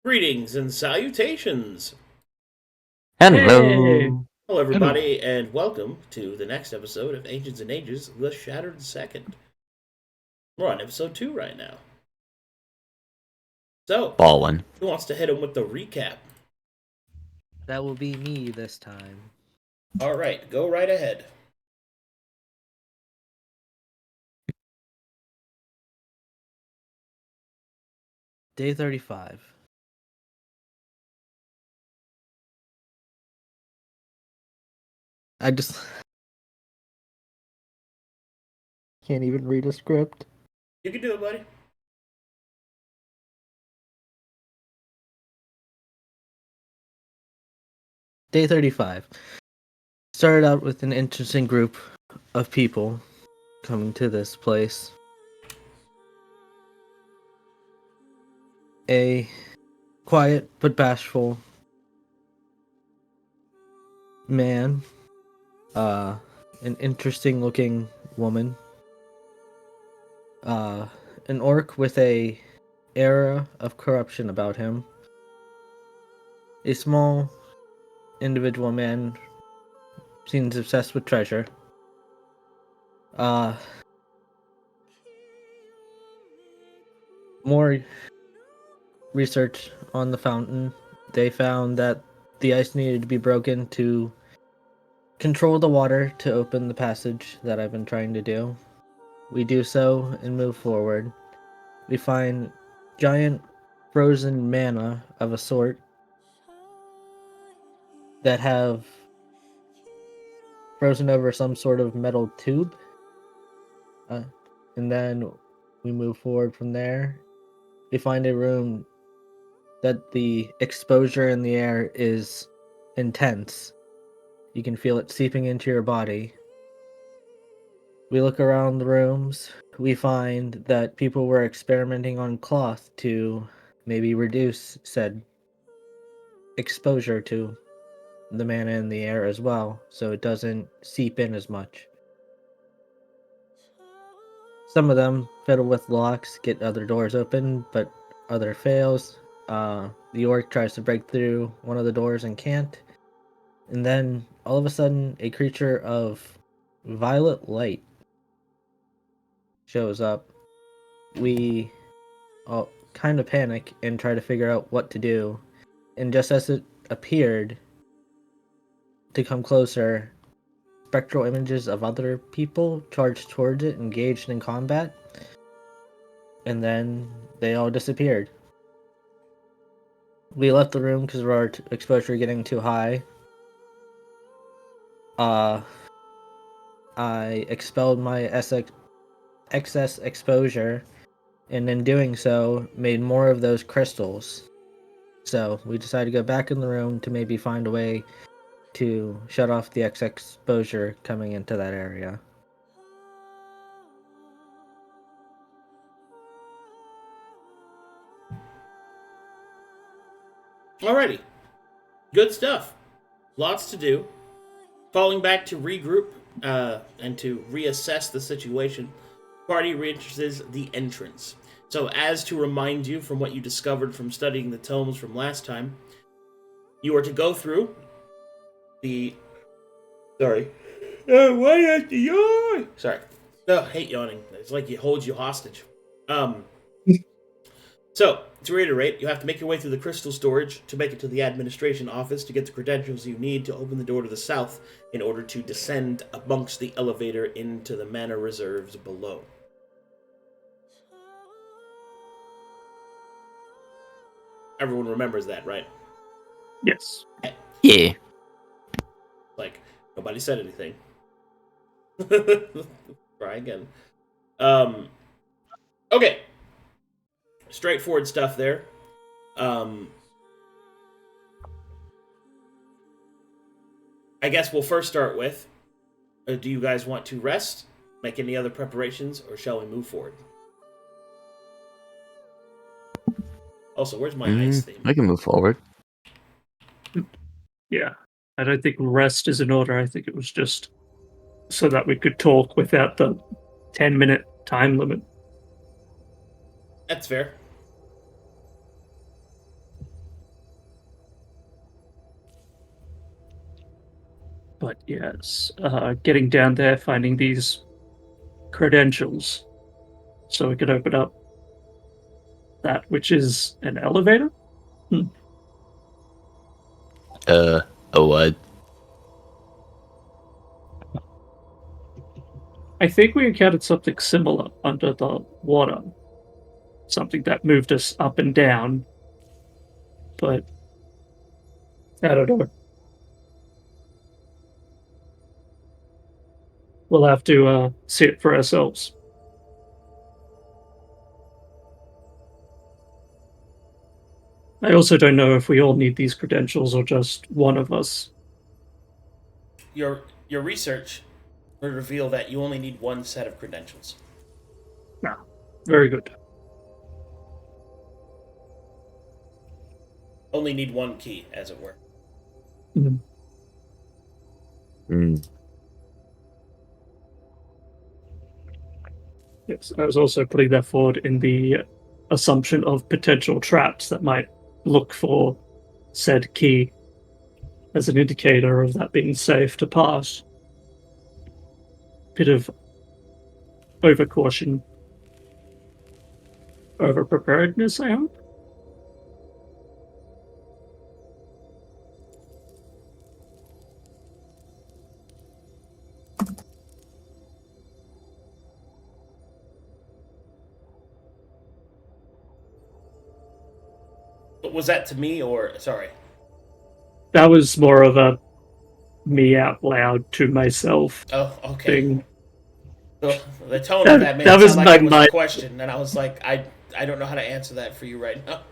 Greetings and salutations! Hello. Hey. Hello, everybody, and welcome to the next episode of Ancients and Ages, The Shattered Second. We're on episode 2 right now. So, Ballin'. who wants to hit him with the recap? That will be me this time. Alright, go right ahead. Day 35. I just can't even read a script. You can do it, buddy. Day 35. Started out with an interesting group of people coming to this place. A quiet but bashful man. An interesting looking woman. An orc with a aura of corruption about him. A small individual man seems obsessed with treasure. More research on the fountain. They found that the ice needed to be broken to control the water to open the passage that I've been trying to do. We do so and move forward. We find giant frozen mana of a sort that have frozen over some sort of metal tube. And then we move forward from there. We find a room that the exposure in the air is intense. You can feel it seeping into your body. We look around the rooms. We find that people were experimenting on cloth to maybe reduce said exposure to the mana in the air as well, so it doesn't seep in as much. Some of them fiddle with locks, get other doors open, but other fails. The orc tries to break through one of the doors and can't. And then, all of a sudden, a creature of violet light shows up. We all kind of panic and try to figure out what to do. And just as it appeared to come closer, spectral images of other people charged towards it, engaged in combat. And then they all disappeared. We left the room because of our exposure getting too high. I expelled my excess exposure, and in doing so, made more of those crystals. So we decided to go back in the room to maybe find a way to shut off the excess exposure coming into that area. Alrighty. Good stuff. Lots to do. Falling back to regroup and to reassess the situation, party reaches the entrance. So, as to remind you from what you discovered from studying the tomes from last time, you are to go through the. Sorry. Why have to yawn? Sorry. Oh, I hate yawning. It's like it holds you hostage. So, to reiterate, you have to make your way through the crystal storage to make it to the administration office to get the credentials you need to open the door to the south in order to descend amongst the elevator into the mana reserves below. Everyone remembers that, right? Yes. Yeah. Like, nobody said anything. Try again. Okay. Straightforward stuff there. I guess we'll first start with, do you guys want to rest, make any other preparations, or shall we move forward? Also, where's my ice theme? I can move forward. Yeah. I don't think rest is in order. I think it was just so that we could talk without the 10-minute time limit. That's fair. But yes, getting down there, finding these credentials, so we could open up that, which is an elevator. A what? I think we encountered something similar under the water. Something that moved us up and down. But I don't know. We'll have to see it for ourselves. I also don't know if we all need these credentials or just one of us. Your research would reveal that you only need one set of credentials. Ah, very good. Only need one key, as it were. Mm-hmm. Yes, I was also putting that forward in the assumption of potential traps that might look for said key as an indicator of that being safe to pass. Bit of overcaution, over-preparedness, I hope. Was that to me or sorry? That was more of a me out loud to myself Oh, okay. thing. The tone of that made it sound like it was a question, and I was like, I don't know how to answer that for you right now.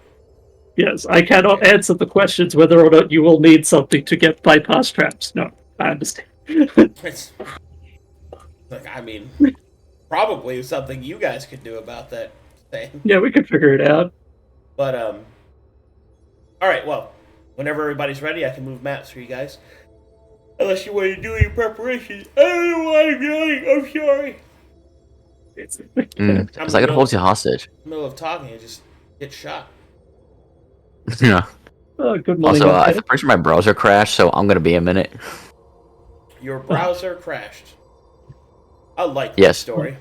Yes, I cannot answer the questions whether or not you will need something to get bypass traps. No, I understand. It's like, I mean, probably something you guys could do about that thing. Yeah, we could figure it out. But all right. Well, whenever everybody's ready, I can move maps for you guys. Unless you want to do your preparation. I don't know what I'm doing. I'm sorry. It's like it holds you hostage. In the middle of talking, you just get shot. Yeah. Oh, good morning. Also, I'm pretty sure my browser crashed, so I'm gonna be a minute. Your browser crashed. I like Yes. this story.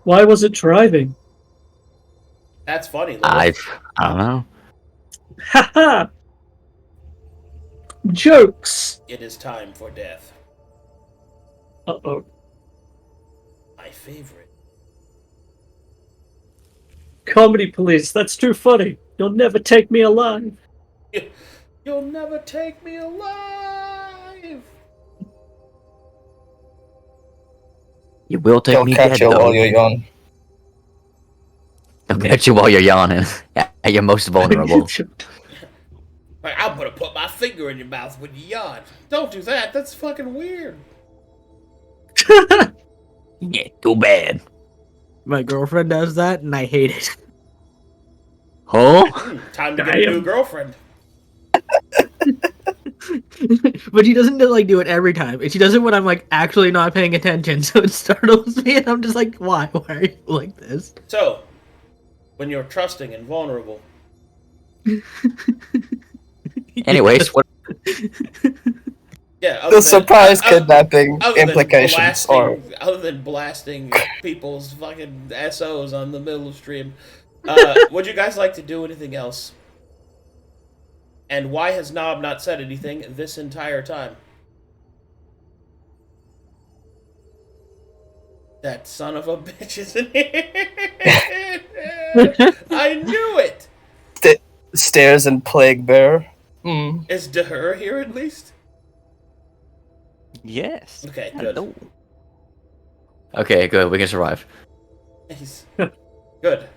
Why was it driving? That's funny. I don't know. Haha! Jokes! It is time for death. Uh-oh. My favorite. Comedy police, that's too funny. You'll never take me alive. You'll never take me alive. You will take They'll me catch dead, you though. while you're young. They'll catch you while you're yawning. At your most vulnerable. Like, I'm gonna put my finger in your mouth when you yawn. Don't do that. That's fucking weird. Yeah, too bad. My girlfriend does that, and I hate it. Huh? Time to get a new girlfriend. But she doesn't do it every time. And she does it when I'm actually not paying attention, so it startles me, and I'm just like, why? Why are you like this? So, when you're trusting and vulnerable. Anyways, what? Yeah, The surprise kidnapping implications are... Other than blasting people's fucking SOs on the middle of stream, would you guys like to do anything else? And why has Nob not said anything this entire time? That son of a bitch isn't here. I knew it. Stairs and Plague Bear. Is Dahaur here at least? Yes. Okay, good. Hello. Okay, good. We can survive. He's good.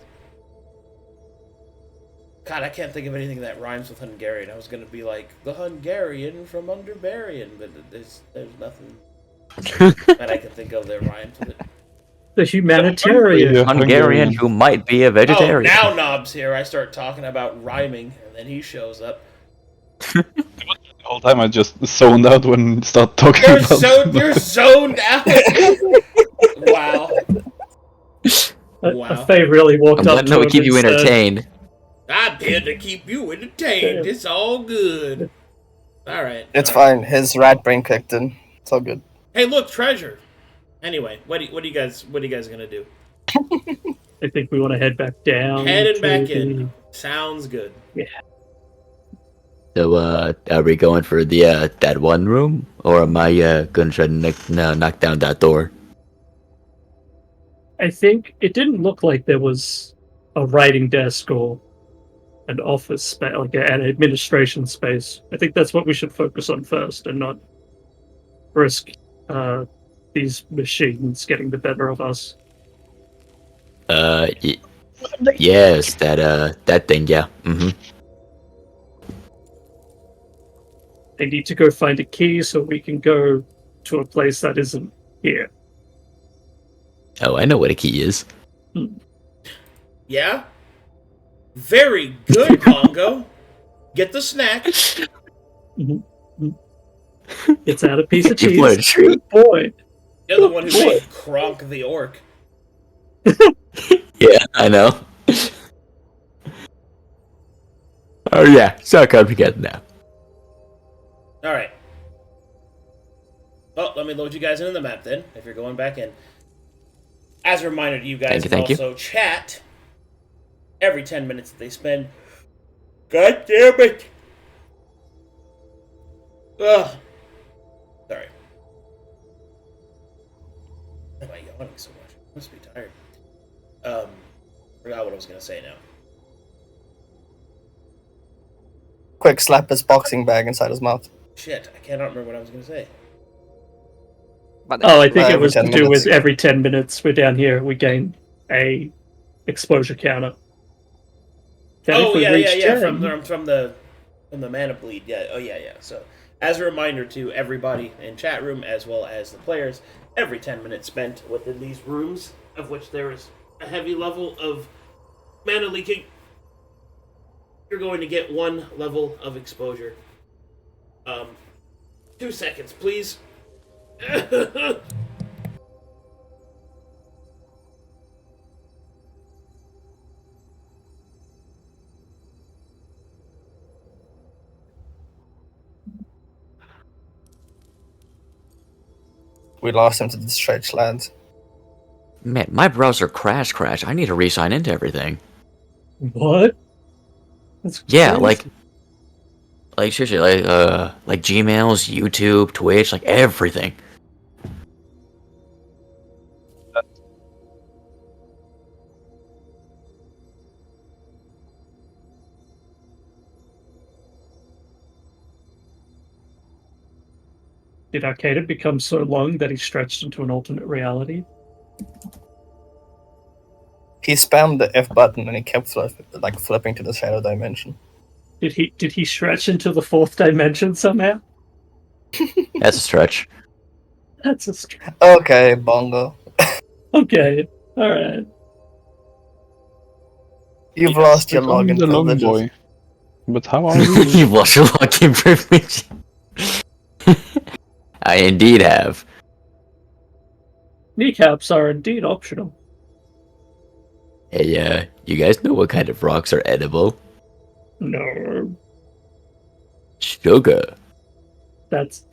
God, I can't think of anything that rhymes with Hungarian. I was gonna be like the Hungarian from Underbarian, but there's nothing that I can think of that rhymes with it. The humanitarian. Hungarian who might be a vegetarian. Oh, now Nob's here. I start talking about rhyming, and then he shows up. The whole time I just zoned out when you start talking about You're zoned out. Wow. A Faye really walked I'm up glad to that him would keep you and said, entertained. I'm here to keep you entertained. It's all good. All right. It's fine. His rat brain kicked in. It's all good. Hey, look, treasure. Anyway, what are you guys gonna do? I think we want to head back down. Heading back in. Sounds good. Yeah. So, are we going for the that one room, or am I gonna try to knock down that door? I think it didn't look like there was a writing desk or an office space, like an administration space. I think that's what we should focus on first, and not risk these machines getting the better of us. Yes, that thing, yeah. Mm-hmm. They need to go find a key so we can go to a place that isn't here. Oh, I know what a key is. Yeah? Very good, Bongo. Get the snack. It's out a piece of You cheese. want a treat? Good boy. You're the one who made Kronk the orc. Yeah, I know. Oh yeah, so come together now. Alright. Well, let me load you guys into the map then, if you're going back in. As a reminder to you guys, Thank you. also chat every 10 minutes that they spend. God damn it! Ugh. Sorry. Why am I yawning so much? I must be tired. Forgot what I was gonna say now. Quick slap his boxing bag inside his mouth. Shit, I cannot remember what I was gonna say. Oh, I think it was to Every 10 do with minutes. every 10 minutes we're down here, we gain a exposure counter. Then if Oh we yeah, reach yeah. 10 From the mana bleed. Yeah. Oh yeah. So as a reminder to everybody in chat room as well as the players, every 10 minutes spent within these rooms, of which there is a heavy level of mana leaking, you're going to get 1 level of exposure. 2 seconds, please. We lost him to the stretch lands. Man, my browser crashed. I need to re-sign into everything. What? That's Yeah, crazy. like seriously, like Gmails, YouTube, Twitch, like everything. Did Arcadum become so long that he stretched into an alternate reality? He spammed the F button and he kept flipping to the shadow dimension. Did he stretch into the 4th dimension somehow? That's a stretch. That's a stretch. Okay, Bongo. Okay, alright. You've lost your Become login the long privileges. boy. But how are you? You've lost your login privilege. I indeed have. Kneecaps are indeed optional. Hey, you guys know what kind of rocks are edible? No. Sugar. That's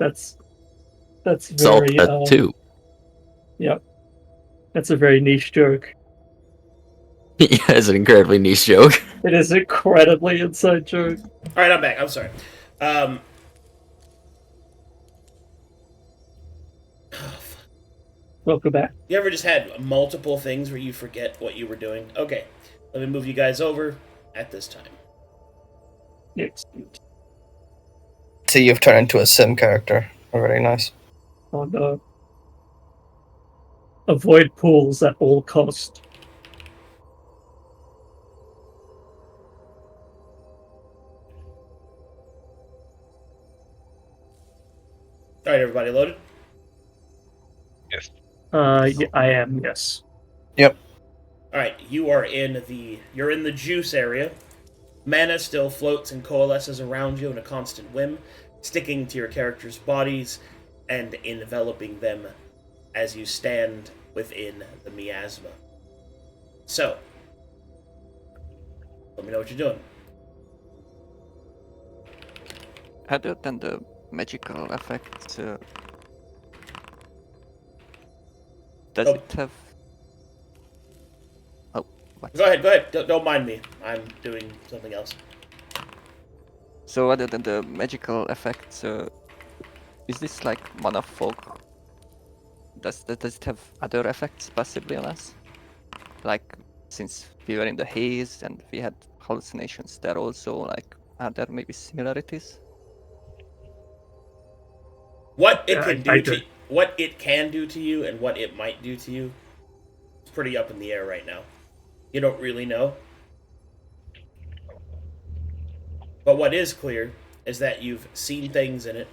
Salt, very too. Yep. That's a very niche joke. Yeah, it's an incredibly niche joke. It is an incredibly inside joke. Alright, I'm back. I'm sorry. Welcome back. You ever just had multiple things where you forget what you were doing? Okay, let me move you guys over at this time. Excellent. So you've turned into a sim character. Very nice. Oh no. Avoid pools at all cost. Alright, everybody loaded? Yes. Yeah, I am, yes. Yep. Alright, you're in the juice area. Mana still floats and coalesces around you in a constant whim, sticking to your characters' bodies and enveloping them as you stand within the miasma. So, let me know what you're doing. Other than the magical effects, Does Oh. it have... Oh, what? Go ahead. Don't mind me. I'm doing something else. So other than the magical effects, is this like mana fog? Does it have other effects possibly on us? Like, since we were in the haze and we had hallucinations there also, like, are there maybe similarities? What it Yeah, can I do to do. what it can do to you and what it might do to you is pretty up in the air right now. You don't really know. But what is clear is that you've seen things in it.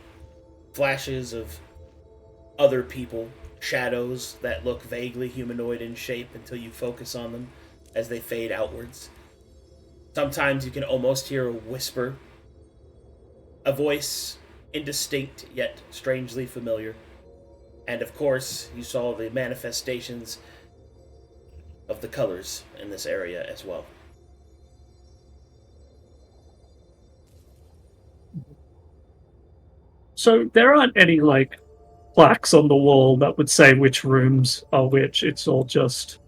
Flashes of other people, shadows that look vaguely humanoid in shape until you focus on them as they fade outwards. Sometimes you can almost hear a whisper, a voice indistinct yet strangely familiar. And of course, you saw the manifestations of the colors in this area as well. So there aren't any like plaques on the wall that would say which rooms are which. It's all just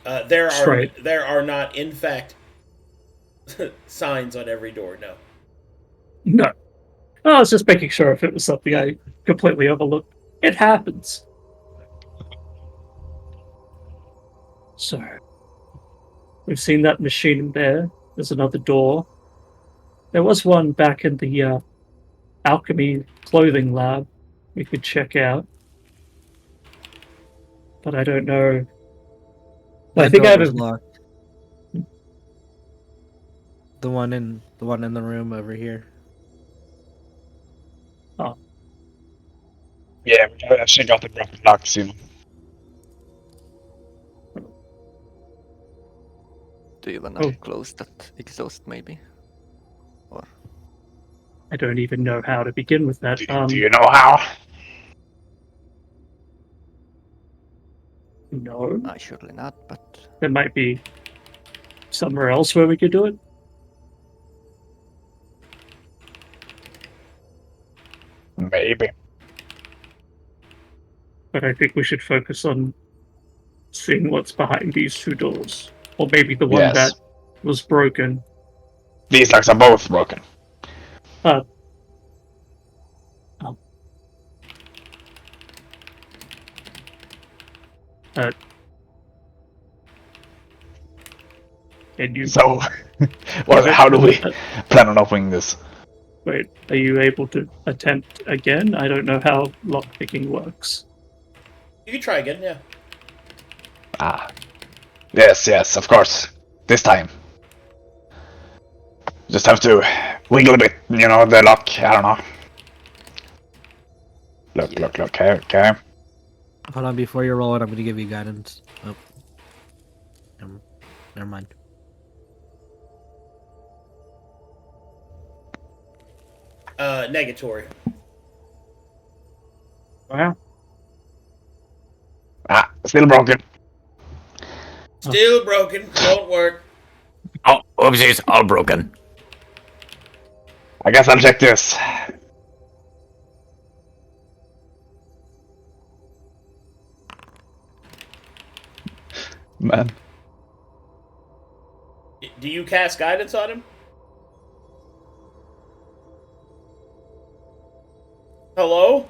There straight. are not, in fact, signs on every door. No. No. I was just making sure if it was something I completely overlooked. It happens. So we've seen that machine in there. There's another door. There was one back in the alchemy clothing lab we could check out. But I don't know. I That think door I was have a... locked. The one in the room over here. Yeah, we actually got the broken locks, you know. Do you wanna Oh. close that exhaust maybe? Or I don't even know how to begin with that. Do you know how? No. surely not, but There might be somewhere else where we could do it. Maybe. But I think we should focus on seeing what's behind these two doors. Or maybe the one Yes. that was broken. These locks are both broken. And you So, well, how do we plan on opening this? wait, are you able to attempt again? I don't know how lockpicking works. You can try again, yeah. Ah. Yes, of course. This time. Just have to wiggle a bit, you know, the lock. I don't know. Look, okay. Hold on, before you roll it, I'm gonna give you guidance. Oh. Never mind. Negatory. Wow. Ah, still broken. Still broken. Won't work. Oh, oopsies, all broken. I guess I'll check this. Man. Do you cast guidance on him? Hello?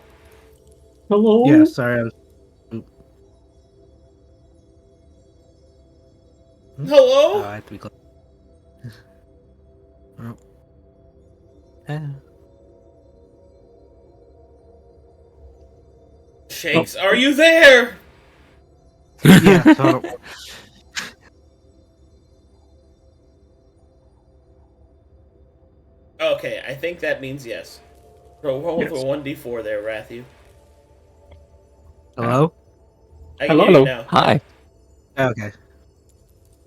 Hello? Yeah, sorry, I was. Hello? Oh, I have to be close. Oh. Shakes, are you there? Yeah, so Okay, I think that means yes. Roll Yes. for 1d4 there, Ratthew. hello? I can Hello? hear you now. Hi. Okay.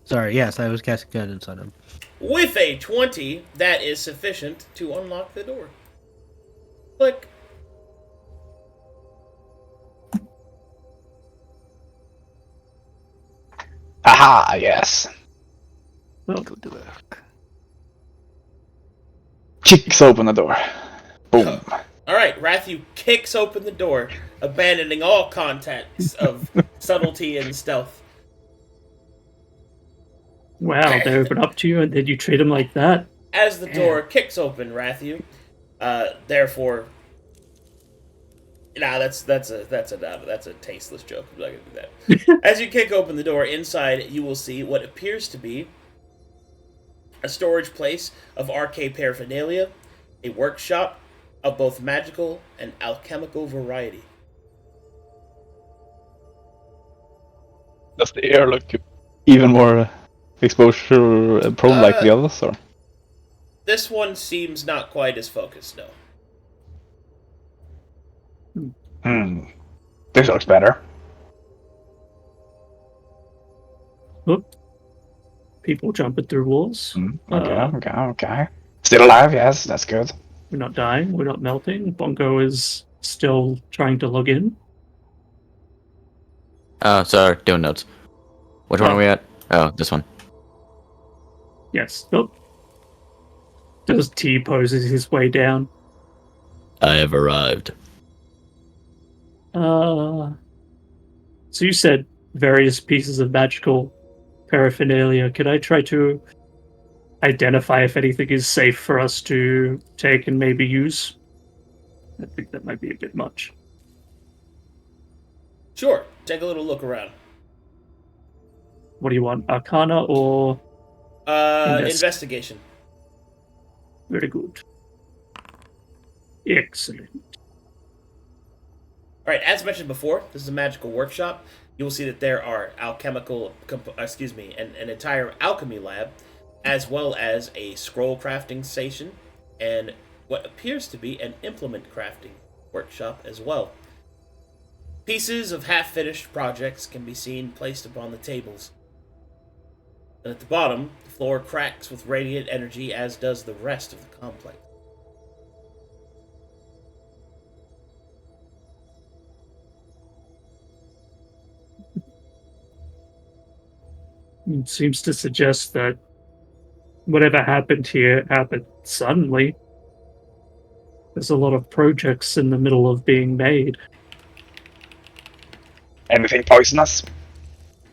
Sorry, yes, I was casting guidance on him. With a 20, that is sufficient to unlock the door. Click. Aha, yes. good work. Kicks open the door. Boom. Alright, Ratthew kicks open the door. abandoning all contacts of subtlety and stealth. Wow, they open up to you and then you treat them like that? As the door kicks open, Ratthew, therefore, that's a tasteless joke. I'm not gonna do that. As you kick open the door, inside you will see what appears to be a storage place of arcade paraphernalia, a workshop of both magical and alchemical variety. Does the air look even more exposure prone like the others, or? This one seems not quite as focused, no. This looks better. Oop. People jumping through walls. Okay. Still alive, yes, that's good. We're not dying, we're not melting. Bongo is still trying to log in. Sorry, doing notes. Which one are we at? Oh, this one. Yes. Oh. Does T poses his way down? I have arrived. So you said various pieces of magical paraphernalia. Could I try to identify if anything is safe for us to take and maybe use? I think that might be a bit much. Sure, take a little look around. What do you want, Arcana or Investigation. Very good. Excellent. All right, as mentioned before, this is a magical workshop. You will see that there are an entire alchemy lab, as well as a scroll crafting station, and what appears to be an implement crafting workshop as well. Pieces of half-finished projects can be seen placed upon the tables. And at the bottom, the floor cracks with radiant energy, as does the rest of the complex. It seems to suggest that whatever happened here happened suddenly. There's a lot of projects in the middle of being made. Anything poisonous?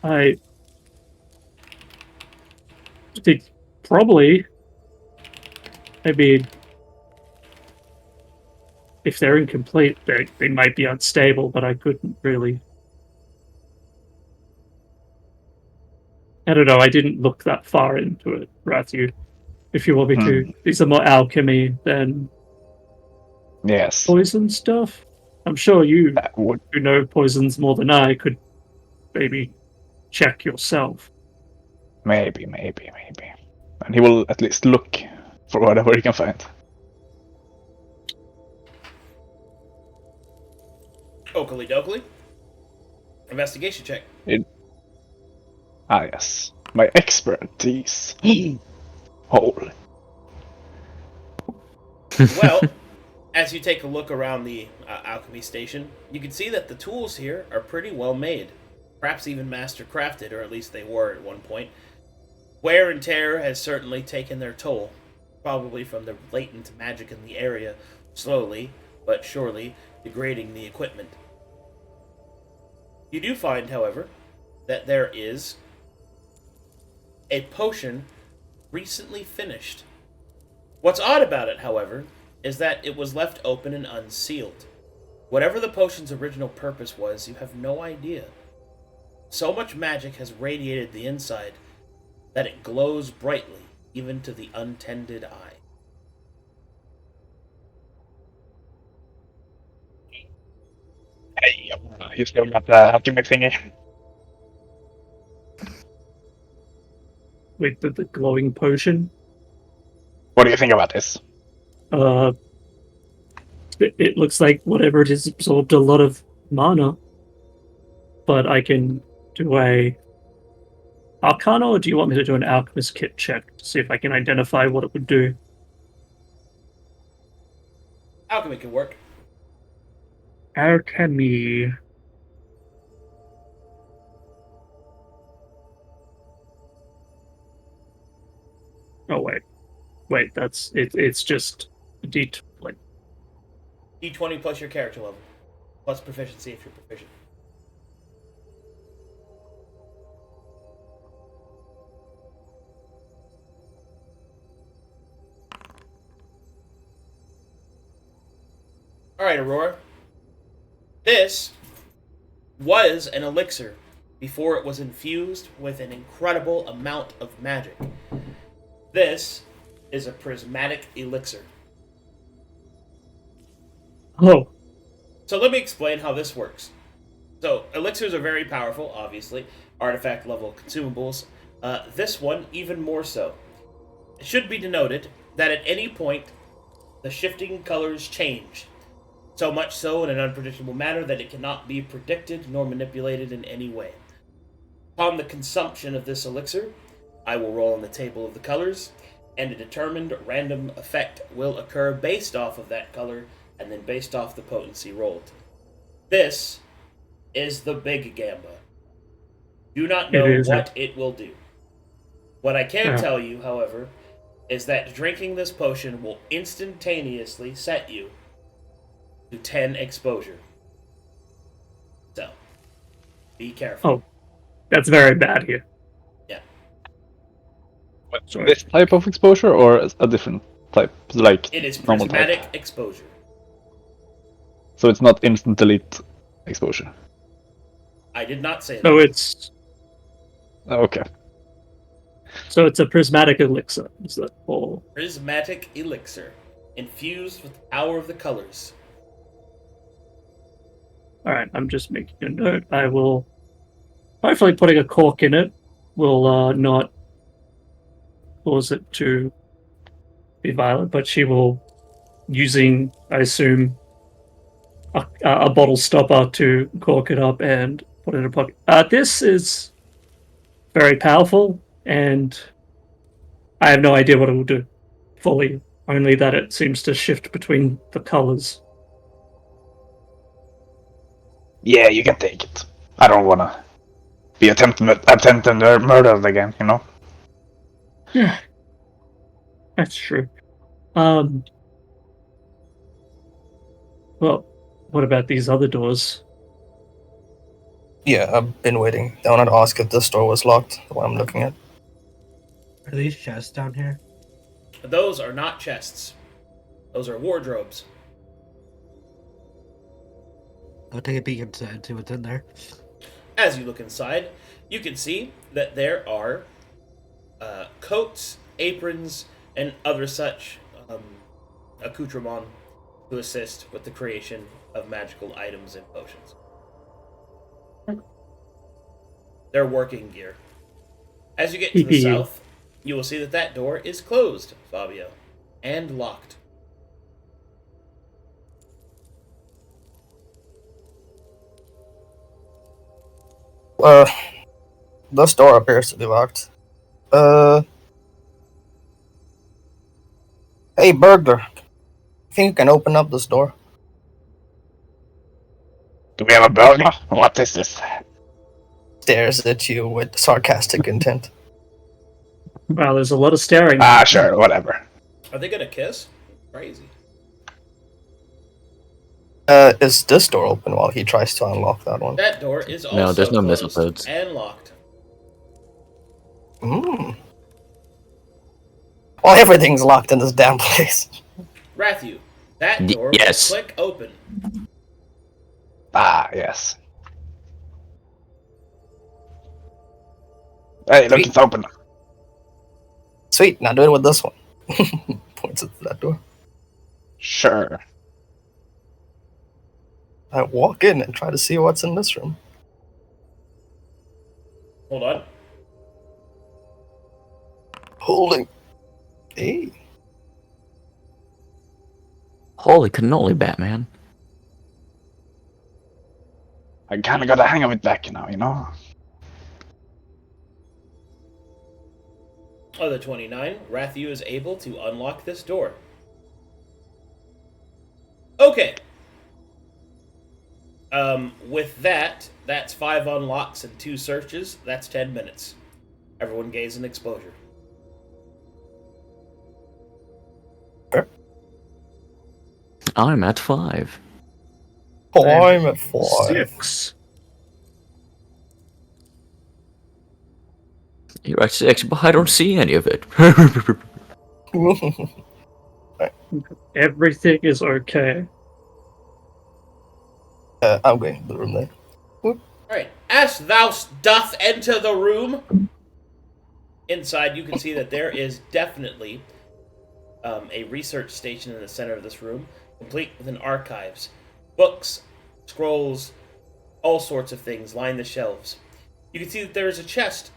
I think probably. Maybe if they're incomplete, they might be unstable, but I couldn't really. I don't know, I didn't look that far into it, Ratthew. If you want me to. These are more alchemy than Yes. poison stuff. I'm sure you Would. who know poisons more than I could maybe check yourself. Maybe. And he will at least look for whatever he can find. Oakley dokley. Investigation check. Yes. My expertise. Holy. Well, as you take a look around the alchemy station, you can see that the tools here are pretty well made. Perhaps even master crafted, or at least they were at one point. Wear and tear has certainly taken their toll, probably from the latent magic in the area, slowly but surely degrading the equipment. You do find, however, that there is a potion recently finished. What's odd about it, however, is that it was left open and unsealed. Whatever the potion's original purpose was, you have no idea. So much magic has radiated the inside that it glows brightly, even to the untended eye. Hey, you still got the alchemy thingy? Wait, the glowing potion? What do you think about this? It looks like whatever it is absorbed a lot of mana. But I can do a Arcana, or do you want me to do an Alchemist kit check to see if I can identify what it would do? Alchemy can work. Alchemy. Oh wait, it's just a D20. D20 plus your character level. plus proficiency if you're proficient. Alright, Aurora. This was an elixir before it was infused with an incredible amount of magic. This is a prismatic elixir. Oh, So let me explain how this works. So, elixirs are very powerful, obviously. Artifact level consumables. This one, even more so. It should be denoted that at any point, the shifting colors change. So much so in an unpredictable manner that it cannot be predicted nor manipulated in any way. Upon the consumption of this elixir, I will roll on the table of the colors, and a determined random effect will occur based off of that color, and then based off the potency rolled. This is the big gamba. Do not know what it will do. What I can tell you, however, is that drinking this potion will instantaneously set you to 10 exposure. So, be careful. Oh, that's very bad here. Yeah. Sorry. This type of exposure or a different type? Like It is normal prismatic type? exposure. So it's not instant delete exposure. I did not say that. So it's Okay. a prismatic elixir. Is that all? Prismatic elixir, infused with the power of the colors. All right, I'm just making a note. I will. Hopefully, putting a cork in it will not cause it to be violent. But she will, using, I assume, a bottle stopper to cork it up and put it in a pocket. This is very powerful, and I have no idea what it will do fully. Only that it seems to shift between the colors. Yeah, you can take it. I don't wanna be attempted murdered again, you know? Yeah, that's true. Well, what about these other doors? Yeah, I've been waiting. I wanted to ask if this door was locked, the one I'm looking at. Are these chests down here? Those are not chests. Those are wardrobes. I'll take a peek inside, see what's in there. As you look inside, you can see that there are coats, aprons, and other such accoutrements to assist with the creation of magical items and potions. They're working gear. As you get to the PPE. south, you will see that that door is closed, Fabio, and locked. This door appears to be locked. Hey, burglar. Think you can open up this door? Do we have a burglar? What is this? Stares at you with sarcastic intent. Wow, there's a lot of staring. Ah, sure, whatever. Are they gonna kiss? Crazy. Is this door open while he tries to unlock that one? That door is also No, there's no closed missilepodes. and locked. Well, everything's locked in this damn place. Ratthew, that door yes. will click open. Ah, yes. Hey, look, Sweet. it's open. Sweet, now do it with this one. Points at that door. Sure. I walk in and try to see what's in this room. Hold on. Holding. Hey. Holy cannoli, Batman. I kinda got the hang of it back now, you know? Other 29, Ratthew is able to unlock this door. Okay. With that, that's 5 unlocks and 2 searches. That's 10 minutes. Everyone gains an exposure. I'm at 5. I'm at 5. 6. You're at 6, but I don't see any of it. Everything is okay. I'm going to the room then. Alright, as thou doth enter the room, inside you can see that there is definitely a research station in the center of this room, complete with an archives. Books, scrolls, all sorts of things line the shelves. You can see that there is a chest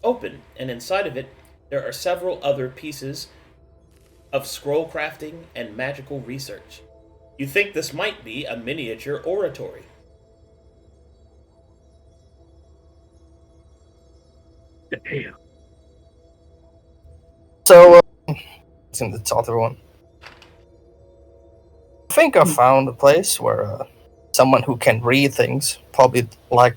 open, and inside of it there are several other pieces of scroll crafting and magical research. You think this might be a miniature oratory. Damn. So, it's in the other one. I think I found a place where someone who can read things, probably like...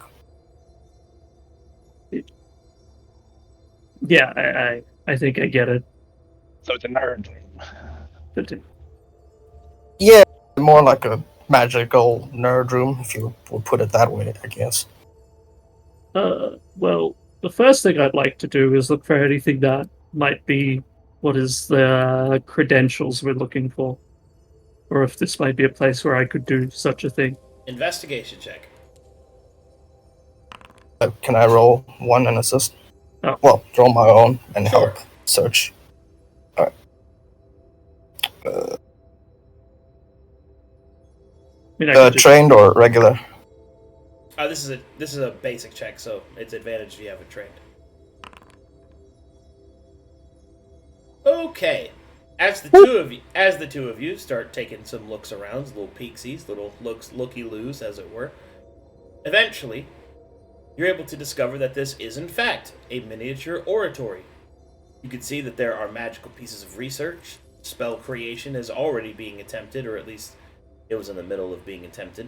Yeah, I think I get it. So it's a nerd. Yeah, more like a magical nerd room, if you would put it that way, I guess. Well, the first thing I'd like to do is look for anything that might be what is the credentials we're looking for. Or if this might be a place where I could do such a thing. Investigation check. Can I roll one and assist? Oh. Well, roll my own and Sure. help search. Alright. I mean, I could just- Trained or regular? This is a basic check, so it's advantage if you have it trained. Okay. As the two of you start taking some looks around, little peeksies, little looky-loos, as it were, eventually, you're able to discover that this is, in fact, a miniature oratory. You can see that there are magical pieces of research. Spell creation is already being attempted, or at least it was in the middle of being attempted.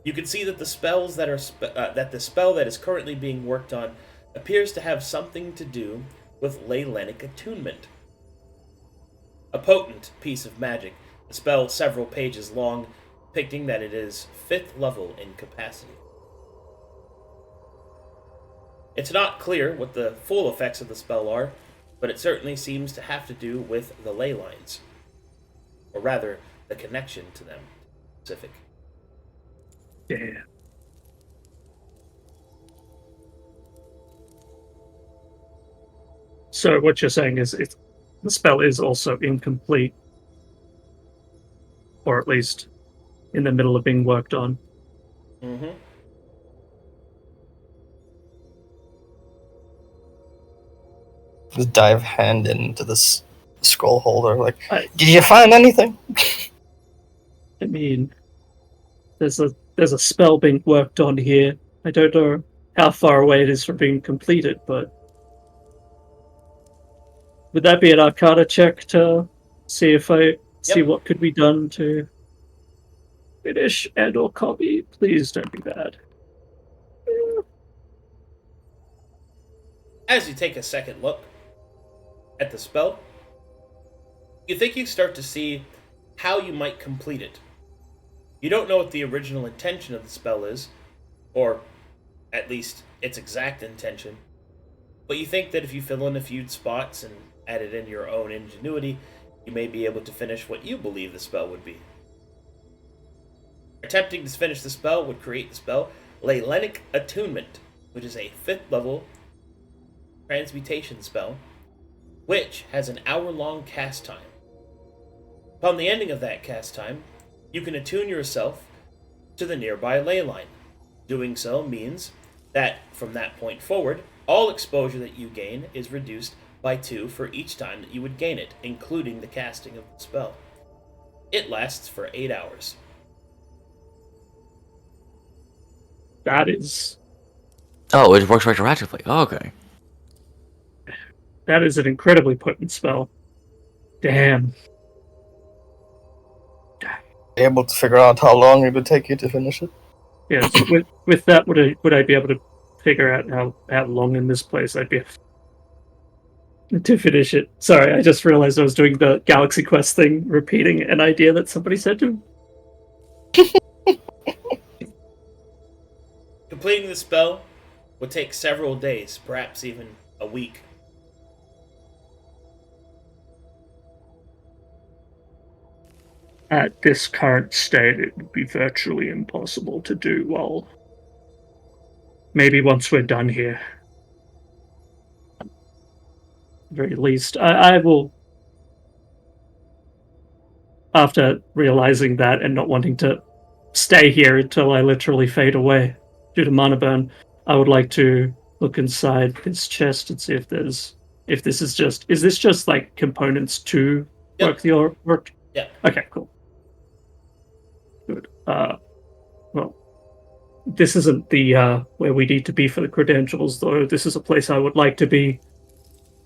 You can see that the spells that the spell that is currently being worked on appears to have something to do with Leylenic attunement. A potent piece of magic, a spell several pages long, depicting that it is 5th level in capacity. It's not clear what the full effects of the spell are, but it certainly seems to have to do with the ley lines. Or rather, the connection to them. Specific. Yeah. So what you're saying is the spell is also incomplete. Or at least in the middle of being worked on. Mm-hmm. Just dive hand into this scroll holder, like, I- did you find anything? I mean, there's a spell being worked on here. I don't know how far away it is from being completed, but would that be an Arcana check to see if see what could be done to finish and/or copy? Please don't be bad. As you take a second look at the spell, you think you start to see how you might complete it. You don't know what the original intention of the spell is, or at least its exact intention, but you think that if you fill in a few spots and added in your own ingenuity, you may be able to finish what you believe the spell would be. Attempting to finish the spell would create the spell Leylenic Attunement, which is a 5th level transmutation spell, which has an hour-long cast time. Upon the ending of that cast time, you can attune yourself to the nearby ley line. Doing so means that, from that point forward, all exposure that you gain is reduced by 2 for each time that you would gain it, including the casting of the spell. It lasts for 8 hours. That is Oh, it works retroactively. Oh, okay. that is an incredibly potent spell. Damn. Able to figure out how long it would take you to finish it? Yes. with that, would I be able to figure out how long in this place I'd be to finish it? Sorry, I just realized I was doing the Galaxy Quest thing, repeating an idea that somebody said to me. Completing the spell would take several days, perhaps even a week. At this current state, it would be virtually impossible to do well. Maybe once we're done here. At the very least, I will. After realizing that and not wanting to stay here until I literally fade away due to mana burn, I would like to look inside this chest and see if this is just like components to work the work? Yeah. Okay, cool. Good. Well, this isn't the where we need to be for the credentials, though. This is a place I would like to be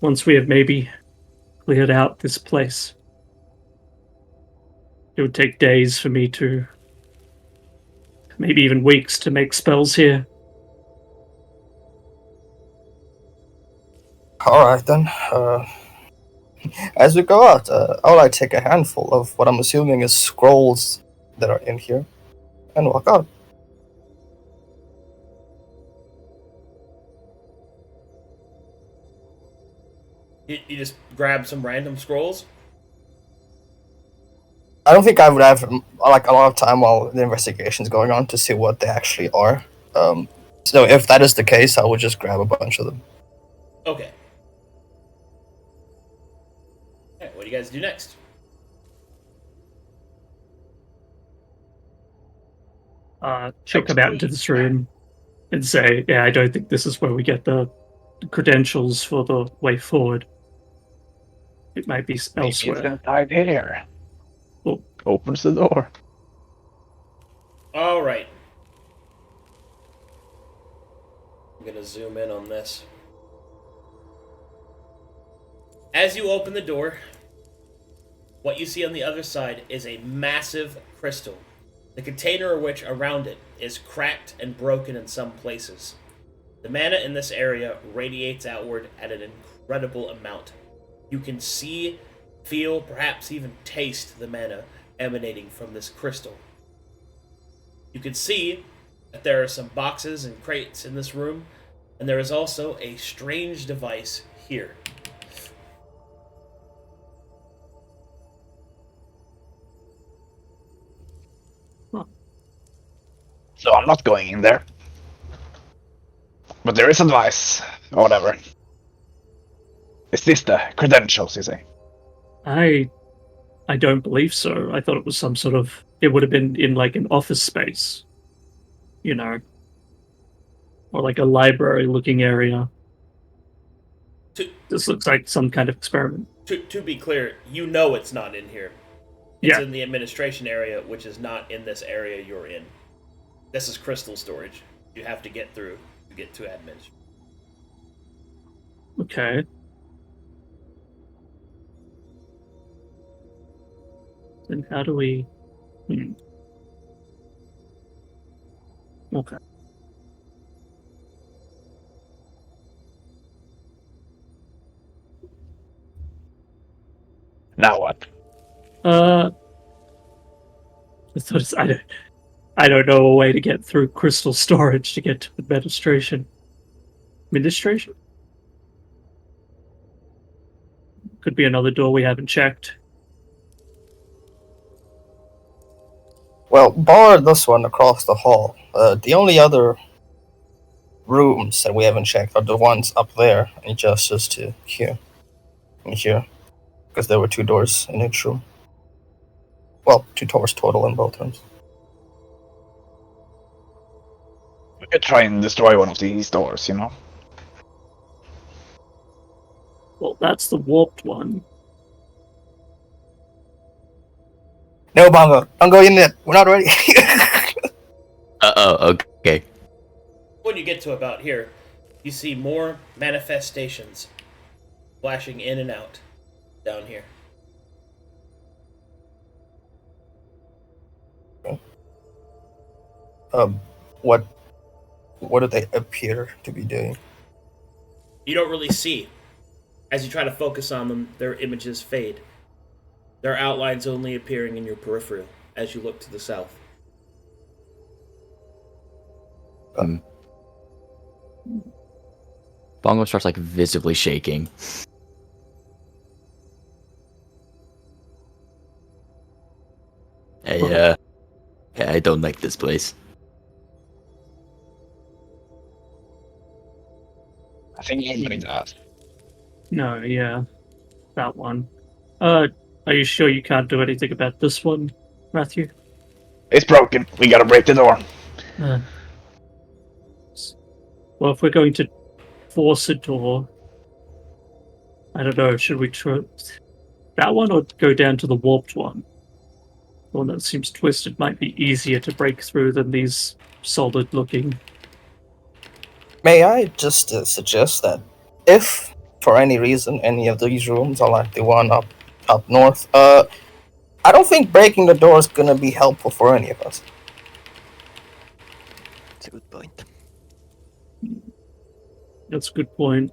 once we have maybe cleared out this place. It would take days for me to, maybe even weeks, to make spells here. Alright then. As we go out, I'll like take a handful of what I'm assuming is scrolls that are in here and walk out. You just grab some random scrolls? I don't think I would have like a lot of time while the investigation's going on to see what they actually are. So if that is the case, I would just grab a bunch of them. Okay. Alright, what do you guys do next? She'll come out into this room and say, yeah, I don't think this is where we get the credentials for the way forward. It might be Maybe elsewhere. it's gonna hide here. Oh. Opens the door. Alright. I'm gonna zoom in on this. As you open the door, what you see on the other side is a massive crystal, the container of which around it is cracked and broken in some places. The mana in this area radiates outward at an incredible amount. You can see, feel, perhaps even taste the mana emanating from this crystal. You can see that there are some boxes and crates in this room, and there is also a strange device here. So I'm not going in there. But there is advice, or whatever. Is this the credentials, you say? I don't believe so. I thought it was some sort of... It would have been in like an office space. You know. Or like a library-looking area. This looks like some kind of experiment. To be clear, you know it's not in here. It's Yeah. in the administration area, which is not in this area you're in. This is crystal storage. You have to get through to get to admin. Okay. Then how do we... Okay. Now what? I don't know a way to get through crystal storage to get to administration. Administration? Could be another door we haven't checked. Well, bar this one across the hall, the only other rooms that we haven't checked are the ones up there and just to here and here, because there were 2 doors in each room. Well, 2 doors total in both rooms. We could try and destroy one of these doors, you know? Well, that's the warped one. No, Bongo, don't go in there. We're not ready. Okay. When you get to about here, you see more manifestations flashing in and out down here. What do they appear to be doing? You don't really see. As you try to focus on them, their images fade. Their outlines only appearing in your peripheral as you look to the south. Bongo starts like visibly shaking. I don't like this place. I think nobody does. No, yeah. That one. Are you sure you can't do anything about this one, Ratthew? It's broken. We gotta break the door. Well, if we're going to force a door, I don't know, should we try that one or go down to the warped one? The one that seems twisted might be easier to break through than these solid looking. May I just suggest that if, for any reason, any of these rooms are like the one up north, I don't think breaking the door is gonna be helpful for any of us. That's a good point. That's a good point.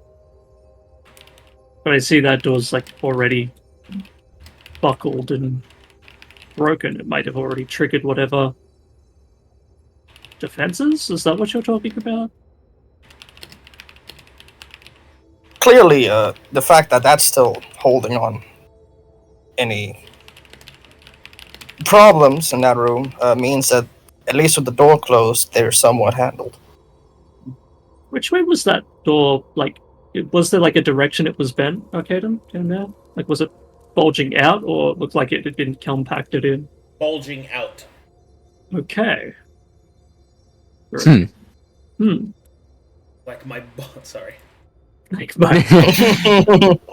But I see that door's like already buckled and broken. It might have already triggered whatever defenses? Is that what you're talking about? Clearly, the fact that that's still holding on any problems in that room means that, at least with the door closed, they're somewhat handled. Which way was that door? Like, was there like a direction it was bent, Arcadum? Down there? Like, was it bulging out or looked like it had been compacted in? Bulging out. Okay. Like my sorry. Like my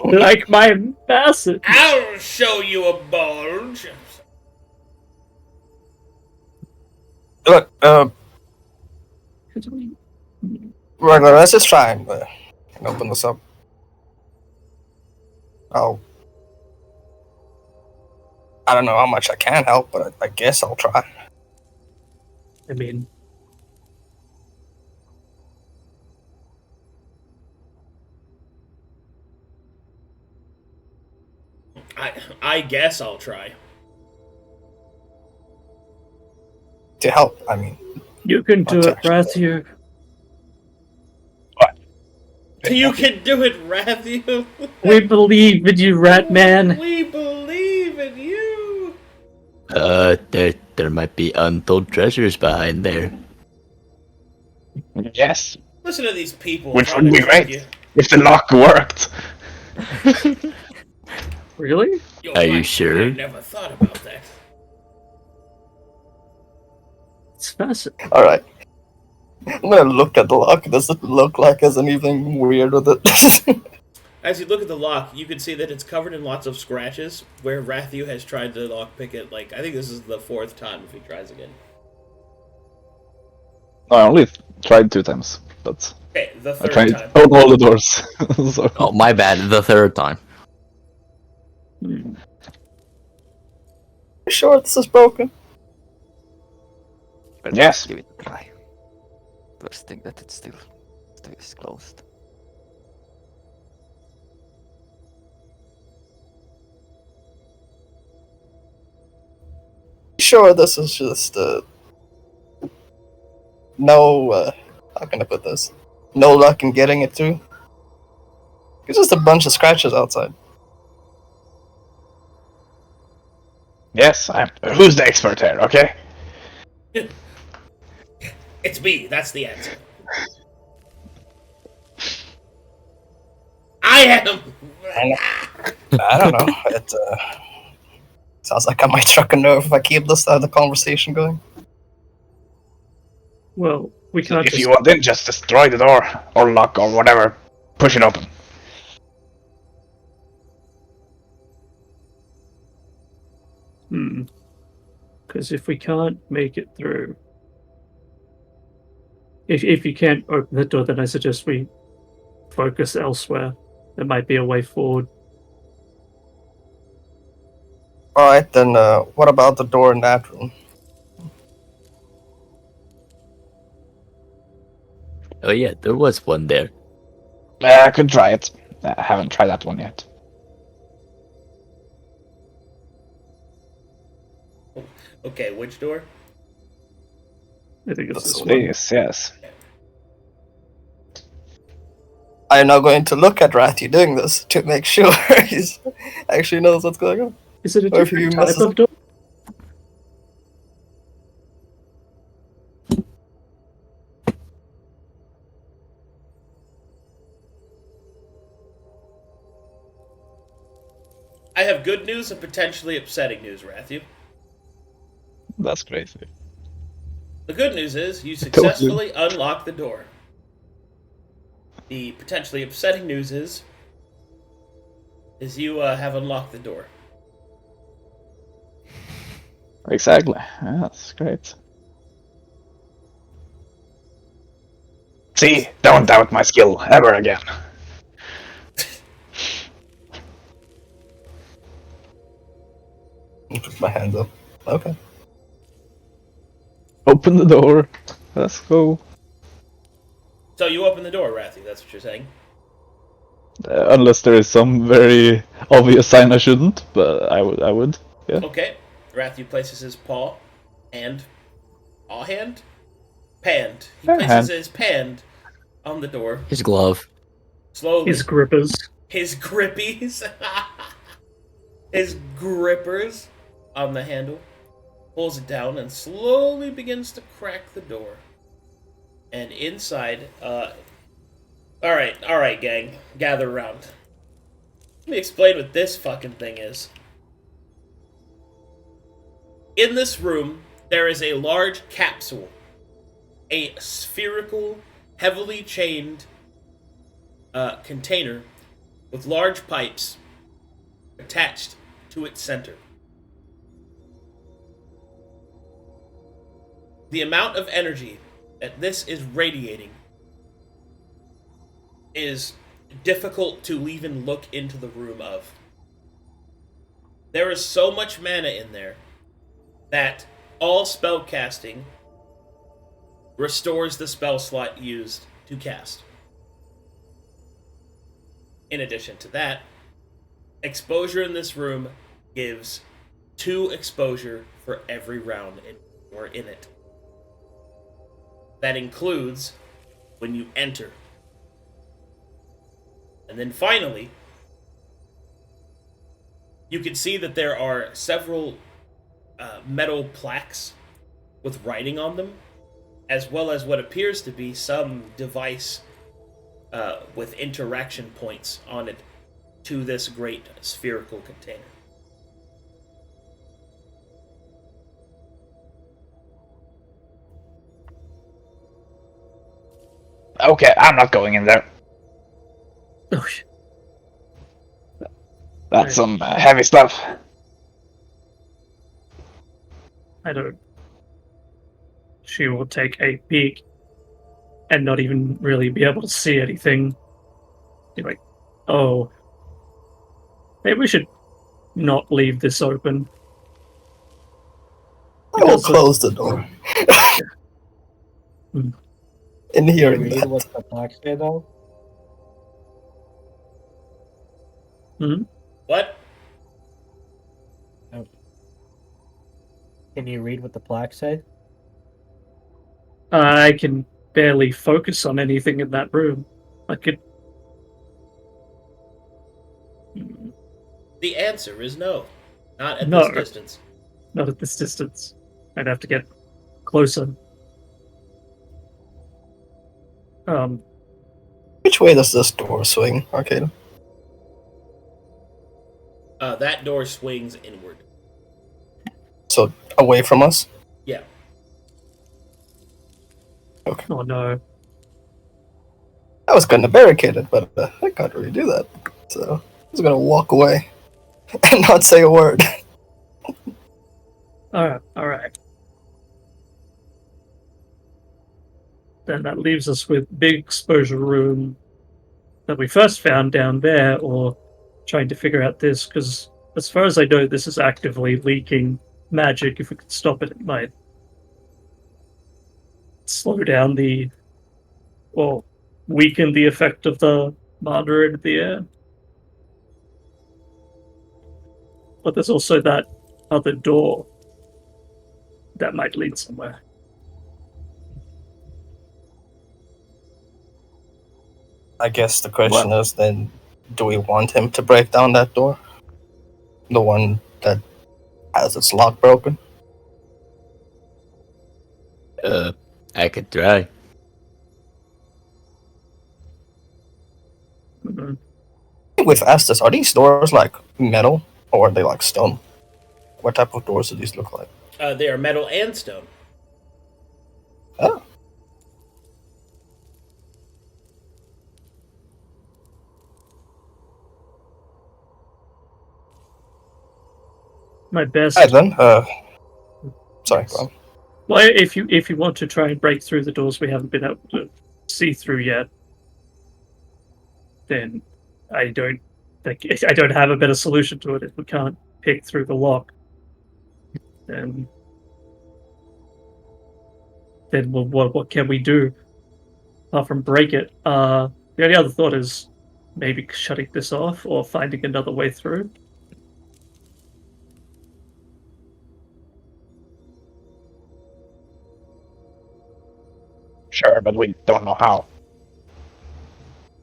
like my massive. I'll show you a bulge. Look, Regular, let's just try and open this up. I don't know how much I can help, but I guess I'll try. I mean, I guess I'll try. To help, I mean. You can do it, Ratthew. What? You can do it, Ratthew. We believe in you, Ratman. We believe in you. There might be untold treasures behind there. Yes. Listen to these people. Which trying would to be trick great you. if the lock worked. Really? Yo, Are you I sure? never thought about that. It's fascinating. Alright. I'm gonna look at the lock. Does it look like there's anything weird with it? As you look at the lock, you can see that it's covered in lots of scratches, where Ratthew has tried to lockpick it, like, I think this is the 4th time if he tries again. No, I only tried 2 times, but Okay, the I 3rd tried time. to open all the doors. So. Oh, my bad. The 3rd time. You sure this is broken? Well, Yes. give it a try. Worst thing that it's still is closed. Sure, this is just no. How can I put this? No luck in getting it through. It's just a bunch of scratches outside. Yes, who's the expert here, okay? It's me, that's the answer. I am! I don't know. It sounds like I might struck a nerve if I keep this the conversation going. Well, we can't If you want, then just destroy the door, or lock, or whatever. Push it open. Because if we can't make it through, if you can't open the door, then I suggest we focus elsewhere. There might be a way forward. Alright, then what about the door in that room? Oh yeah, there was one there. I could try it. I haven't tried that one yet. Okay, which door? I think it's this one. Please, yes. I'm now going to look at Ratthew doing this to make sure he actually knows what's going on. Is it a Or if different you type messes of door? I have good news and potentially upsetting news, Ratthew. That's crazy. The good news is you successfully unlocked the door. The potentially upsetting news is you have unlocked the door. Exactly. Yeah, that's great. See, don't doubt my skill ever again. Put my hands up. Okay. Open the door. Let's go. So you open the door, Ratthew, that's what you're saying? Unless there is some very obvious sign I shouldn't, but I would. Yeah. Okay. Ratthew places his paw, hand, panned. He places Hand. his panned on the door. His glove. Slowly. His grippers. His grippies. His grippers on the handle. Pulls it down and slowly begins to crack the door. And inside, Alright, gang. Gather around. Let me explain what this fucking thing is. In this room, there is a large capsule. A spherical, heavily chained container with large pipes attached to its center. The amount of energy that this is radiating is difficult to even look into the room of. There is so much mana in there that all spell casting restores the spell slot used to cast. In addition to that, exposure in this room gives 2 exposure for every round we're in it. That includes when you enter. And then finally, you can see that there are several metal plaques with writing on them, as well as what appears to be some device with interaction points on it to this great spherical container. Okay, I'm not going in there. Oh, shit. That's some heavy stuff. I don't. She will take a peek and not even really be able to see anything. Be like, oh, maybe we should not leave this open. I will close the door. Hmm. In Can you hearing read that. what the plaques say, though? Hmm? What? Can you read what the plaques say? I can barely focus on anything in that room. I could. The answer is no. Not at No. this distance. Not at this distance. I'd have to get closer. Which way does this door swing, Arcadum? That door swings inward. So, away from us? Yeah. Oh no. I was going to barricade it, but I can't really do that. So, I was going to walk away and not say a word. Alright. Then that leaves us with big exposure room that we first found down there, or trying to figure out this, because as far as I know, this is actively leaking magic. If we could stop it, it might slow down weaken the effect of the moderator in the air. But there's also that other door that might lead somewhere. I guess the question is then, do we want him to break down that door? The one that has its lock broken? I could try. Mhm. We've asked this, are these doors like metal or are they like stone? What type of doors do these look like? They are metal and stone. Oh. My best. Alright then, sorry, go on. Well, if you want to try and break through the doors we haven't been able to see through yet, then I don't have a better solution to it. If we can't pick through the lock, then what can we do apart from break it? The only other thought is maybe shutting this off or finding another way through. Sure, but we don't know how.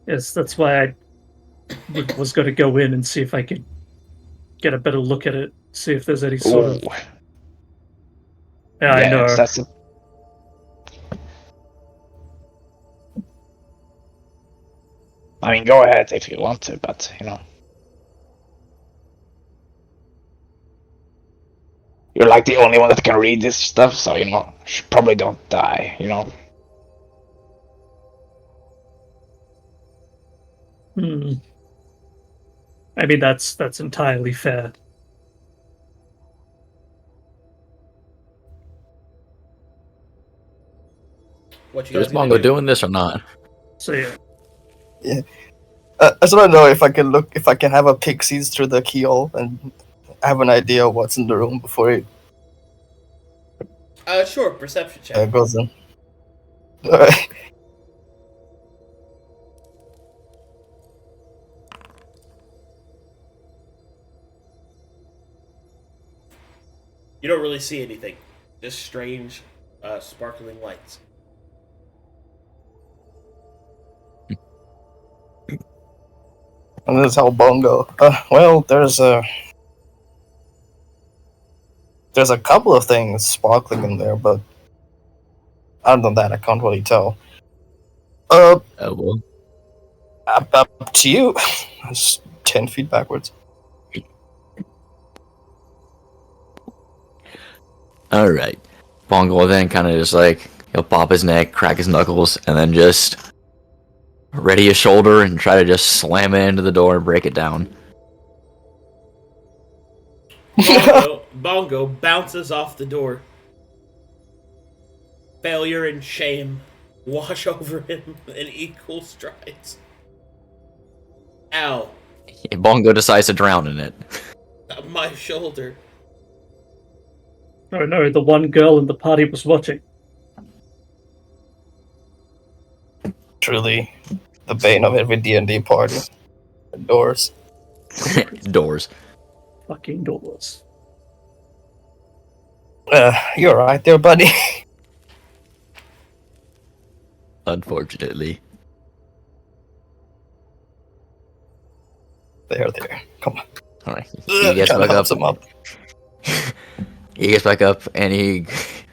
Yes, that's why I was going to go in and see if I could get a better look at it, see if there's any sort of... Ooh. Yeah, I know. That's a... I mean, go ahead if you want to, but, you know. You're like the only one that can read this stuff, so, you know, probably don't die, you know. I mean, that's entirely fair. What you guys Is gonna Bongo do? doing this or not? So yeah. I just want to know if I can have a pixies through the keyhole and have an idea of what's in the room before it Sure, perception check. goes in. Alright. You don't really see anything. Just strange, sparkling lights. And this is how Bongo. Well, there's a couple of things sparkling in there, but other than that, I can't really tell. Oh, well. Up to you. It's 10 feet backwards. Alright. Bongo will then kind of just like, he'll pop his neck, crack his knuckles, and then just ready his shoulder and try to just slam it into the door and break it down. Bongo bounces off the door. Failure and shame wash over him in equal strides. Ow. Bongo decides to drown in it. My shoulder. Oh no, the one girl in the party was watching. Truly, the bane of every D&D party. Doors. Doors. Fucking doors. You're right there, buddy. Unfortunately. There. Come on. Alright. He gets Trying to back help up. him up. He gets back up and he,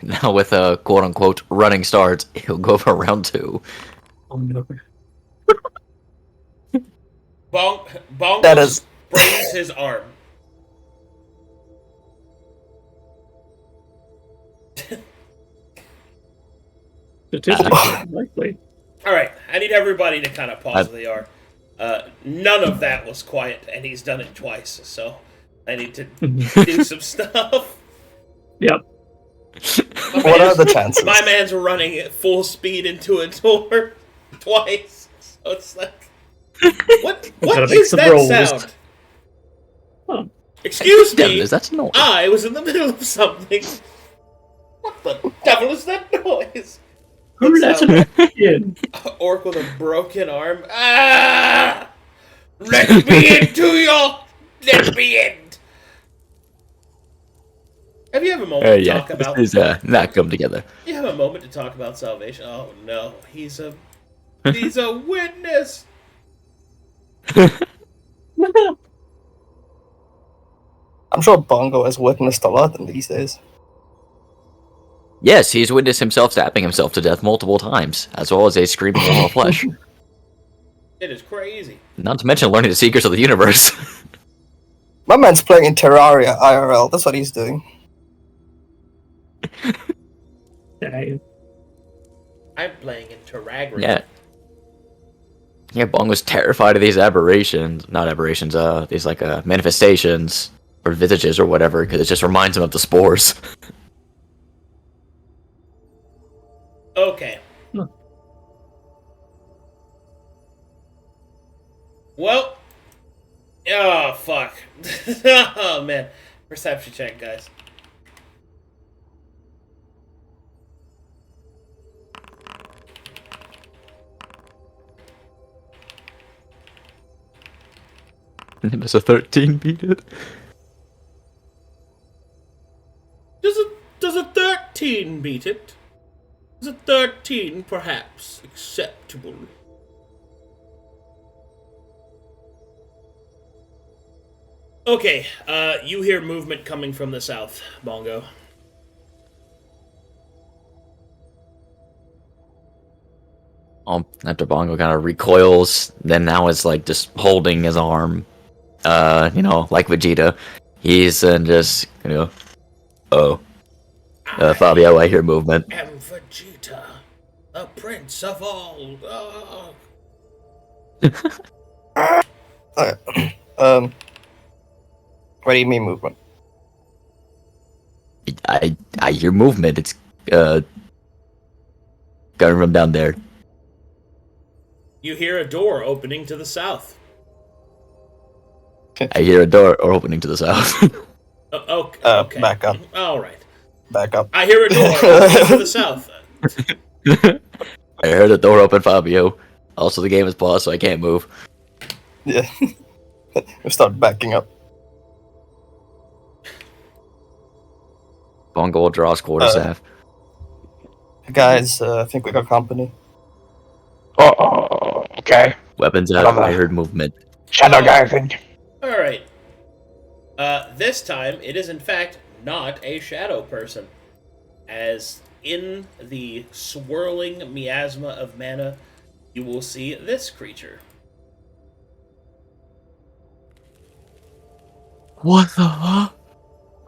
now with a quote unquote running start, he'll go for round 2. Oh no. Bongo That is- sprains his arm. Statistically likely. Alright, I need everybody to kind of pause where they are. None of that was quiet, and he's done it twice, so I need to do some stuff. Yep. What are the chances? My man's running at full speed into a door twice, so it's like... What Gotta make is some that rolls. sound? Huh. Excuse Yeah, me, that's noise. I was in the middle of something. What the devil is that noise? Who That's let it in? Orc with a broken arm. Ah! Let me into your... Let me in! Have you have a moment to Yeah, talk about... this is not come together. You have a moment to talk about salvation. Oh no, he's a witness. I'm sure Bongo has witnessed a lot in these days. Yes, he's witnessed himself stabbing himself to death multiple times, as well as a screaming wall of flesh. It is crazy. Not to mention learning the secrets of the universe. My man's playing in Terraria IRL. That's what he's doing. Dang. I'm playing in Terraria. Yeah. Yeah, Bongo's terrified of these aberrations. Not aberrations, these, like, manifestations, or visages, or whatever, because it just reminds him of the spores. Okay. Huh. Well. Oh, fuck. Oh, man. Perception check, guys. Does a 13 beat it? Does a 13 beat it? Is a 13 perhaps acceptable? Okay, you hear movement coming from the south, Bongo. After Bongo kind of recoils, then now is like just holding his arm, like Vegeta. He's just, Fabio, I hear movement. I am Vegeta, the prince of all. Okay. What do you mean movement? I hear movement. It's coming from down there. You hear a door opening to the south. I hear a door opening to the south. Okay. Back up. All right. Back up. I hear a door opening to the south. I heard the door open, Fabio. Also, the game is paused, so I can't move. Yeah. We start backing up. Bongo will draw his quarterstaff. Guys, I think we got company. Oh, okay. Weapons out. I heard movement. Shadow guy, I think. All right. This time, it is in fact not a shadow person, as in the swirling miasma of mana, you will see this creature. What the fuck?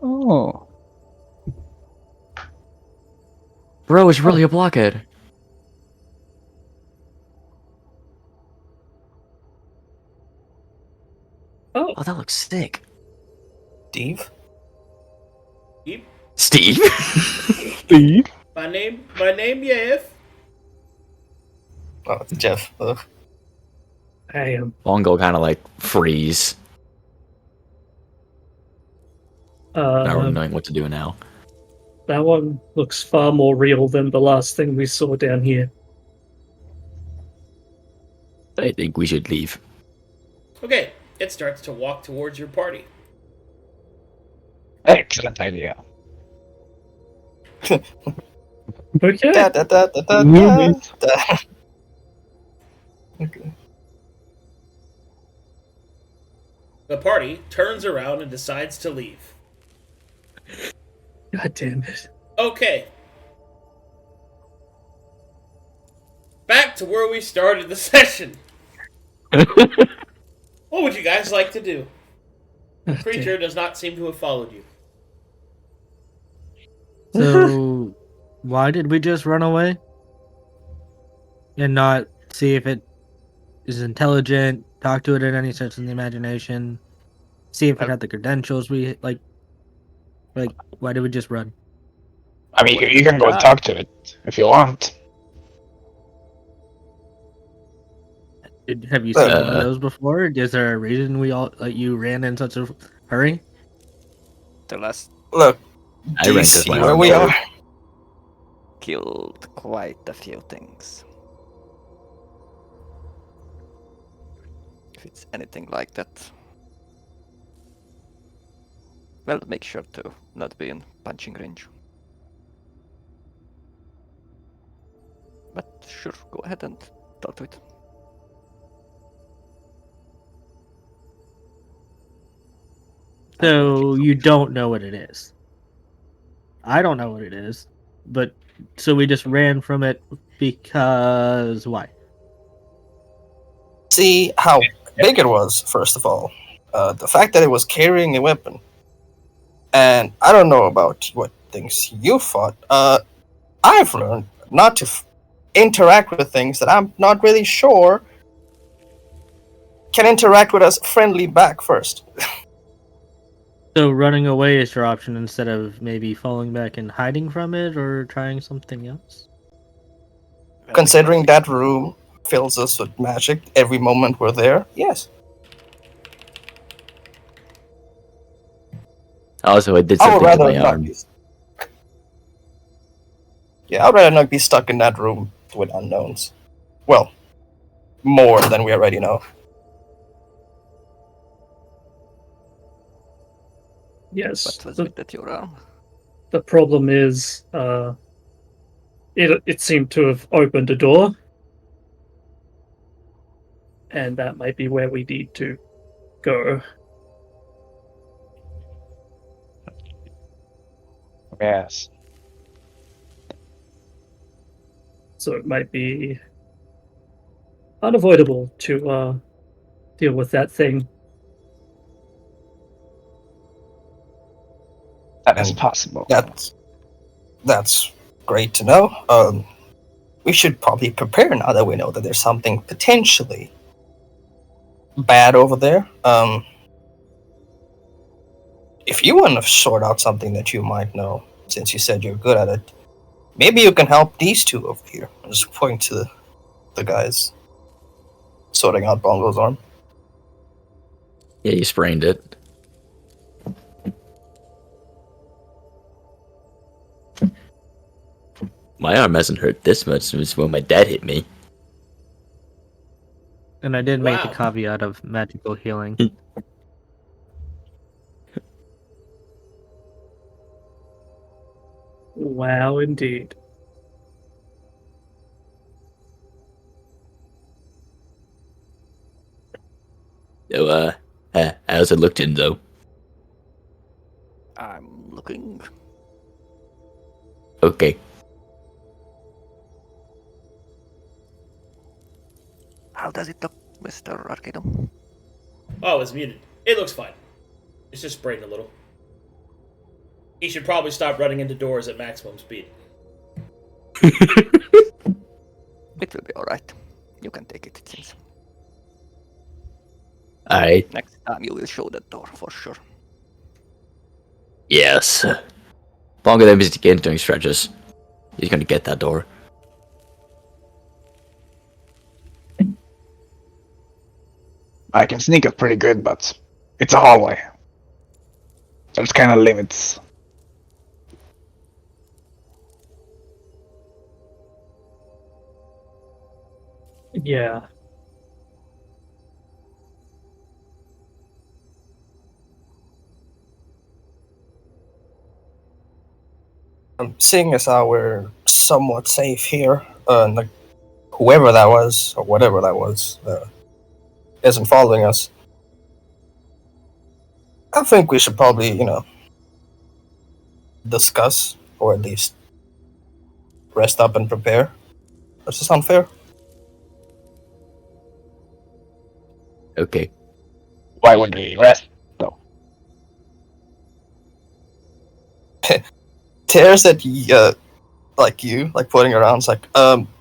Oh. Bro, it's really a blockhead. Oh. Oh, that looks sick. Steve? Steve? Steve? My name, Jeff. Oh, it's Jeff. Ugh. Damn. Bongo kind of like freeze. Not really knowing what to do now. That one looks far more real than the last thing we saw down here. I think we should leave. Okay, it starts to walk towards your party. Excellent idea. Okay. Da, da, da, da, da, Move it. da. Okay. The party turns around and decides to leave. God damn it. Okay. Back to where we started the session. What would you guys like to do? The God creature damn. does not seem to have followed you. So, why did we just run away? And not see if it is intelligent, talk to it in any sense in the imagination, see if it had the credentials we like, why did we just run? I mean, you can go and talk to it if you want. Have you seen one of those before? Is there a reason we all you ran in such a hurry? The last Look, I do you ranked as see my where own we goal. are? killed quite a few things. If it's anything like that. Well, make sure to not be in punching range. But sure, go ahead and talk to it. So you don't know what it is. I don't know what it is, but so we just ran from it because why? See how big it was, first of all. The fact that it was carrying a weapon. And I don't know about what things you fought. I've learned not to interact with things that I'm not really sure can interact with us friendly back first. So running away is your option instead of maybe falling back and hiding from it or trying something else? Considering that room fills us with magic every moment we're there, yes. Also, I did I would something to rather my not arm. be. Yeah, I'd rather not be stuck in that room with unknowns. Well, more than we already know. Yes. What was with that your arm? The problem is, it seemed to have opened a door, and that might be where we need to go. Yes. So it might be unavoidable to deal with that thing. That is And possible. That's great to know. We should probably prepare now that we know that there's something potentially bad over there. If you want to sort out something that you might know, since you said you're good at it, maybe you can help these two over here. I'm just pointing to the guys sorting out Bongo's arm. Yeah, you sprained it. My arm hasn't hurt this much since when my dad hit me. And I did make the Wow. caveat of magical healing. Wow, indeed. So, how's it look, Jinzo? I'm looking. Okay. How does it look, Mr. Arcadum? Oh, it's muted. It looks fine. It's just sprained a little. He should probably stop running into doors at maximum speed. It will be alright. You can take it seems. Alright. Next time you will show that door for sure. Yes. Bongo then is again doing stretches. He's gonna get that door. I can sneak up pretty good, but it's a hallway. There's kind of limits. Yeah. Seeing as how we're somewhat safe here, and whoever that was, or whatever that was, isn't following us, I think we should probably, discuss, or at least rest up and prepare. Does this sound fair? Okay. Why would we rest, though? Tears at like you, like pointing around, it's like,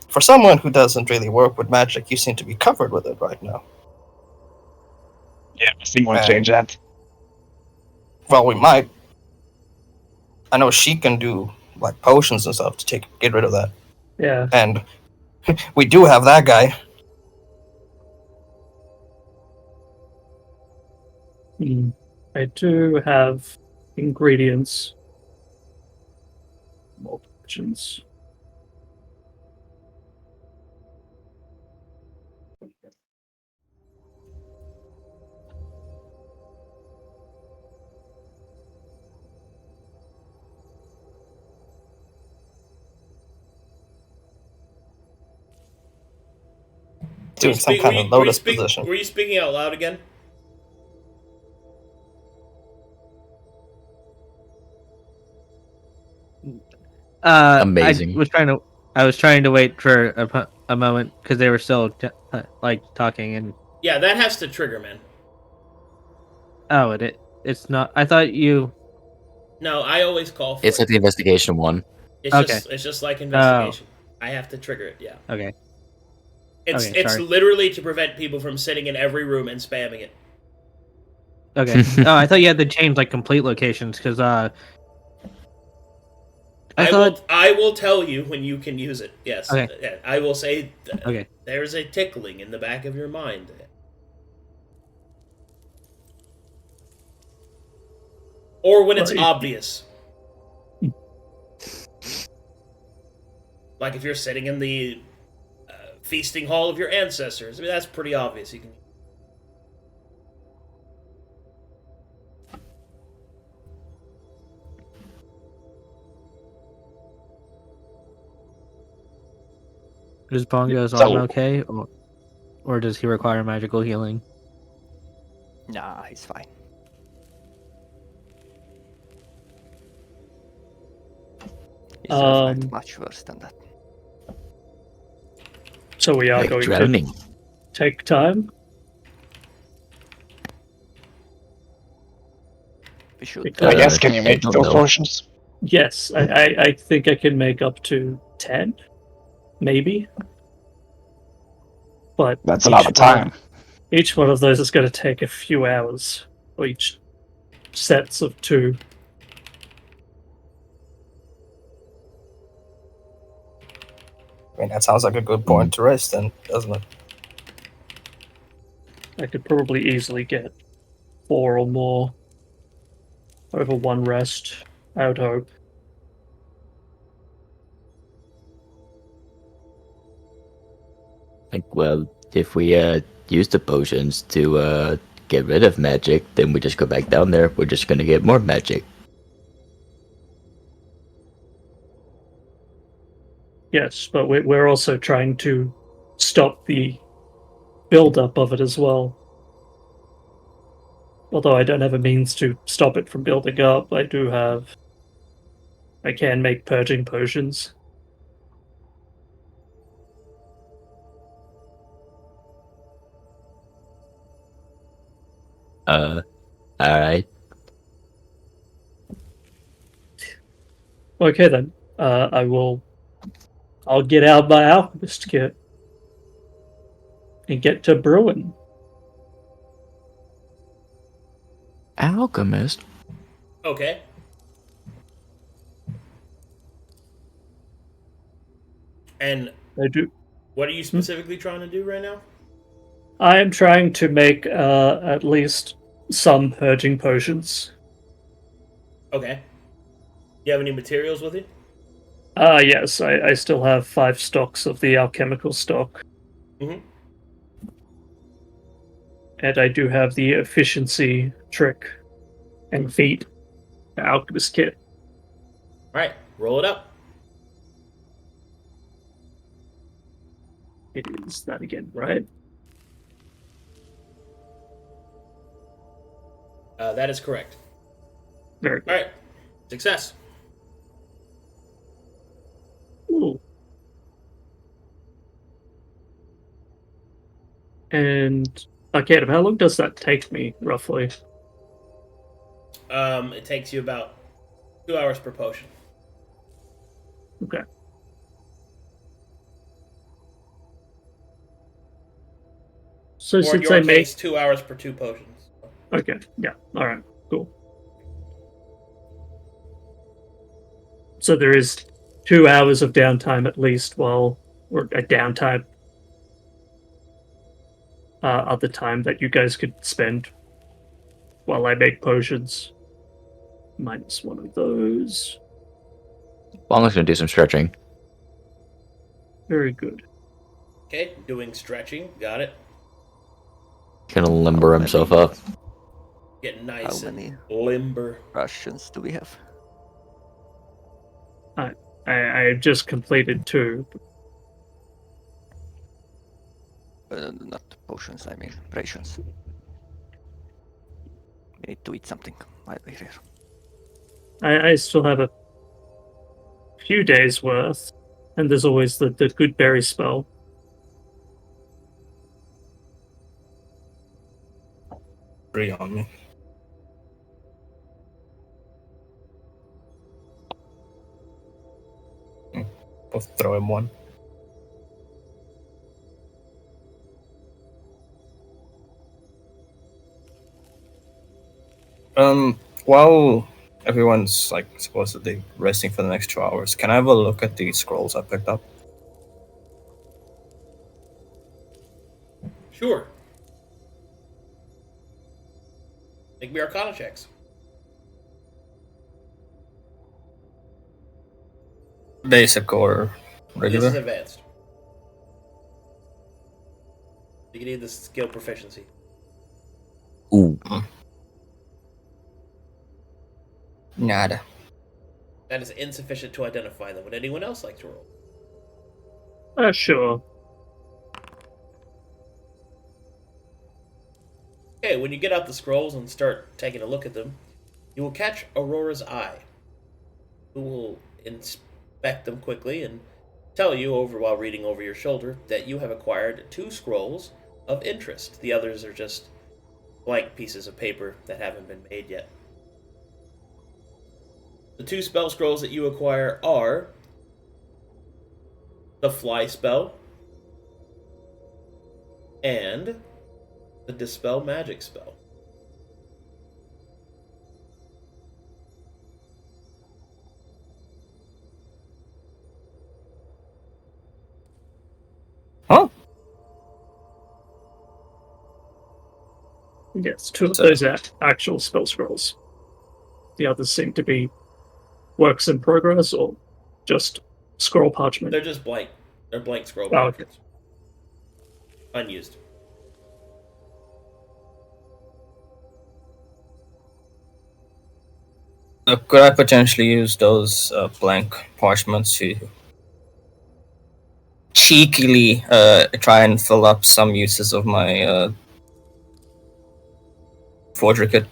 for someone who doesn't really work with magic, you seem to be covered with it right now. Yeah, Steam won't change that. Well, we might. I know she can do like potions and stuff to get rid of that, Yeah. and we do have that guy. I do have ingredients. More potions. Doing some kind of lotus position. Were you speaking out loud again? Amazing. I was trying to wait for a moment because they were still talking and. Yeah, that has to trigger, man. Oh, it's not. I thought you. No, I always call for It's it. like the investigation one. It's just like investigation. I have to trigger it. Yeah. Okay. It's sorry. literally to prevent people from sitting in every room and spamming it. Okay. Oh, I thought you had to change like complete locations because I will tell you when you can use it. Yes. Okay. Yeah, I will say. Okay. There's a tickling in the back of your mind. Or when it's obvious. Like if you're sitting in the feasting hall of your ancestors. I mean, that's pretty obvious. You can. Is Bongo's arm okay, or does he require magical healing? Nah, he's fine. He's much worse than that. So we are Like going drowning. to take time. We should. I guess, can you I make don't those know. potions? Yes, I think I can make up to 10, maybe. But That's a lot of time. Each one of those is going to take a few hours for each sets of 2. I mean, that sounds like a good point to rest, then, doesn't it? I could probably easily get 4 or more over one rest, I would hope. Like, well, if we use the potions to get rid of magic, then we just go back down there. We're just gonna get more magic. Yes, but we're also trying to stop the build-up of it as well. Although I don't have a means to stop it from building up, I can make purging potions. Alright. Okay then, I'll get out my alchemist kit and get to brewing. Alchemist? Okay. And I do. what are you specifically trying to do right now? I am trying to make at least some purging potions. Okay. You have any materials with you? Yes, I still have 5 stocks of the alchemical stock. Mm-hmm. And I do have the efficiency trick and feat alchemist kit. Alright, roll it up. It is that again, right? That is correct. Very good. Alright. Success. Ooh. And Arcadum, how long does that take me, roughly? It takes you about 2 hours per potion. Okay. So Or in since your I make... case, 2 hours per 2 potions. Okay, yeah, alright, cool. So there is 2 hours of downtime at least or a downtime of the time that you guys could spend while I make potions. Minus one of those. Bongo's gonna do some stretching. Very good. Okay, doing stretching. Got it. Gonna limber himself up. Getting nice How and many limber. Russians do we have? I just completed 2. Not potions, I mean rations. We need to eat something while we're here. I still have few days worth, and there's always the good berry spell. Three on me. I'll throw him one. While everyone's like supposedly resting for the next 2 hours, can I have a look at the scrolls I picked up? Sure. Make me Arcana checks. Basic or This regular? is advanced. You can need the skill proficiency. Ooh. Nada. That is insufficient to identify them. Would anyone else like to roll? Sure. Okay, when you get out the scrolls and start taking a look at them, you will catch Aurora's eye, who will inspect them quickly and tell you, while reading over your shoulder, that you have acquired 2 scrolls of interest. The others are just blank pieces of paper that haven't been made yet. The 2 spell scrolls that you acquire are the Fly spell and the Dispel Magic spell. Huh? Yes, 2 of those are actual spell scrolls. The others seem to be works in progress or just scroll parchment. They're just blank. They're blank scroll Oh, okay. parchments. Unused. Could I potentially use those blank parchments to cheekily try and fill up some uses of my forgery kit?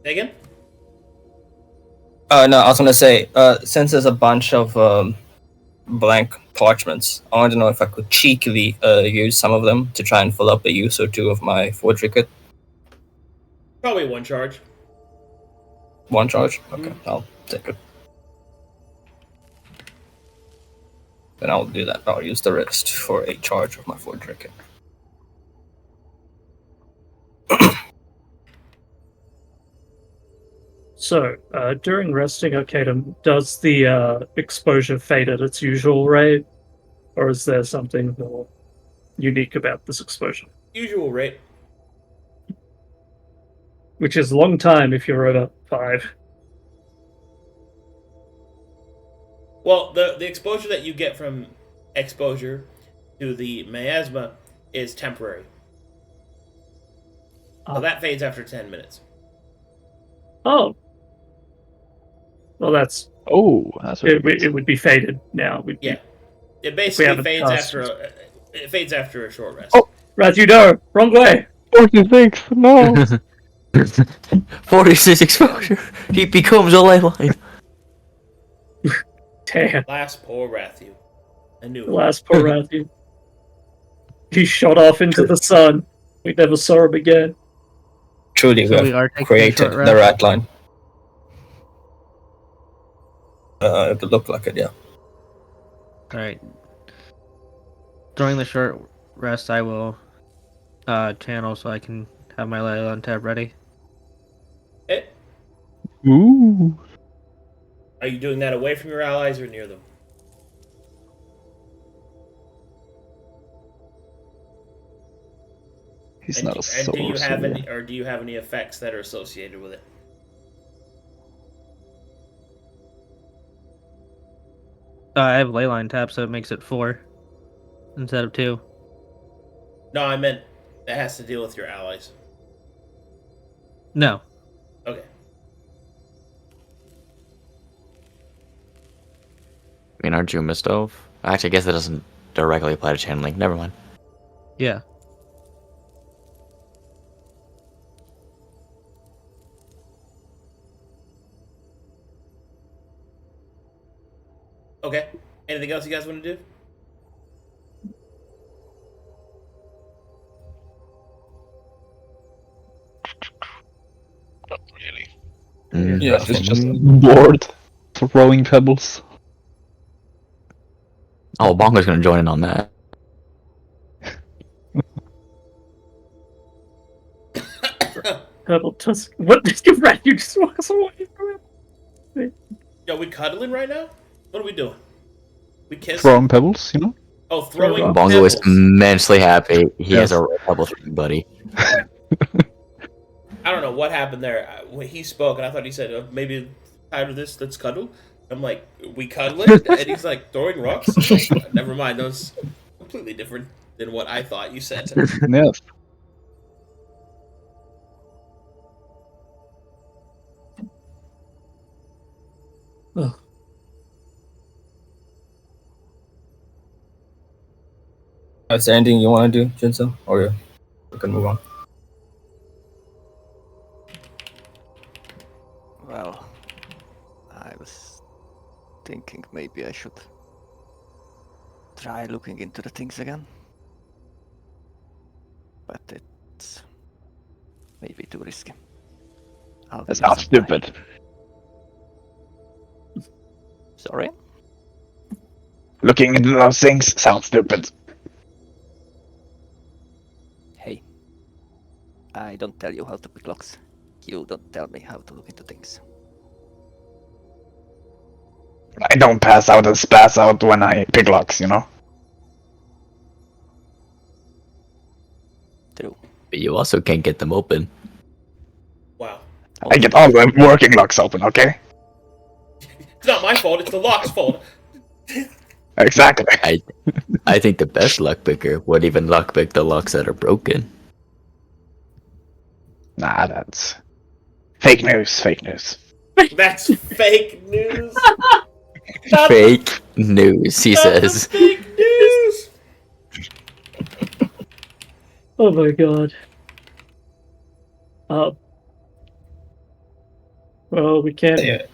Say again? No, I was gonna say, since there's a bunch of blank parchments, I wanted to know if I could cheekily use some of them to try and fill up a use or 2 of my forgery kit. Probably 1 charge. 1 charge? Okay, I'll take it. Then I'll do that. I'll use the rest for a charge of my forgery kit. So, during resting, Arcadum, does the exposure fade at its usual rate? Or is there something more unique about this exposure? Usual rate. Which is a long time if you're over 5. Well, the exposure that you get from exposure to the miasma is temporary. So that fades after 10 minutes. Oh. Well, that's... Oh, that's what It would be faded now. Yeah. It basically haven't fades cast- after a short rest. Oh. Ratthew, no! Wrong way! 46, no! 46 exposure. He becomes a ley line. Damn. Last poor Ratthew. I knew it. Last poor Ratthew. He shot off into the sun. We never saw him again. Truly, So we we are have taking a created short the rest? rat line. It would look like it, yeah. Alright. During the short rest, I will channel so I can have my Leyline tab ready. Eh, Ooh. Are you doing that away from your allies or near them? He's And not a do you have sorcerer. any effects that are associated with it? I have Leyline tab, so it makes it 4 instead of 2. No, I meant that has to deal with your allies. No. Okay. I mean, aren't you a Mistove? Actually, I guess that doesn't directly apply to channeling. Never mind. Yeah. Okay. Anything else you guys want to do? Not really. Mm. Yeah, I It's think just so. bored throwing pebbles. Oh, Bongo's gonna join in on that. Herbal tusk. What did you read? You just walk us away from it. Yo, we cuddling right now? What are we doing? We kissing? Throwing pebbles, you know? Oh, throwing Bongo Bongo is pebbles. immensely happy. He has Yes. a red pebble for you, buddy. I don't know what happened there. When he spoke, and I thought he said, maybe tired of this, let's cuddle. I'm like, we cuddling? And he's like, throwing rocks? Never mind, that was completely different than what I thought you said. Yes. Ugh. Is there anything you want to do, Jinzo? Or we can move on. Well, I was thinking maybe I should try looking into the things again. But it's maybe too risky. I'll That's give it not some time. stupid. Sorry? Looking into those things sounds stupid. Hey. I don't tell you how to pick locks. You don't tell me how to look into things. I don't pass out and spaz out when I pick locks, you know? True. But you also can't get them open. Wow. I get all the working locks open, okay? It's not my fault, it's the lock's fault. Exactly. I think the best luck picker would even luck pick the locks that are broken. Nah, that's fake news, fake news. That's fake news. Fake news, he That's says. fake news. Oh my god. Well, we can't. Yeah.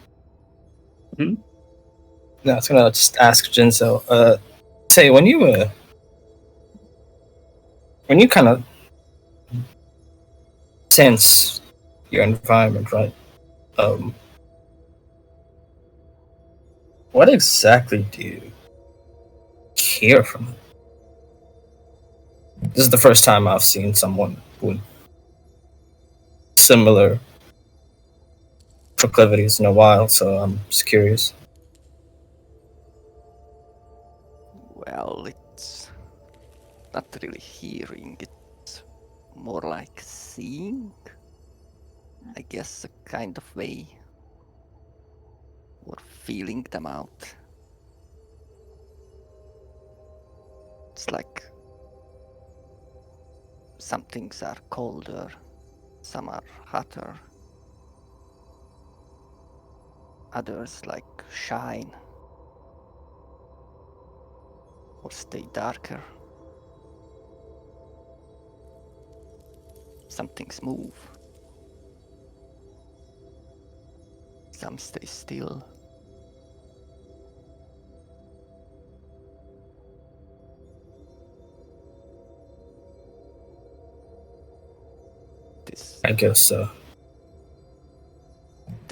Hmm? No, I was gonna just ask Jinzo. Say when you kind of sense your environment, right? What exactly do you hear from it? This is the first time I've seen someone with similar proclivities in a while, so I'm just curious. Well, it's not really hearing, it's more like seeing. I guess a kind of way. Or feeling them out. It's like some things are colder, some are hotter. Others like shine. Or stay darker. Some things move. Some stay still. It's I guess so.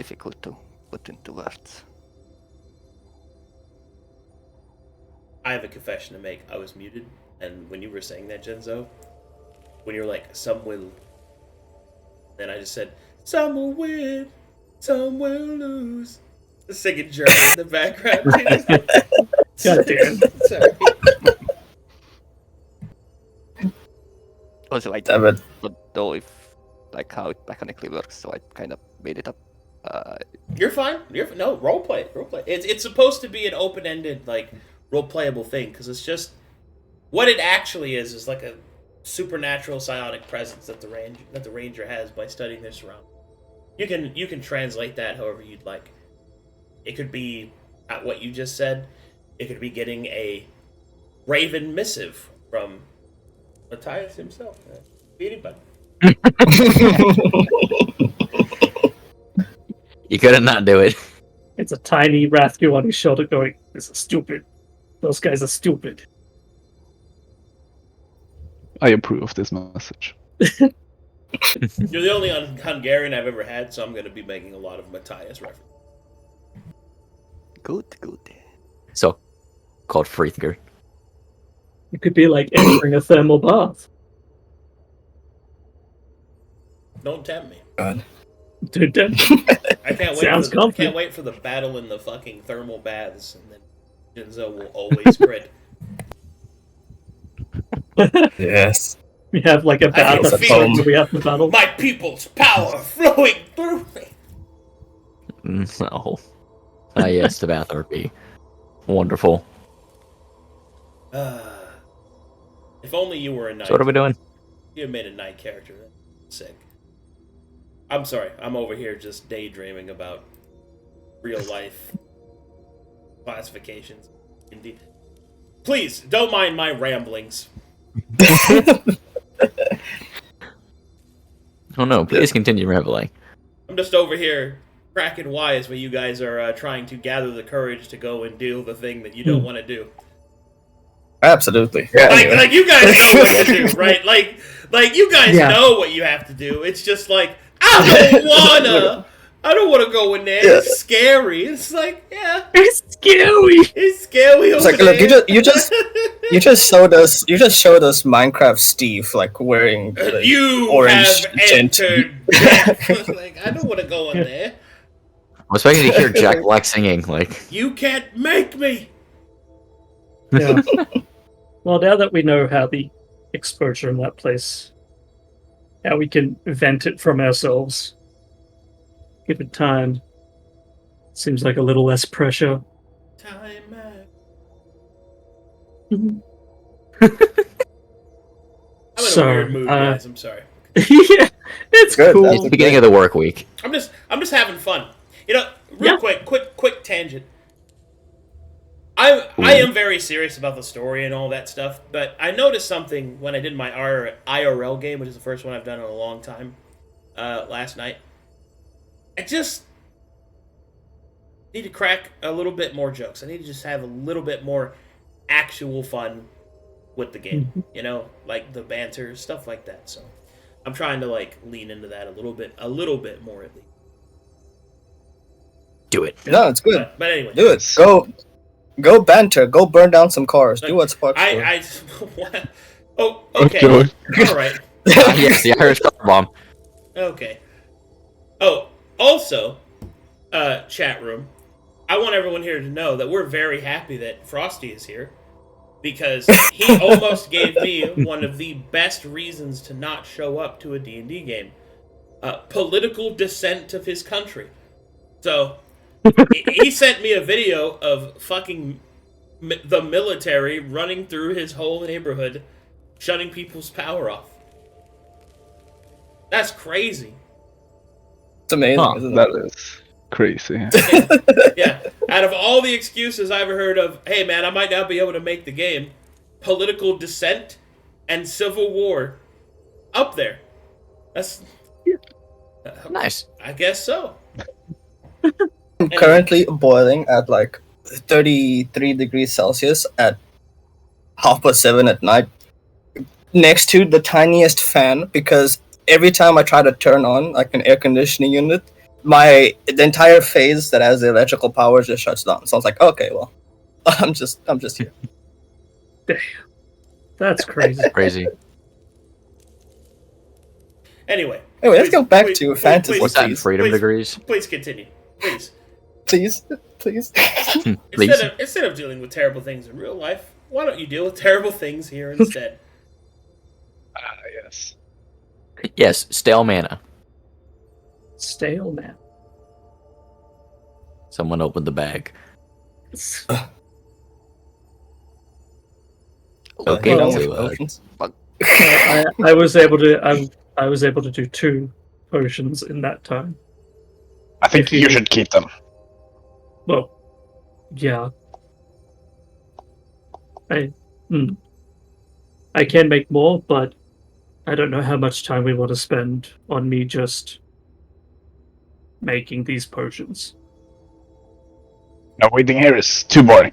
difficult to put into words. I have a confession to make. I was muted, and when you were saying that, Jinzo, when you were like, some will, then I just said, some will win, some will lose. The singing German in the background. God damn. Sorry. Also, I Damn it. don't know if like how it mechanically works, so I kind of made it up. You're fine. No, roleplay. Roleplay. It's supposed to be an open-ended, like, role-playable thing, because it's just what it actually is like a supernatural psionic presence that the ranger has by studying their surroundings. You can translate that however you'd like. It could be what you just said. It could be getting a Raven missive from Matthias himself. Anybody. You couldn't not do it. It's a tiny Ratthew on his shoulder going, "This is stupid. Those guys are stupid." I approve of this message. You're the only Hungarian I've ever had, so I'm going to be making a lot of Matthias references. Good. So, called Frithger. It could be like entering a thermal bath. Don't tempt me. God. Dude, I can't wait. Sounds I comfy. can't wait for the battle in the fucking thermal baths, and then Jinzo will always crit. Yes. we have like a I bath can episode feel where we have the battle. my people's power flowing through me. No. Ah, yes, the bath would be wonderful. If only you were a knight. So what are we doing? You made a knight character. Sick. I'm sorry. I'm over here just daydreaming about real life classifications. Indeed. Please don't mind my ramblings. Oh no, please continue rambling. I'm just over here cracking wise while you guys are trying to gather the courage to go and do the thing that you don't want to do. Absolutely. Like you guys know what to do, right? Like you guys know what you have to do. It's just like I don't wanna go in there. It's scary. It's like, yeah. It's scary. It's scary over It's like, there. look, you just showed us Minecraft Steve like wearing the You orange have tint. entered death. Like, I don't want to go in there. I was expecting to hear Jack Black singing, like... You can't make me. Yeah. Well, now that we know how the exposure in that place, how we can vent it from ourselves, give it time. Seems like a little less pressure. Time out. Mhm. I'm in So, a weird mood, guys. I'm sorry. Yeah, it's Good, cool. It's the beginning of the work week. I'm just having fun. You know, real quick tangent. I am very serious about the story and all that stuff, but I noticed something when I did my IRL game, which is the first one I've done in a long time, last night. I just need to crack a little bit more jokes. I need to just have a little bit more actual fun with the game. You know, like the banter, stuff like that. So I'm trying to like lean into that a little bit more at least. Do it. No, it's good. But anyway, Do it. Go banter. Go burn down some cars. Do what's Sparks for. Oh, okay. All right. Yes, the Irish car bomb. Okay. Oh, also, chat room. I want everyone here to know that we're very happy that Frosty is here, because he almost gave me one of the best reasons to not show up to a D&D game. Political dissent of his country. So, he sent me a video of fucking the military running through his whole neighborhood, shutting people's power off. That's crazy. It's amazing, Huh, isn't it? That is crazy. Yeah, out of all the excuses I've ever heard of, hey man, I might not be able to make the game, political dissent and civil war, up there. That's Nice. I guess so. I'm currently boiling at like 33 degrees Celsius at 7:30 at night, next to the tiniest fan, because every time I try to turn on like an air conditioning unit, the entire phase that has the electrical power just shuts down. So I was like, okay, well, I'm just here. Damn. That's crazy. Crazy. Anyway, Anyway, let's go back please, to please, fantasy. please, What's that in please, freedom please, degrees? Please continue. Please. Please. Please. Instead of dealing with terrible things in real life, why don't you deal with terrible things here instead? Yes. Yes, stale mana. Stale, man. Someone opened the bag. Okay, Well, so, I was able to. I was able to do 2 potions in that time. I think you should keep them. Well, yeah. I can make more, but I don't know how much time we want to spend on me just making these potions. No, waiting here is too boring.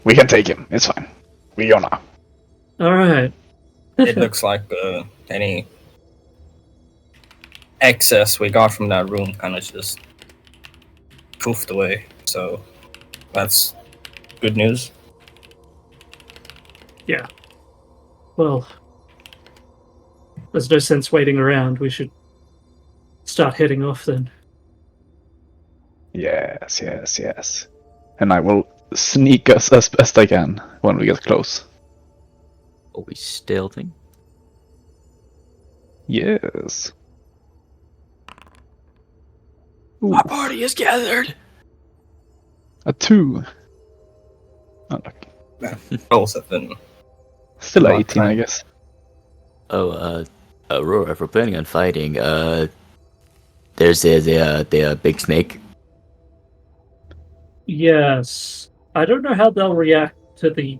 We can take him. It's fine. We go now. All right. It looks like any excess we got from that room kind of just poofed away. So that's good news. Yeah. Well, there's no sense waiting around. We should start heading off then. Yes. And I will sneak us as best I can when we get close. Are we stealthing? Yes. Ooh, Our party is gathered! a 2. Oh, look. Rolls have been Still Not 18, I fine. guess. Oh, Aurora, if we're planning on fighting, there's the big snake. Yes. I don't know how they'll react to the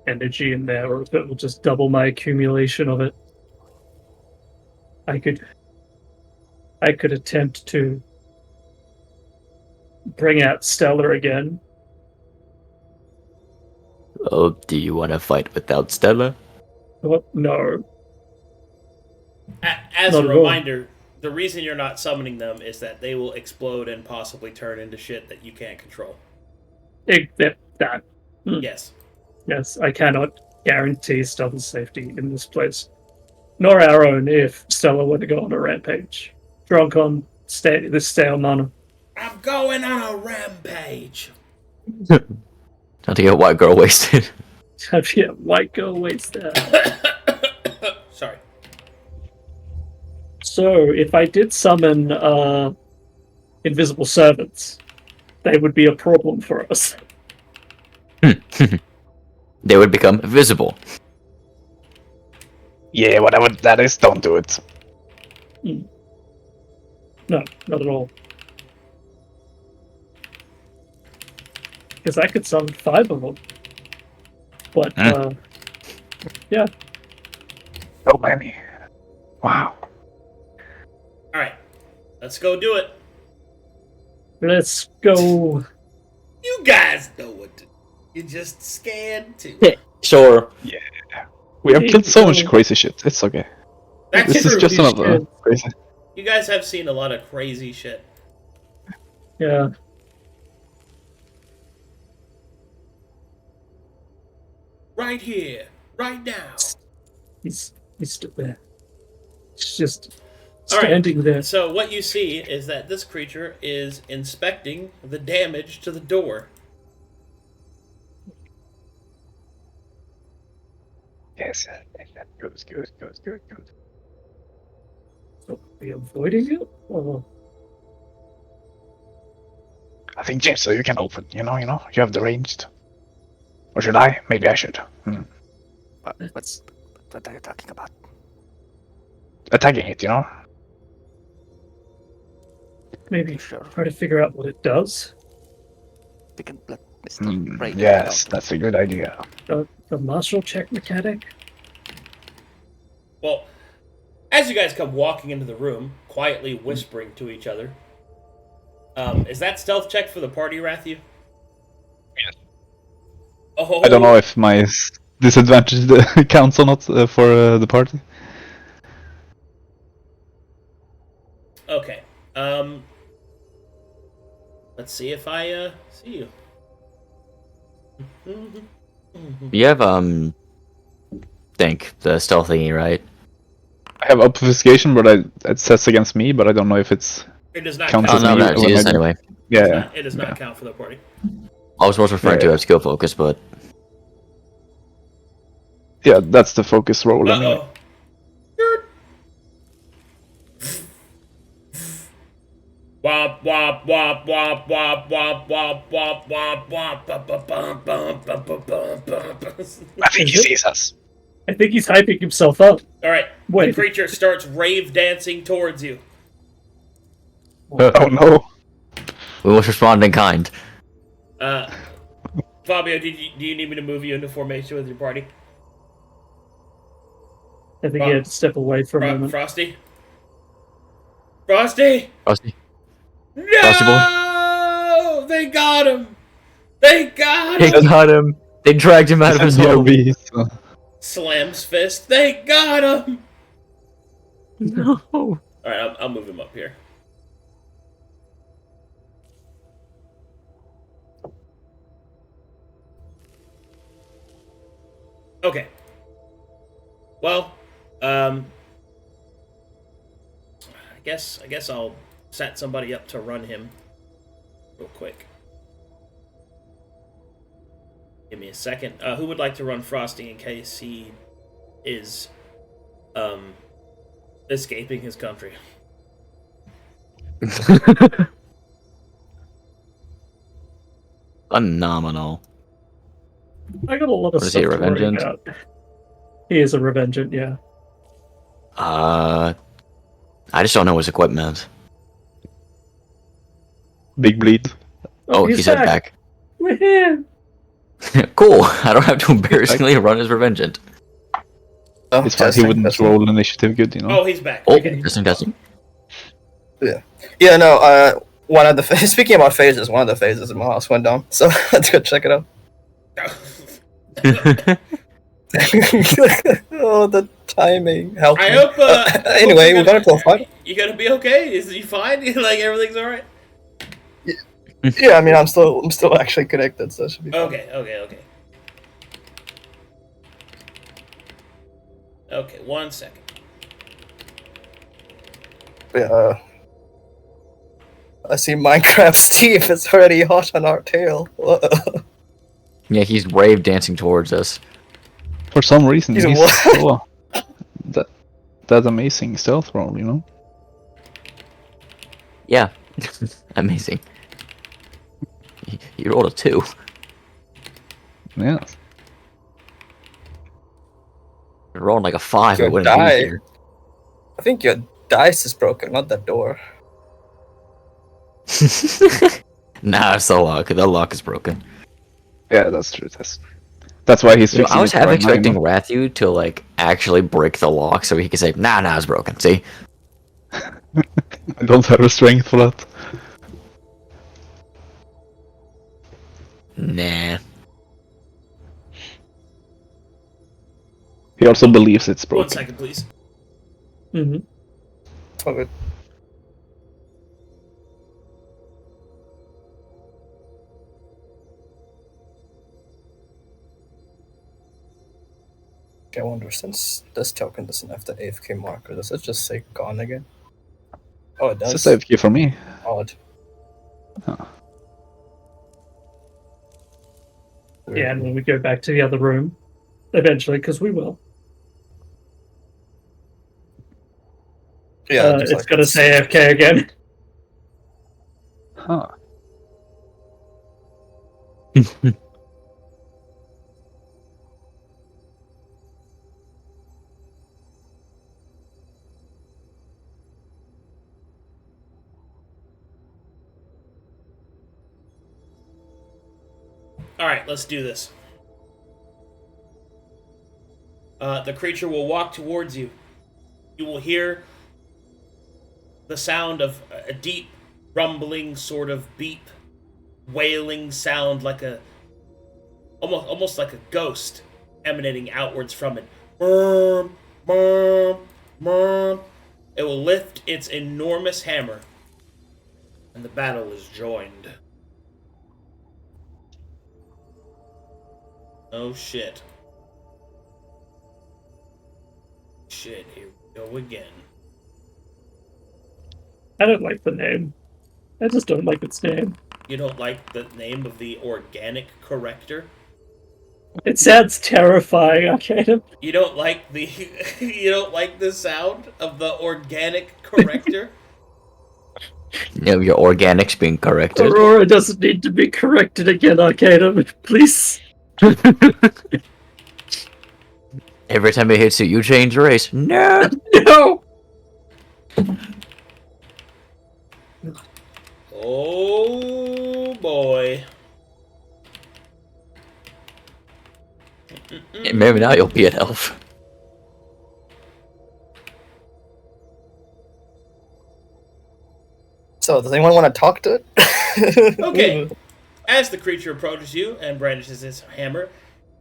energy in there, or if it will just double my accumulation of it. I could attempt to bring out Stellar again. Oh, do you want to fight without Stella? What? No. As Not a at all. reminder, the reason you're not summoning them is that they will explode and possibly turn into shit that you can't control. That. Yes. Yes, I cannot guarantee Stella's safety in this place. Nor our own if Stella were to go on a rampage. Drunk on this stale mana. I'm going on a rampage. Not to get white girl wasted. Yeah, white girl waits there. Sorry. So, if I did summon invisible servants, they would be a problem for us. They would become visible. Yeah, whatever that is, don't do it. No, not at all. Because I could summon 5 of them. But, yeah. So many. Wow. Alright. Let's go do it. Let's go. You guys know what to do. You're just scared too. Sure. We have killed so much crazy shit. It's okay. That's This true. is just another crazy. You guys have seen a lot of crazy shit. Yeah. Right here. Right now. He's still there. He's just All right. standing there. So what you see is that this creature is inspecting the damage to the door. Yes. Good. So, are we avoiding it? Or... I think James, so you can open. You know. You have the ranged. Or should I? Maybe I should. What are you talking about? Attacking it, you know. Maybe Sure. try to figure out what it does. We can let Mr. Ray Yes, out. that's a good idea. The martial check mechanic? Well, as you guys come walking into the room, quietly whispering to each other, is that stealth check for the party, Ratthew? Yes. Oh, I don't know if my disadvantage counts or not for the party. Okay. Let's see if I see you. You have think the stealth thingy, right? I have obfuscation, but it says against me, but I don't know if it's It does not Counts Oh count. as no, me that's when Jesus I- anyway. yeah. It does not count for the party. I was also referring to Yeah. as skill focus, but Yeah, that's the focus roll anyway. Uh-oh. Wop wop wop wop wop wop wop wop wop wop bum bum bum bum bum bum bum bum. I think he sees us. I think he's hyping himself up. All right, the Wait. creature starts rave dancing towards you. Oh no. we must respond in kind. Fabio, do you need me to move you into formation with your party? I think he had to step away for a moment. Frosty? Frosty! Frosty. No! Frosty boy. They got him! They got They him! got him. They dragged him out of his home. Slams fist. They got him! No. Alright, I'll move him up here. Okay. Well, I guess I'll set somebody up to run him real quick. Give me a second. Who would like to run Frosty in case he is escaping his country? Phenomenal. I got a lot of What is stuff he, a to worry Revengeant? about. He is a Revengeant, yeah. I just don't know his equipment. Big bleed. Oh, he's back. We're here! Cool. I don't have to embarrassingly run as Revengeant. Oh, It's fine. He testing, wouldn't testing. roll initiative good, you know. Oh, he's back. Oh, Okay. testing. Yeah, no, one of the speaking about phases, one of the phases in my house went down, so let's go check it out. Oh, the timing. Help I me. hope. Anyway, we're gonna go fight. You gonna be okay? Is he fine? Like everything's all right? Yeah, I mean, I'm still actually connected, so it should be fine. Okay. Okay, 1 second. Yeah. I see Minecraft Steve is already hot on our tail. Yeah, he's wave dancing towards us. For some reason, He's a he's what? so, that amazing stealth roll, you know. Yeah. Amazing. You rolled a 2. Yeah. You're rolling like a 5. Your It wouldn't die. be here. I think your dice is broken, not that door. Nah, it's the lock. The lock is broken. Yeah, that's true. That's why he's You know, fixing I was it half right now, you expecting know? Ratthew to like actually break the lock so he could say, nah, it's broken. See? I don't have the strength for that. Nah. He also believes it's 1 broken. second, please. Mm-hmm. It's all good. I wonder, since this token doesn't have the AFK marker, does it just say gone again? Oh, it It's does. just AFK for me. Odd. Huh. Weird. Yeah, and when we go back to the other room, eventually, because we will, Yeah, it's gonna say AFK again. Huh. Alright, let's do this. The creature will walk towards you. You will hear the sound of a deep, rumbling sort of beep, wailing sound like almost like a ghost emanating outwards from it. It will lift its enormous hammer, and the battle is joined. Oh shit. Shit, here we go again. I don't like the name. I just don't like its name. You don't like the name of the organic corrector? It sounds terrifying, Arcadum. You don't like the you don't like the sound of the organic corrector? You know, your organics being corrected. Aurora doesn't need to be corrected again, Arcadum. Please. Every time it hits you, you change race. No! No! Oh boy. Maybe now you'll be an elf. So, does anyone want to talk to it? Okay. As the creature approaches you and brandishes his hammer,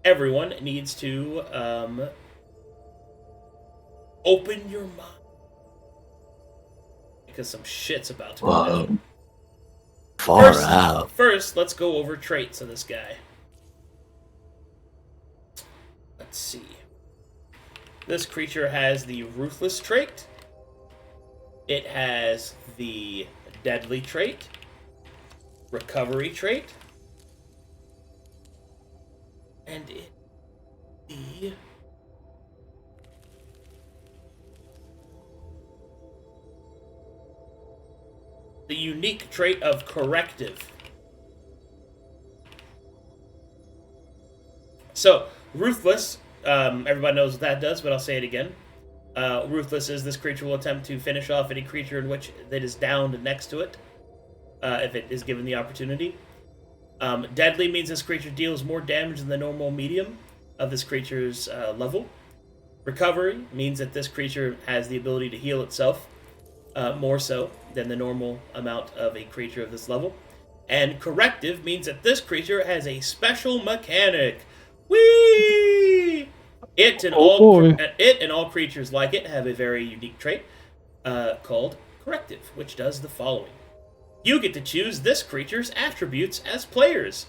everyone needs to open your mind. Because some shit's about to go down. Far out. First, let's go over traits of this guy. Let's see. This creature has the Ruthless trait. It has the Deadly trait. Recovery trait. And the unique trait of Corrective. So, Ruthless, everybody knows what that does, but I'll say it again. Ruthless is this creature will attempt to finish off any creature in which that is downed next to it, if it is given the opportunity. Deadly means this creature deals more damage than the normal medium of this creature's level. Recovery means that this creature has the ability to heal itself, more so than the normal amount of a creature of this level. And Corrective means that this creature has a special mechanic. Whee! It and all creatures like it have a very unique trait called Corrective, which does the following. You get to choose this creature's attributes as players.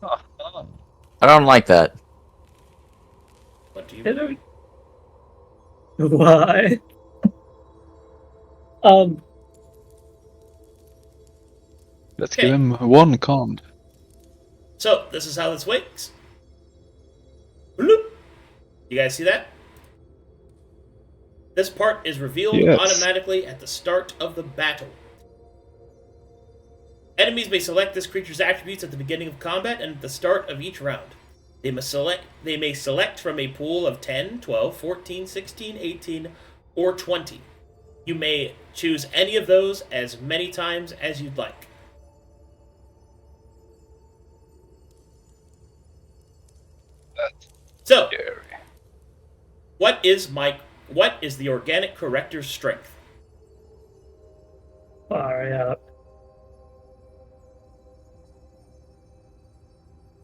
I don't like that. What do you mean? Why? Let's Okay. give him one con. So, this is how this works. Bloop. You guys see that? This part is revealed Yes. automatically at the start of the battle. Enemies may select this creature's attributes at the beginning of combat and at the start of each round. They may select from a pool of 10, 12, 14, 16, 18, or 20. You may choose any of those as many times as you'd like. So, what is the organic corrector's strength? Far out.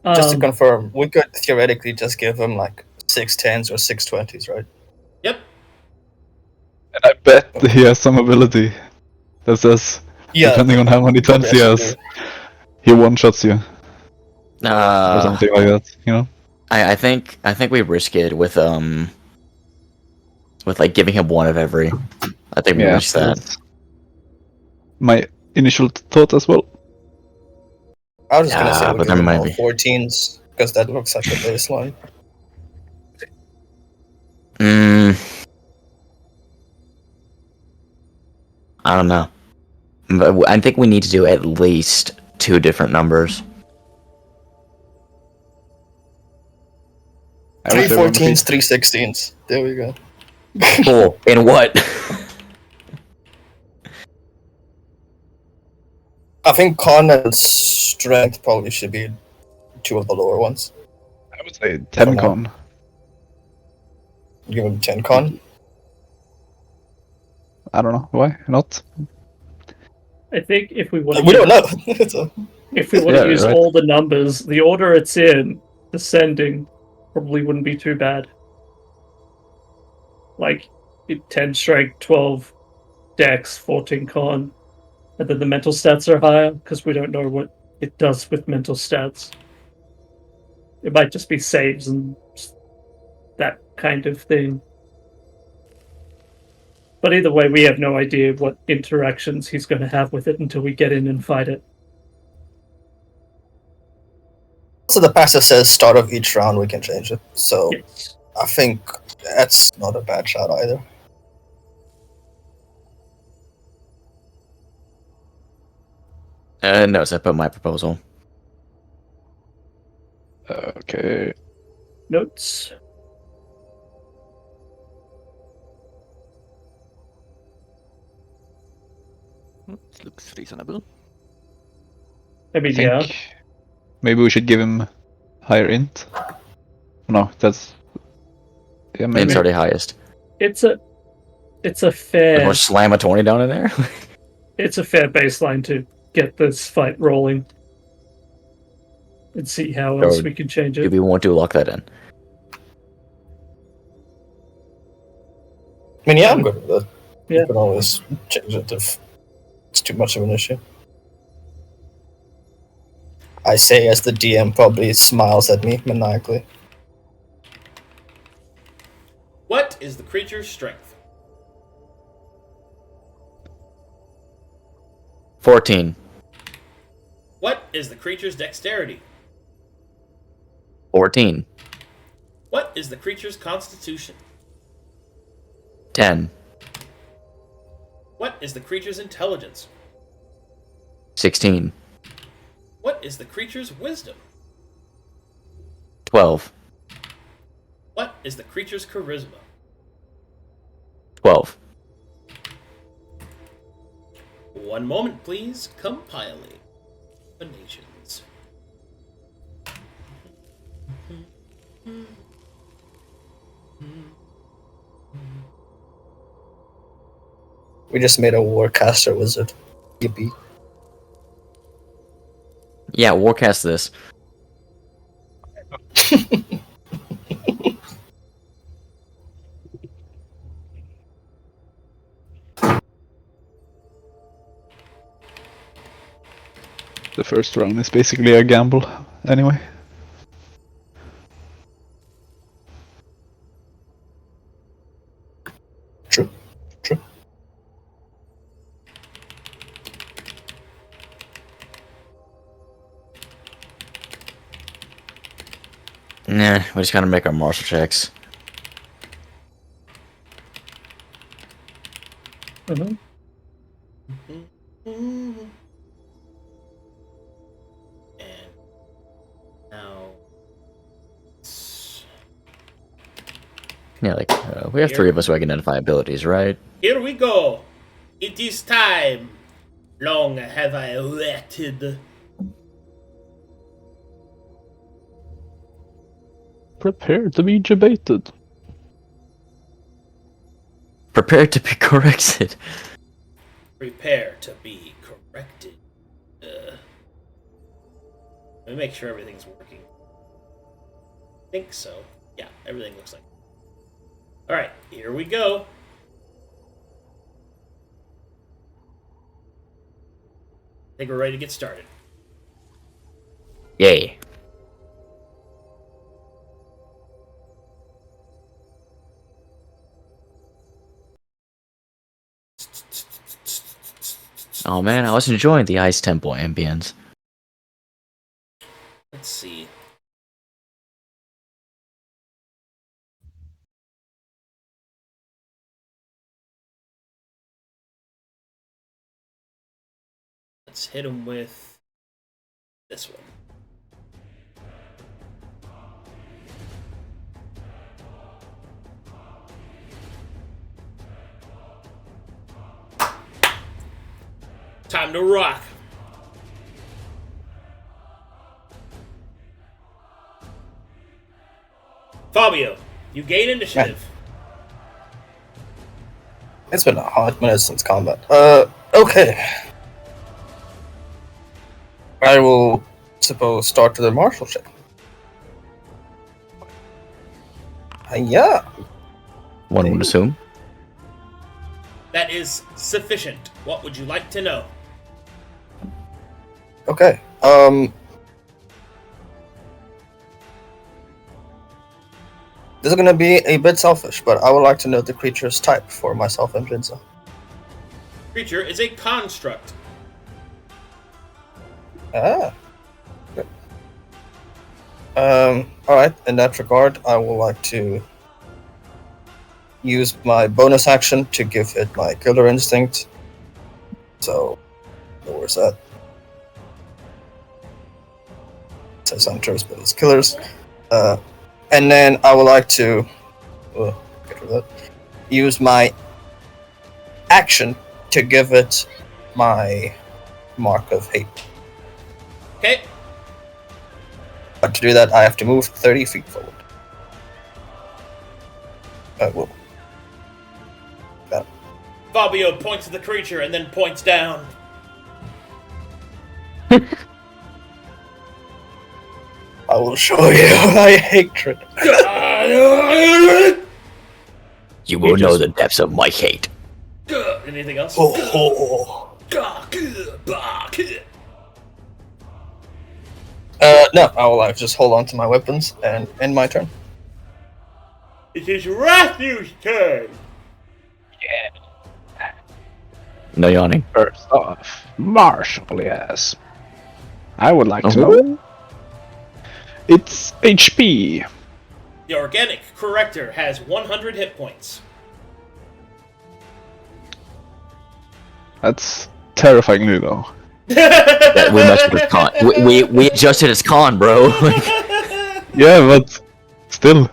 Just to confirm, we could theoretically just give him like 6 10s or 6 20s, right? Yep. And I bet he has some ability that says, Yeah. depending on how many tens he has, he one-shots you. Or something like that, you know? I think we risk it with like giving him one of every. I think we risk that. that's my initial thought as well. I was just gonna say Yeah, we but give there him might all be. 14s because that looks like a baseline. I don't know. But I think we need to do at least 2 different numbers. 3 14s, 3 16s. There we go. Cool. In what? I think con and strength probably should be 2 of the lower ones. I would say 10 con. Give him 10 con. I don't know. Why not? I think if we want We to don't know. So, if we want Yeah, to use right. all the numbers, the order it's in, descending, probably wouldn't be too bad. Like 10 strength, 12 dex, 14 con, and then the mental stats are higher because we don't know what it does with mental stats. It might just be saves and that kind of thing. But either way, we have no idea what interactions he's going to have with it until we get in and fight it. so the passive says start of each round we can change it. So Yes. I think that's not a bad shot either. No, so I put my proposal. Okay. Notes. It looks reasonable. I mean, think yeah. maybe we should give him higher int. No, that's yeah. Maybe Int's already highest. It's a fair Or slam a 20 down in there. it's a fair baseline to get this fight rolling and see how else Or we can change do it. we want to lock that in? I mean, yeah, I'm good with it. Yeah. You can always change it if it's too much of an issue. I say as the DM probably smiles at me maniacally. What is the creature's strength? 14. What is the creature's dexterity? 14. What is the creature's constitution? 10. What is the creature's intelligence? 16. What is the creature's wisdom? 12. What is the creature's charisma? 12. One moment, please. Compiling combinations. We just made a warcaster wizard. Yippee. Yeah, warcast this. the first round is basically a gamble anyway. True. True. Nah, we just gotta make our martial checks. Mhm. And now, Yeah, like, we have 3 of us who I can identify abilities, right? here we go. It is time. Long have I waited. Prepare to be debated. Prepare to be corrected. Prepare to be corrected. Let me make sure everything's working. I think so. Yeah, everything looks like. Alright, here we go. I think we're ready to get started. Yay. Oh man, I was enjoying the Ice Temple ambience. Let's see. Let's hit him with this one. Time to rock. Fabio, you gain initiative. It's been a hot minute since combat. Okay. I will, suppose, start with the martial check. Yeah. One would assume. That is sufficient. What would you like to know? Okay. This is gonna be a bit selfish, but I would like to know the creature's type for myself and Jinzo. Creature is a construct. Ah. Good. Alright, in that regard, I would like to use my bonus action to give it my killer instinct. So, where's that? It says hunters, but it's killers. And then I would like to get rid of that. Use my action to give it my mark of hate. Okay. But to do that, I have to move 30 feet forward. Whoa. Fabio points at the creature and then points down. I will show you my hatred. You will know the depths of my hate. Anything else? Oh. No, I will just hold on to my weapons and end my turn. It is Ratthew's turn. No yawning. First off, Marshall, yes. I would like to know. It's HP. The organic corrector has 100 hit points. That's terrifyingly low. Yeah, we messed with con. We adjusted its con, bro. Yeah, but still,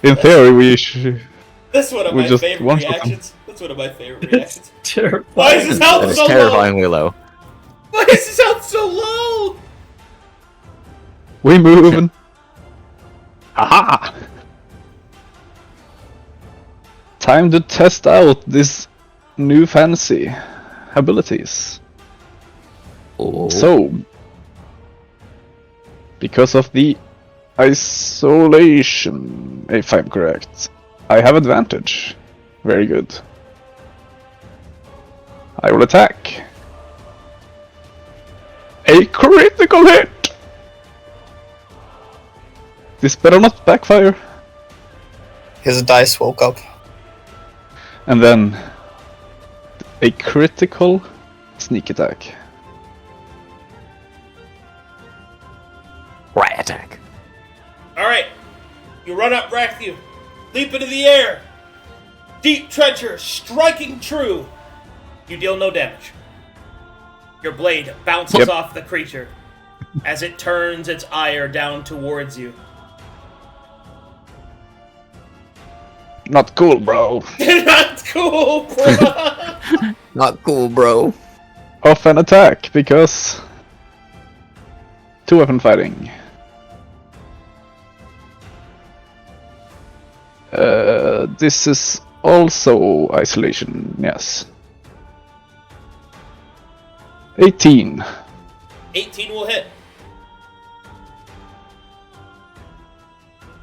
in theory, we should. That's one of we my just favorite one-shot reactions. That's one of my favorite reactions. Terrifying. Why is his health That is so low? terrifyingly low. Why is his health so low? We moving. Aha! Time to test out this new fancy abilities. Oh. So, because of the isolation, if I'm correct, I have advantage. Very good. I will attack. A critical hit! This better not backfire. His dice woke up. And then a critical sneak attack. Right attack. Alright. You run up Ratthew. Leap into the air. Deep trencher striking true. You deal no damage. Your blade bounces off the creature as it turns its ire down towards you. Not cool, bro. Not cool, bro. Not cool, bro. Off an attack, because 2-weapon fighting. This is also isolation, yes. 18. 18 will hit.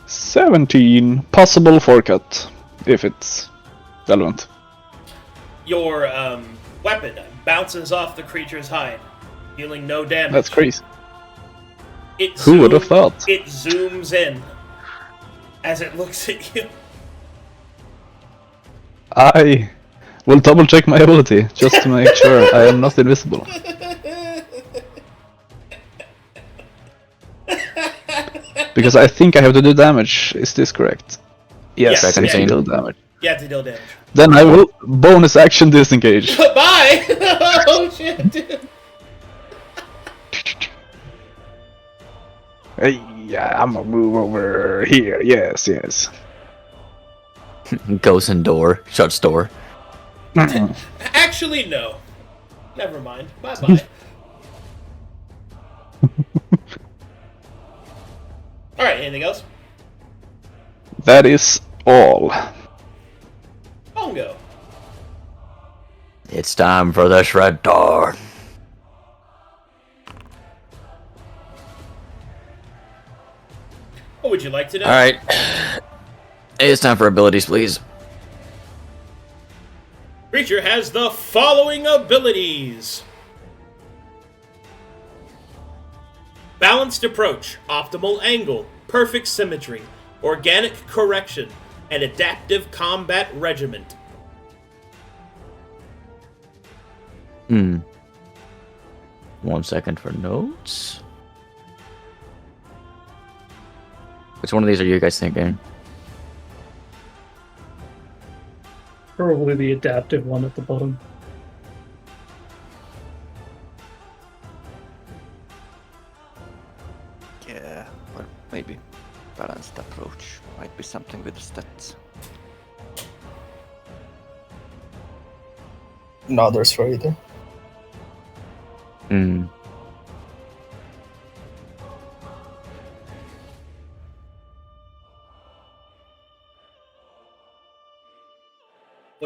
17. Possible forecut, if it's relevant. Your weapon bounces off the creature's hide, dealing no damage. That's crazy. It Who would have thought? It zooms in as it looks at you. I will double check my ability, just to make sure I am not invisible. Because I think I have to do damage. Is this correct? Yes, Yes, I yeah. can deal damage. You have to deal damage. Then I will bonus action disengage. Bye! Oh shit, dude. Hey, yeah, I'm gonna move over here. Yes, yes. Goes in door, shuts door. Actually, no. Never mind. Bye-bye. Alright, anything else? That is all. Bongo. It's time for the shred door. What would you like to know? Alright. It's time for abilities, please. Creature has the following abilities. Balanced approach, optimal angle, perfect symmetry, organic correction, and adaptive combat regiment. 1 second for notes. Which one of these are you guys thinking? Probably the adaptive one at the bottom. Yeah, or maybe balanced approach might be something with the stats. No others for either.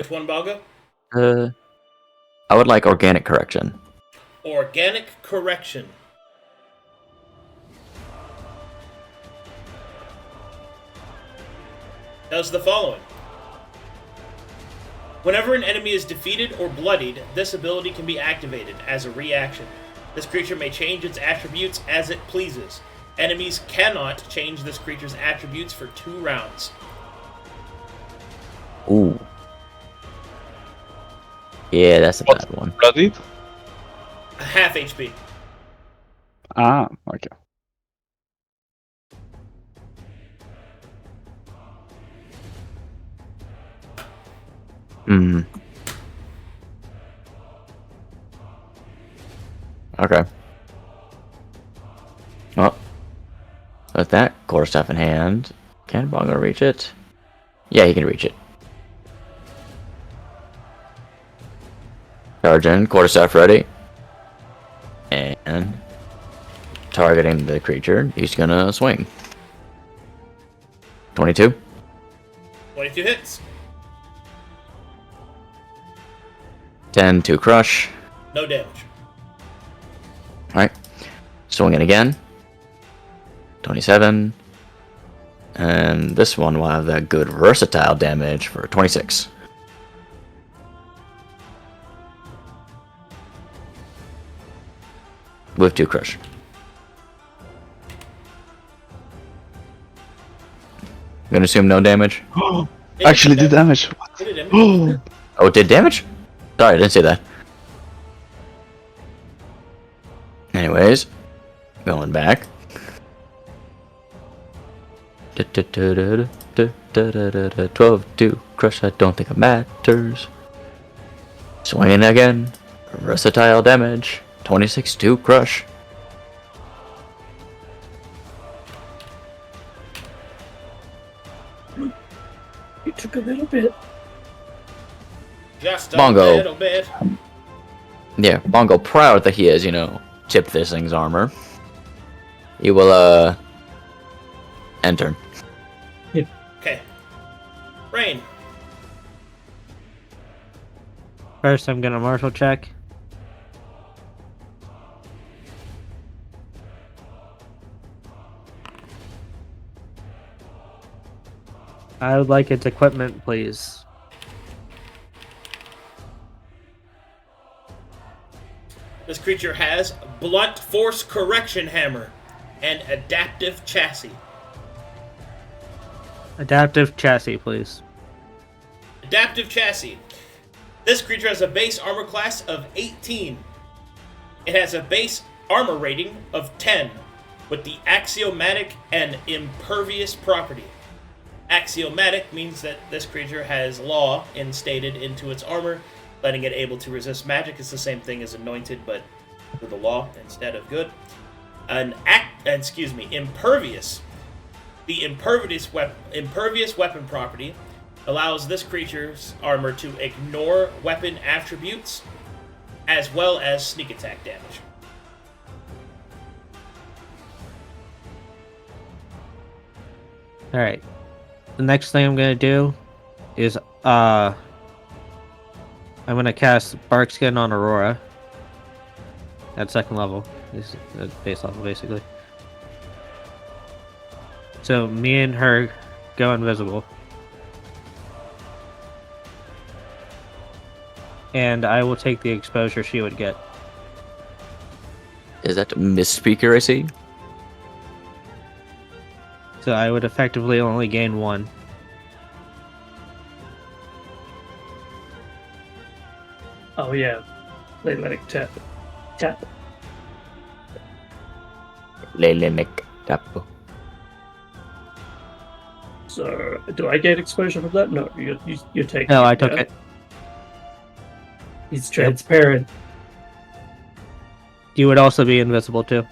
Which one, Bongo? I would like organic correction. Organic correction. Does the following. Whenever an enemy is defeated or bloodied, this ability can be activated as a reaction. This creature may change its attributes as it pleases. Enemies cannot change this creature's attributes for 2 rounds. Ooh. Yeah, that's a bad one. Bloodied? Half HP. Ah, okay. Hmm. Okay. Well, with that quarterstaff in hand, can Bongo reach it? Yeah, he can reach it. Charge in, quarterstaff ready. And targeting the creature, he's gonna swing. 22. 22 hits. 10 to crush. No damage. Alright. Swinging again. 27. And this one will have that good versatile damage for 26. With 2 crush. I'm gonna assume no damage. Actually did damage. It did damage. Oh, it did damage? Sorry, I didn't say that. Anyways, going back. 12 to crush, I don't think it matters. Swinging again. Versatile damage. 26 to crush. It took a little bit. Just a Bongo. little bit. Yeah, Bongo, proud that he has, tipped this thing's armor. He will, enter. Okay. Rain. First, I'm gonna martial check. I would like its equipment, please. This creature has Blunt Force Correction Hammer and Adaptive Chassis. Adaptive chassis, please. Adaptive Chassis. This creature has a base armor class of 18. It has a base armor rating of 10 with the Axiomatic and Impervious property. Axiomatic means that this creature has Law instated into its armor, letting it able to resist magic. It's the same thing as Anointed, but with a Law instead of good. Impervious. The Impervious weapon property allows this creature's armor to ignore weapon attributes, as well as sneak attack damage. Alright. The next thing I'm gonna do is I'm gonna cast Bark Skin on Aurora. At 2nd level. This is base level basically. So me and her go invisible. And I will take the exposure she would get. Is that Misspeaker I see? So I would effectively only gain 1. Oh yeah, Leylinik tap. Leylinik tap. So do I get exposure from that? No, you take. No, I took it. He's transparent. You would also be invisible too.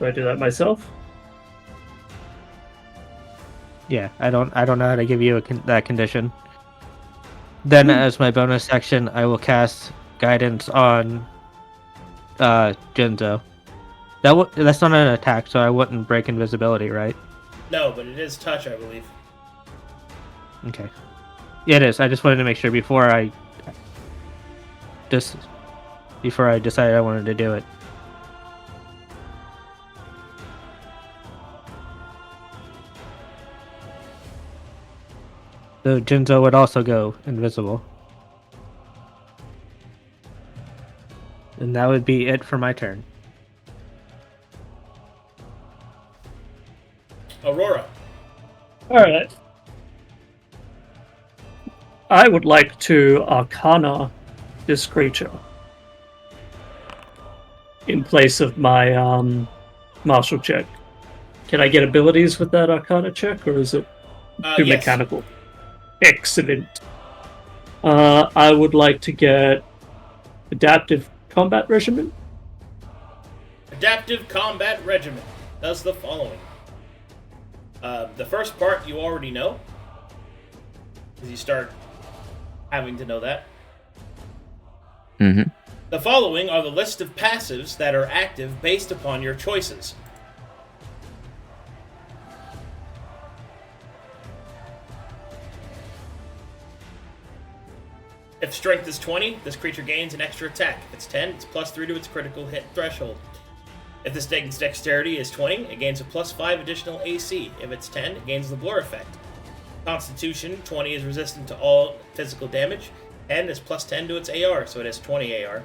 Do I do that myself? Yeah, I don't know how to give you that condition. Then, as my bonus action, I will cast Guidance on Jinzo. That's not an attack, so I wouldn't break invisibility, right? No, but it is touch, I believe. Okay. Yeah, it is. I just wanted to make sure before I decided I wanted to do it. So Jinzo would also go invisible. And that would be it for my turn. Aurora. Alright. I would like to Arcana this creature in place of my martial check. Can I get abilities with that Arcana check, or is it too Yes. mechanical? Excellent. I would like to get Adaptive Combat Regimen. Adaptive Combat Regimen does the following. The first part you already know, because you start having to know that. Mm-hmm. The following are the list of passives that are active based upon your choices. If strength is 20, this creature gains an extra attack. If it's 10, it's plus 3 to its critical hit threshold. If this thing's dexterity is 20, it gains a plus 5 additional AC. If it's 10, it gains the blur effect. Constitution, 20 is resistant to all physical damage. 10 is plus 10 to its AR, so it has 20 AR.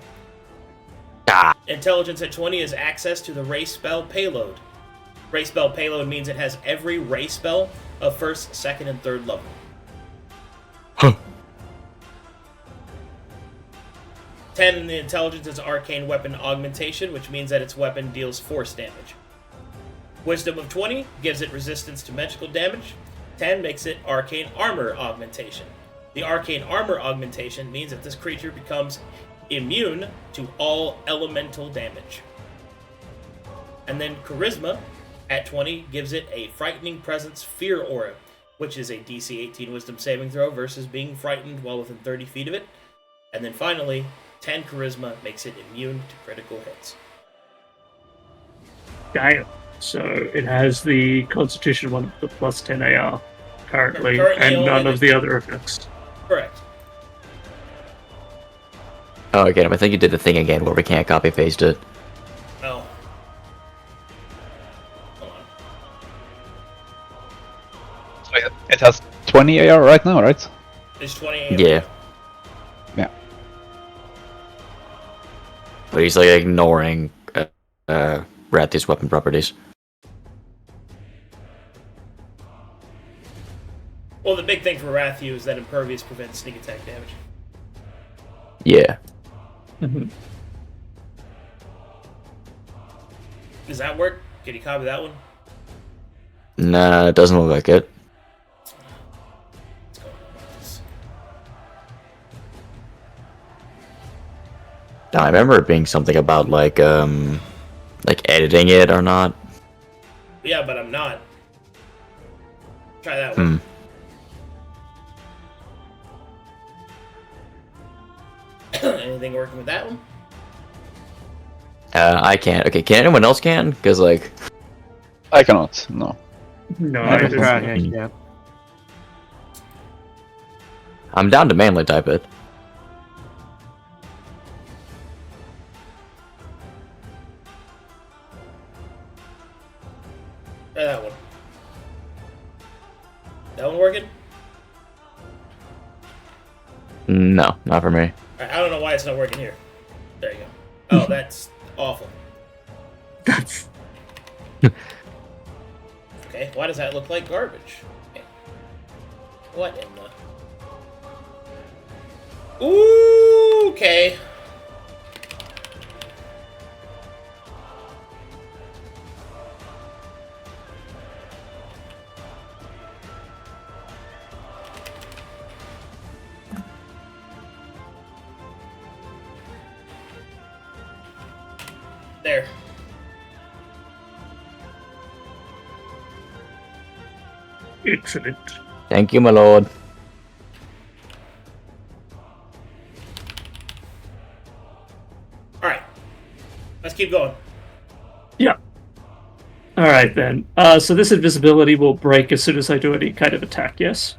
Intelligence at 20 is access to the Ray Spell Payload. Ray Spell Payload means it has every Ray Spell of 1st, 2nd, and 3rd level. Huh. 10 in the intelligence is Arcane Weapon Augmentation, which means that its weapon deals force damage. Wisdom of 20 gives it resistance to magical damage. 10 makes it Arcane Armor Augmentation. The Arcane Armor Augmentation means that this creature becomes immune to all elemental damage. And then Charisma at 20 gives it a Frightening Presence Fear Aura, which is a DC 18 Wisdom saving throw versus being frightened while within 30 feet of it. And then finally, 10 Charisma makes it immune to critical hits. Damn. So it has the Constitution one, the plus 10 AR currently, Currently and only none the- of the other effects. Correct. Oh, okay. I think you did the thing again where we can't copy paste it. Oh. Hold on. So it has 20 AR right now, right? There's 20 Yeah. Yeah. But he's like ignoring Rathew's weapon properties. Well, the big thing for Ratthew is that Impervious prevents sneak attack damage. Yeah. Does that work? Can you copy that one? Nah, it doesn't look like it. Let's go with this. I remember it being something about like editing it or not. Yeah, but I'm not. Try that one. Anything working with that one? I can't. Okay, can anyone else can? Because like, I cannot. No. No, I I don't just, think- Yeah. I'm down to manually type it. Try that one. That one working? No, not for me. Alright, I don't know why it's not working here. There you go. Oh, that's awful. that's Okay, why does that look like garbage? Okay. What in the... Ooh, okay. There. excellent. Thank you, my lord. Alright. Let's keep going. Yeah. Alright then. So this invisibility will break as soon as I do any kind of attack, yes?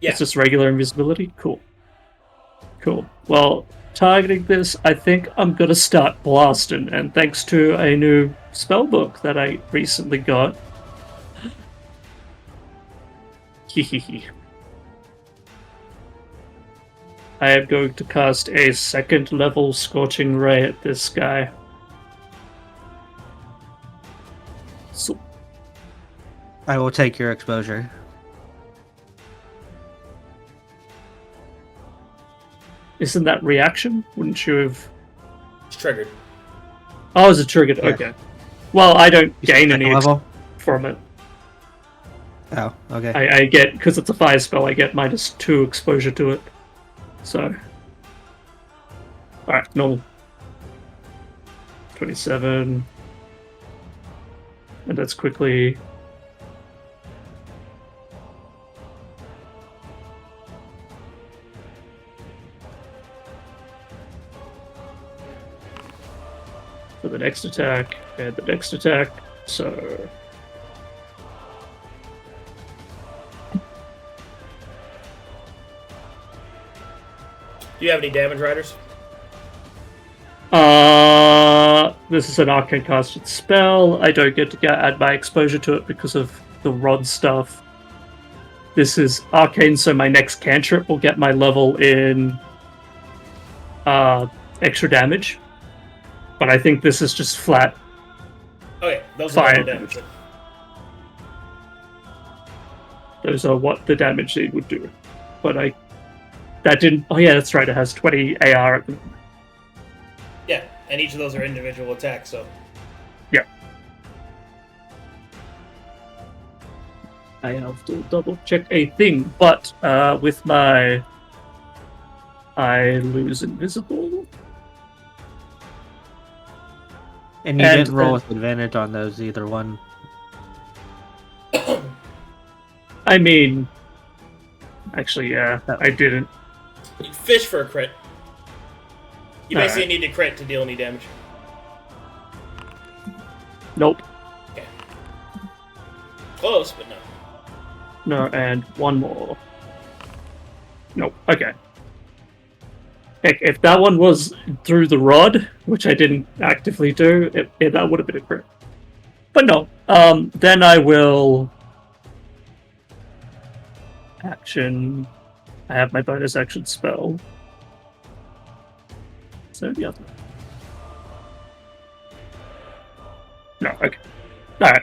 Yeah. It's just regular invisibility? Cool. Cool. Well, targeting this, I think I'm gonna start blasting, and thanks to a new spellbook that I recently got. Hehehe. I am going to cast a 2nd level Scorching Ray at this guy. So, I will take your exposure. isn't that reaction? Wouldn't you have... It's triggered. Oh, is it triggered? Yeah. Okay. Well, I don't You said gain second any level? from it. Oh, okay. I get, because it's a fire spell, I get -2 exposure to it. So. Alright, normal. 27. And that's quickly. For the next attack, and the next attack, so. Do you have any damage riders? This is an arcane casted spell. I don't get to add my exposure to it because of the rod stuff. This is arcane, so my next cantrip will get my level in extra damage. But I think this is just flat. Okay, those Fire are no damage. then. Those are what the damage they would do. But that didn't. Oh yeah, that's right. It has 20 AR at the moment. Yeah, and each of those are individual attacks, so. Yeah. I have to double check a thing, but with my. I lose invisible. And you and didn't roll then- with advantage on those either one. I mean. Actually, yeah, I didn't. You fish for a crit. You Alright. basically need to crit to deal any damage. Nope. Okay. Close, but no. No, and one more. Nope. Okay. Heck, if that one was through the rod, which I didn't actively do, that would have been a crit. But no. Then I will... Action. I have my bonus action spell. So the other. No, okay. Alright.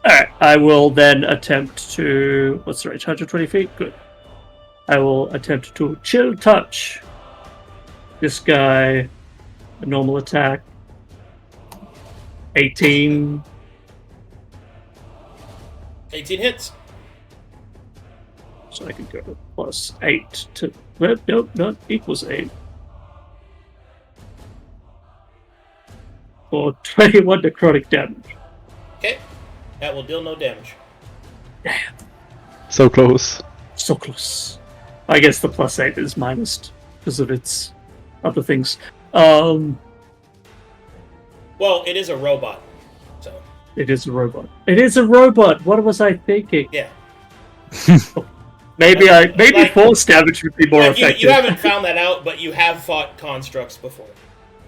Alright, I will then attempt to... What's the range? 120 feet? Good. I will attempt to chill touch this guy. A normal attack. 18. 18 hits. So I can go plus 8 to... Well, nope, not equals 8. For 21 necrotic damage. Okay. That will deal no damage. So close. So close. I guess the plus 8 is minus because of its other things. Well, it is a robot, so. It is a robot. It is a robot! What was I thinking? Yeah. Maybe Like- force damage would be more Like, effective. you haven't found that out, but you have fought constructs before.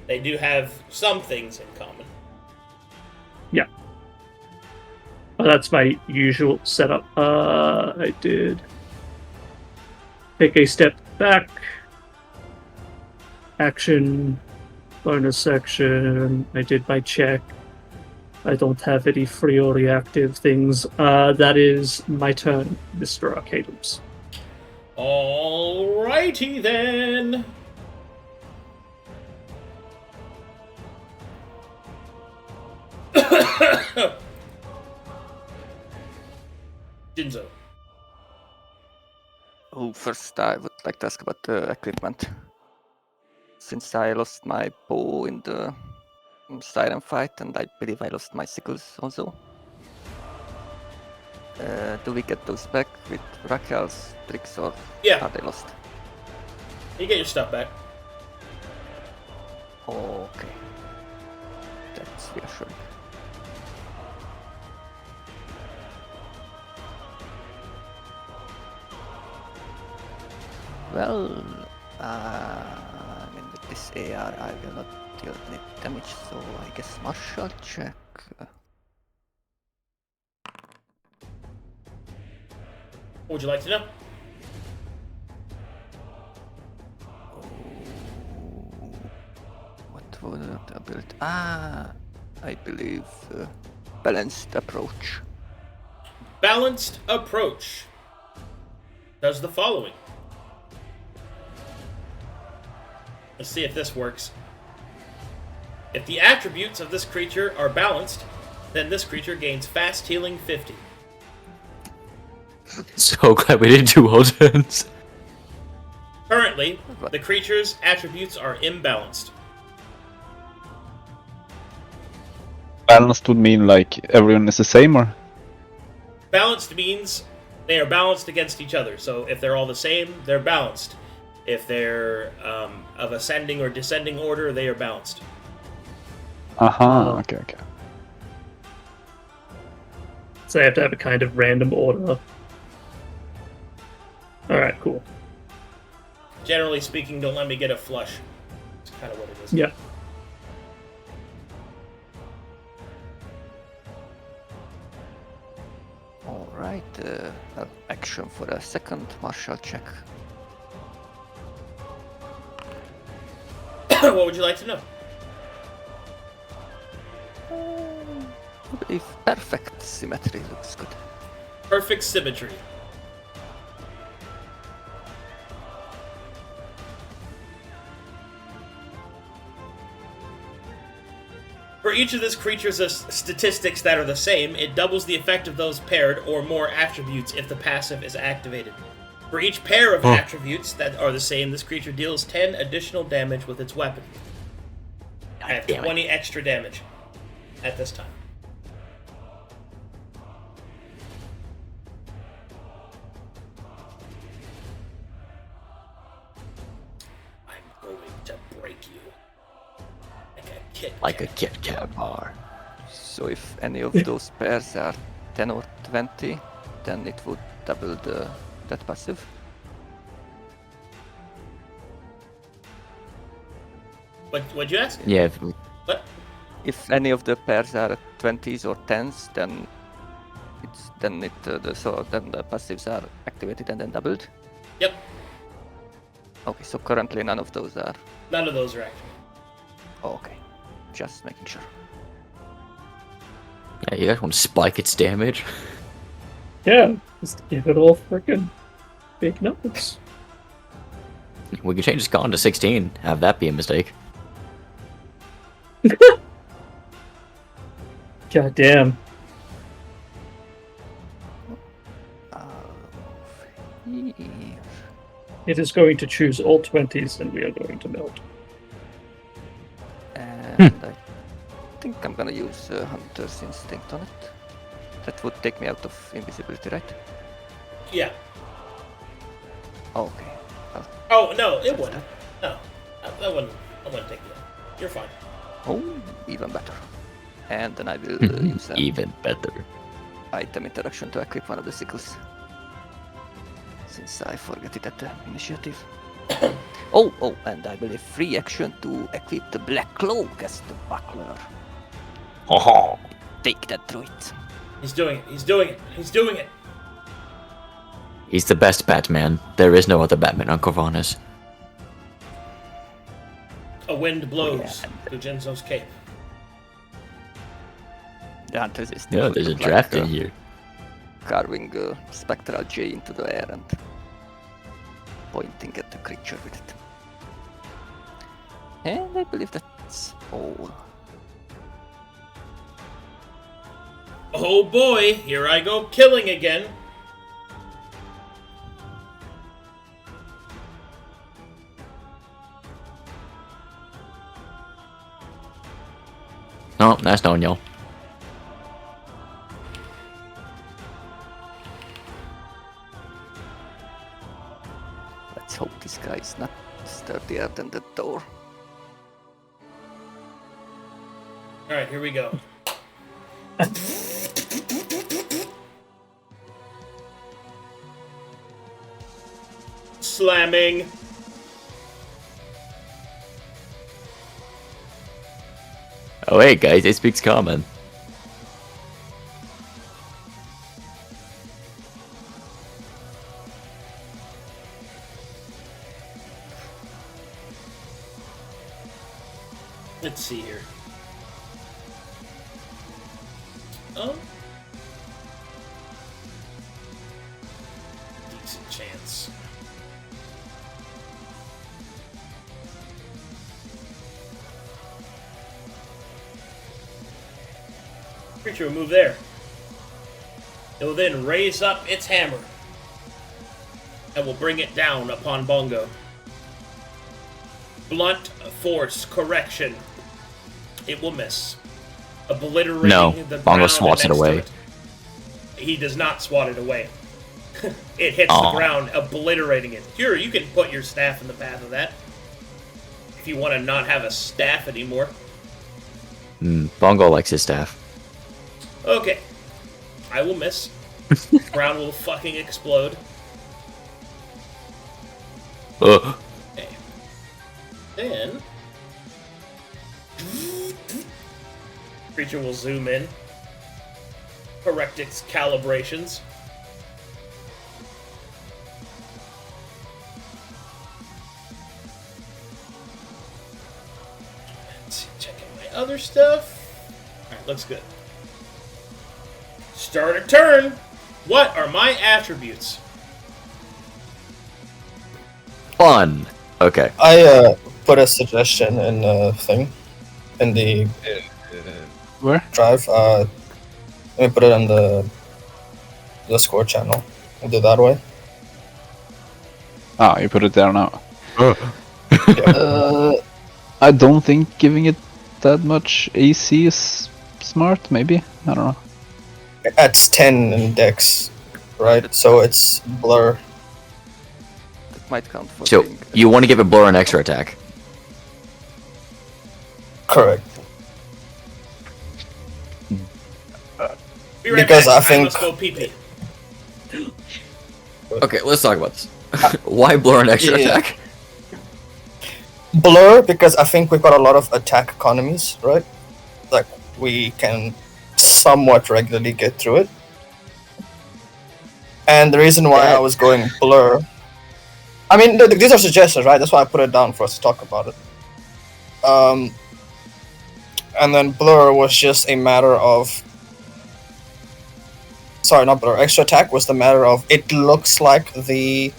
They do have some things in common. Yeah. Well, that's my usual setup. I did take a step back. Action. Bonus action. I did my check. I don't have any free or reactive things. That is my turn, Mr. Arcadums. Alrighty then. Jinzo. Oh, first I would like to ask about the equipment. Since I lost my bow in the siren fight, and I believe I lost my sickles also. Do we get those back with Raquel's tricks, or Yeah. are they lost? You get your stuff back. Okay. That's reassuring. Well, with this AR, I will not deal any damage, so I guess martial check. What would you like to know? What was the ability? I believe balanced approach. Balanced approach does the following. Let's see if this works. If the attributes of this creature are balanced, then this creature gains fast healing 50. So glad we didn't do all turns. Currently, the creature's attributes are imbalanced. Balanced would mean like everyone is the same, or? Balanced means they are balanced against each other. So if they're all the same, they're balanced. If they're of ascending or descending order, they are balanced. Okay. So they have to have a kind of random order. Alright, cool. Generally speaking, don't let me get a flush. That's kind of what it is. Yeah. Alright, action for a second martial check. What would you like to know? If perfect symmetry looks good. Perfect symmetry. For each of this creature's statistics that are the same, it doubles the effect of those paired or more attributes if the passive is activated. For each pair of attributes that are the same, this creature deals 10 additional damage with its weapon. I have 20 extra damage at this time. I'm going to break you. Like a Kit Kat bar. So if any of those pairs are 10 or 20, then it would double that passive. What'd you ask? Yeah. What? If any of the pairs are 20s or 10s, then then the passives are activated and then doubled. Yep. Okay, so currently none of those are. None of those are active. Oh, okay, just making sure. Yeah, you guys want to spike its damage? Yeah, just give it all freaking big numbers. We can change its con to 16. Have that be a mistake. God damn. It is going to choose all 20s and we are going to melt. And I think I'm gonna use Hunter's Instinct on it. That would take me out of invisibility, right? Yeah. Okay. Oh, no, it wouldn't. No. That wouldn't take you out. You're fine. Oh, even better. And then I will use an Even better. item interaction to equip one of the sickles. Since I forgot it at the initiative. Oh, and I believe free action to equip the black cloak as the buckler. Oh, Take that druid. He's doing it. He's doing it. He's doing it. he's the best Batman. There is no other Batman on Corvinus. A wind blows through Jinzo's cape. The Hunter's Instinct. Yeah, would there's a look draft like, in here. Carving a spectral J into the air and pointing at the creature with it. And I believe that's all. Oh boy, here I go killing again. No, that's known, y'all. Let's hope this guy is not sturdier than the door. Alright, here we go. slamming. Oh wait, guys, it speaks common. Let's see here. Oh. Decent chance. Creature will move there. It will then raise up its hammer and will bring it down upon Bongo. Blunt force correction. It will miss. Obliterating No, the Bongo ground swats it next to away. it. He does not swat it away. It hits Aw. the ground, obliterating it. Sure, you can put your staff in the path of that. If you want to not have a staff anymore. Bongo likes his staff. Okay. I will miss. Ground will fucking explode. Ugh. Okay. Then... Creature will zoom in. Correct its calibrations. Let's see, checking my other stuff. Alright, looks good. Start a turn! What are my attributes? Fun. Okay. I put a suggestion in the thing, in the Where? drive. Let me put it on the Discord channel. We'll do that way. Ah, you put it there now. Yeah. I don't think giving it that much AC is smart, maybe? I don't know. It's 10 in Dex, right? So it's blur. That might count for So being- you want to give it blur an extra attack? Correct. Be right Because back. I think- must go pee-pee. Okay, let's talk about this. Why blur an extra Yeah. attack? Blur, because I think we've got a lot of attack economies, right? Like, we can somewhat regularly get through it. And the reason why I was going blur... I mean, these are suggestions, right? That's why I put it down for us to talk about it. And then blur was just a matter of... Sorry, not blur. Extra attack was the matter of... It looks like the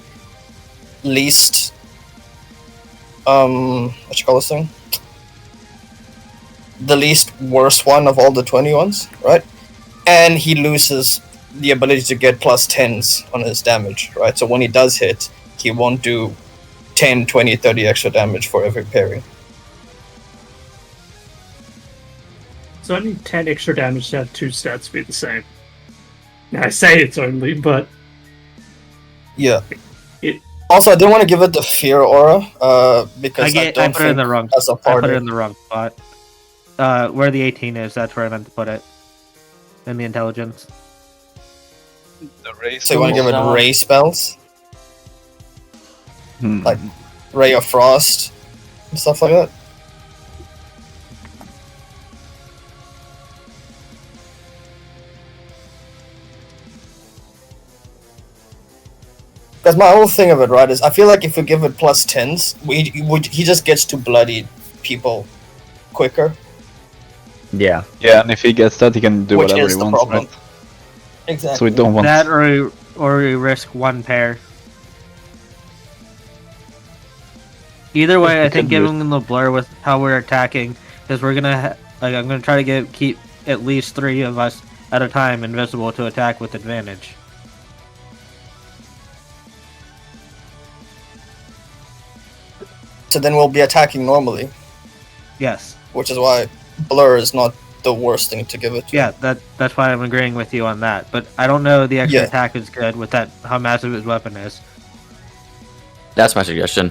least... what you call this thing? The least worst one of all the 20 ones, right? And he loses the ability to get plus 10s on his damage, right? So when he does hit, he won't do 10, 20, 30 extra damage for every parry. So I need 10 extra damage to have two stats be the same. Now I say it's only, but Yeah. It- Also, I didn't want to give it the fear aura, because I I don't put it in think the wrong. as a I put party... it in the wrong spot. Where the 18 is, that's where I meant to put it. In the intelligence. So you want to give it ray spells? Like Ray of Frost and stuff like that? Because my whole thing of it, right, is I feel like if we give it plus 10s, he just gets to bloody people quicker. Yeah. Yeah, and if he gets that, he can do Which whatever is he the wants, problem. right? Exactly. So we don't want... That or we risk one pair. Either way, I We think could do it. giving them the blur with how we're attacking, because we're gonna I'm gonna try to keep at least 3 of us at a time invisible to attack with advantage. So then we'll be attacking normally, Yes. which is why blur is not the worst thing to give it to. Yeah, that's why I'm agreeing with you on that. But I don't know the extra Yeah. attack is good with that how massive his weapon is. That's my suggestion.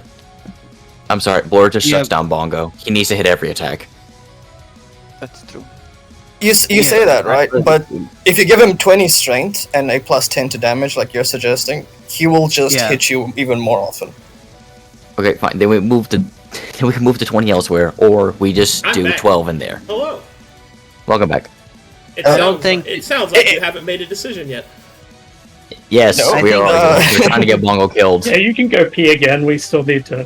I'm sorry, blur just Yeah. shuts down Bongo. He needs to hit every attack. That's true. You say that, right? But if you give him 20 strength and a plus 10 to damage, like you're suggesting, he will just hit you even more often. Okay, fine. Then we can move to 20 elsewhere, or we just do back. 12 in there. Hello. Welcome back. It sounds like you haven't made a decision yet. Yes, No, we are. We're trying to get Bongo killed. Yeah, you can go pee again. We still need to.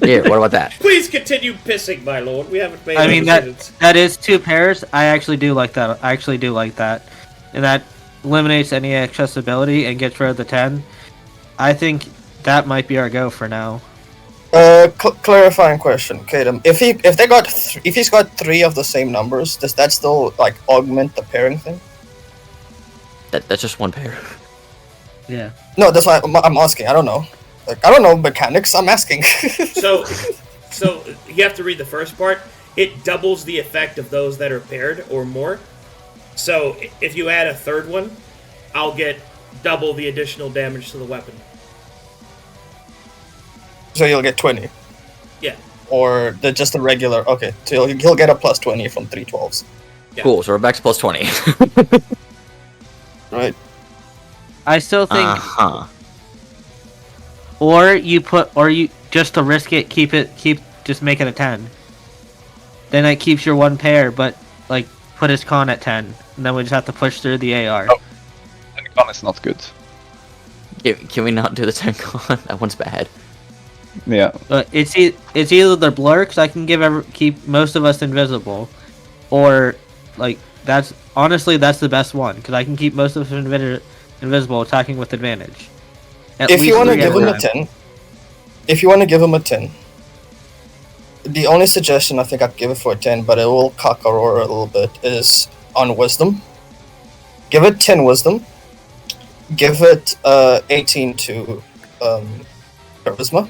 Yeah, what about that? Please continue pissing, my lord. We haven't made I any mean decisions. that is 2 pairs. I actually do like that. And that eliminates any accessibility and gets rid of the 10. I think that might be our go for now. Clarifying question, Kadam. If he's got 3 of the same numbers, does that still like augment the pairing thing? That's just 1 pair. Yeah. No, that's why I'm asking. I don't know. Like, I don't know mechanics. I'm asking. So you have to read the first part. It doubles the effect of those that are paired or more. So if you add a third one, I'll get double the additional damage to the weapon. So you'll get 20. Yeah. Or just a regular. Okay, so he'll get a plus 20 from 3 12s. Yeah. Cool. So we're back to plus 20. Right. I still think Uh-huh. or you just to risk it, just make it a 10. Then it keeps your 1 pair, but like put his con at 10, and then we just have to push through the AR. Oh. And con is not good. Can we not do the 10 con? That one's bad. Yeah. It's either the blur, because I can keep most of us invisible, or like that's the best one, because I can keep most of us invisible, attacking with advantage. If you want to give him a 10, the only suggestion I think I'd give it for a 10, but it will cock Aurora a little bit, is on wisdom. Give it 10 wisdom. Give it 18 to charisma.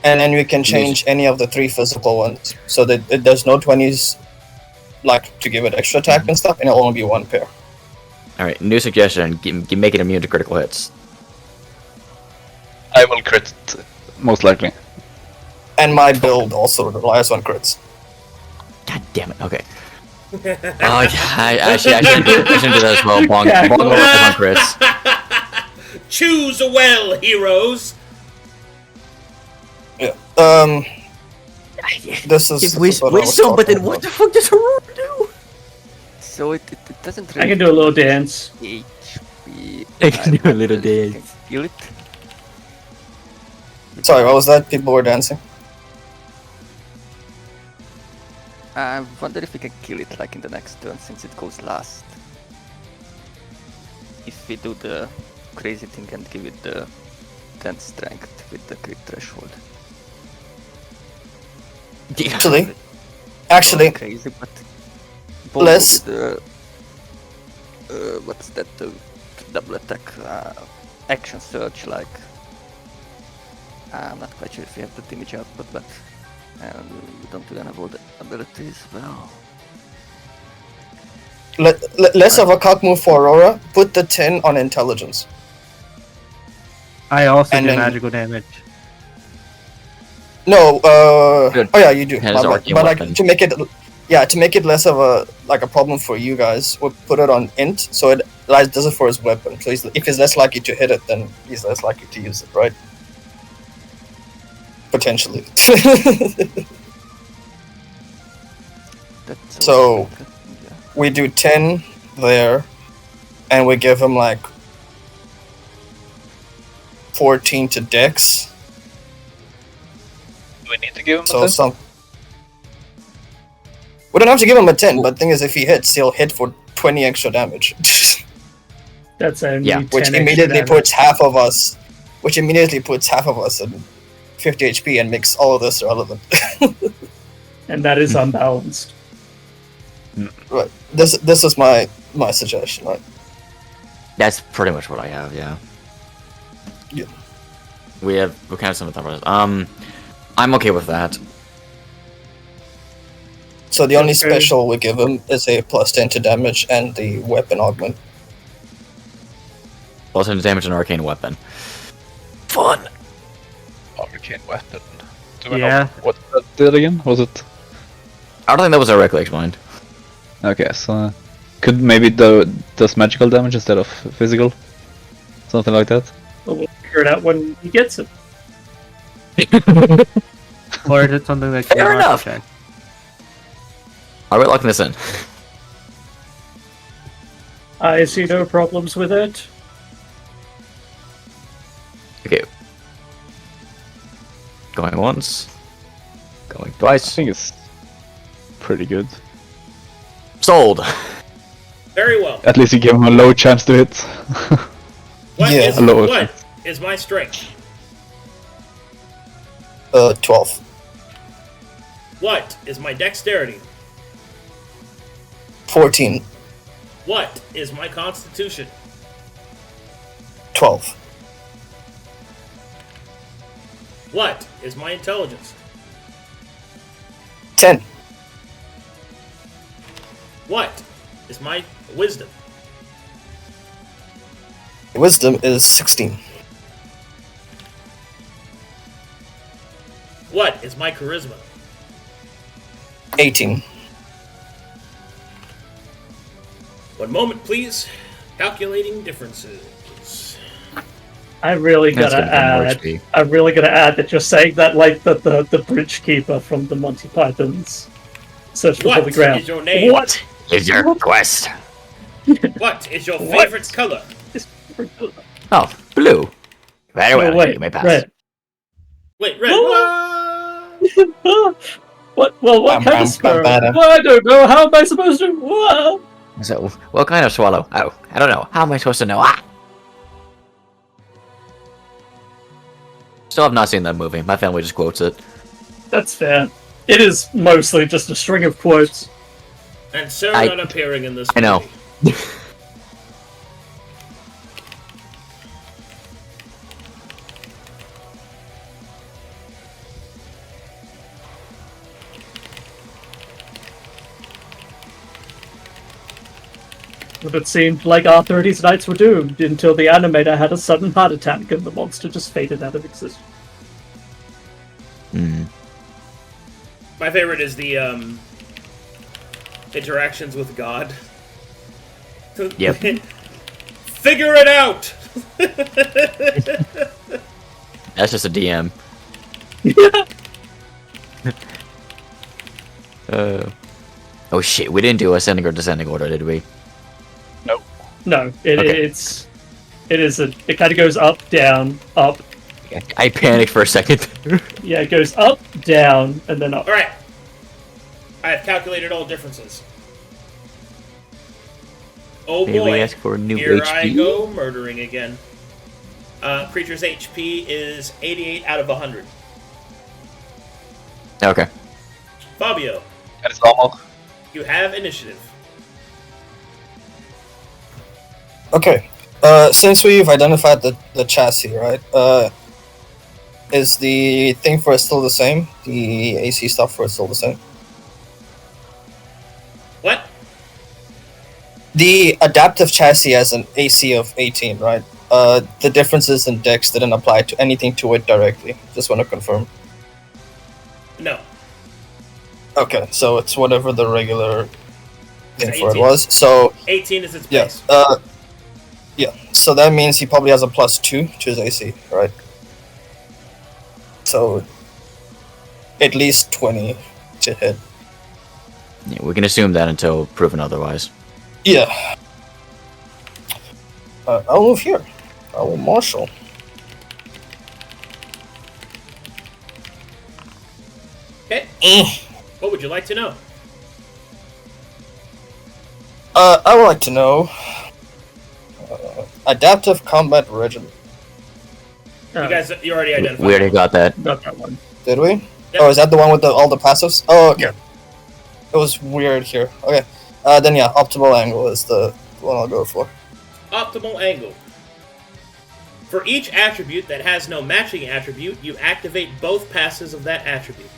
And then we can change any of the 3 physical ones, so that there's no 20s, like to give it extra attack and stuff, and it'll only be 1 pair. Alright, new suggestion. Make it immune to critical hits. I will crit, most likely. And my build also relies on crits. God damn it. Okay. I shouldn't do that as well. Bongo relies on crits. Choose well, heroes. Yeah. This is wisdom, but then what the fuck does Aurora do? So it doesn't I really can do a little dance. HP. I can do a little dance. Feel it. Sorry, what was that? People were dancing. I wonder if we can kill it like in the next turn, since it goes last. If we do the crazy thing and give it the 10 strength with the crit threshold. Actually, Crazy, but let's- the what's that? The double attack action surge, like. I'm not quite sure if we have the damage output, but we don't do any of all the abilities. Well, less of a cock move for Aurora. Put the 10 on intelligence. I also And do then- magical damage. No, Good. oh yeah, you do. Has My bad. arcane But like weapon. to make it less of a problem for you guys, we'll put it on int, so it does it for his weapon. So if he's less likely to hit it, then he's less likely to use it, right? Potentially. that's So- also good, yeah. We do 10 there, and we give him like 14 to Dex. Do we need to give him So a 10? we don't have to give him a 10, but the thing is, if he hits, he'll hit for 20 extra damage, That's only Yeah, 10 which extra immediately damage. puts half of us in 50 HP and makes all of this relevant. And that is unbalanced. Right. This is my suggestion, right? That's pretty much what I have, yeah. Yeah. We kind of some of the I'm okay with that. So the only Okay. special we give him is a plus 10 to damage and the weapon augment. Plus 10 damage and arcane weapon. Fun! Arcane weapon. Do we Yeah. know what that did again? Was it I don't think that was directly explained. Okay, so could maybe does magical damage instead of physical, something like that. But we'll figure it out when he gets it. Or is it something that Fair you enough. check? Are we locking this in? I see no problems with it. Okay. Going once. Going I twice. think it's pretty good. Sold. Very well. At least you give him a low chance to hit. What Yeah. is Hello. what is my strength? 12. What is my dexterity? 14. What is my constitution? 12. What is my intelligence? 10. What is my wisdom? Wisdom is 16. What is my charisma? 18. One moment, please. Calculating differences. I really That's gotta gonna be more add. XP. I'm really gonna add that you're saying that like the bridge keeper from the Monty Python's Search for What Holy Grail. is your name? What? Is your quest? What is your What? favorite color? Oh, blue. Very well. No, wait, You may pass. red. Wait, red. What? What? Well, what kind of squirrel? bam. Well, I don't know. How am I supposed to? What? So, what kind of swallow? Oh, I don't know. How am I supposed to know? Ah! Still have not seen that movie. My family just quotes it. That's fair. It is mostly just a string of quotes. And Sir I- not appearing in this I know. movie. But it seemed like Arthur and his knights were doomed until the animator had a sudden heart attack and the monster just faded out of existence. Hmm. My favorite is the interactions with God. Yep. Figure it out. That's just a DM. Oh shit, we didn't do ascending or descending order, did we? No, Okay. it kind of goes up, down, up. I panicked for a second. Yeah, it goes up, down, and then up. All right. I have calculated all differences. Oh May we boy. ask for a new Here HP? I go murdering again. Creature's HP is 88 out of 100. Okay. Fabio, That is normal. you have initiative. Okay. Since we've identified the chassis, right? Is the thing for it still the same? The AC stuff for it still the same? What? The adaptive chassis has an AC of 18, right? The differences in dex didn't apply to anything to it directly. Just want to confirm. No. Okay, so it's whatever the regular thing It's for it 18. was. So 18 is its yeah, base. yeah. So that means he probably has a +2 to his AC, right? So at least 20 to hit. Yeah, we can assume that until proven otherwise. Yeah. I'll move here. I will marshal. Okay. What would you like to know? I would like to know adaptive combat regimen. You already identified. We already got that. Not that one. Did we? Yep. Oh, is that the one with all the passives? Oh, okay. It was weird here. Okay. Then yeah, optimal angle is the one I'll go for. Optimal angle. For each attribute that has no matching attribute, you activate both passes of that attribute.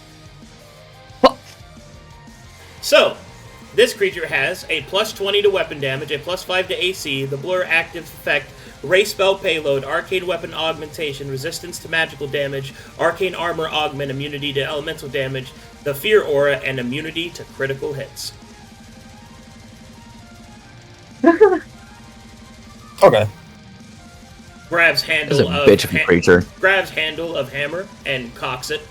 So, this creature has a +20 to weapon damage, a +5 to AC. The blur active effect ray spell payload, arcane weapon augmentation, resistance to magical damage, arcane armor augment, immunity to elemental damage, the fear aura, and immunity to critical hits. Okay. Grabs This handle is a bitch of a creature. grabs handle of hammer and cocks it.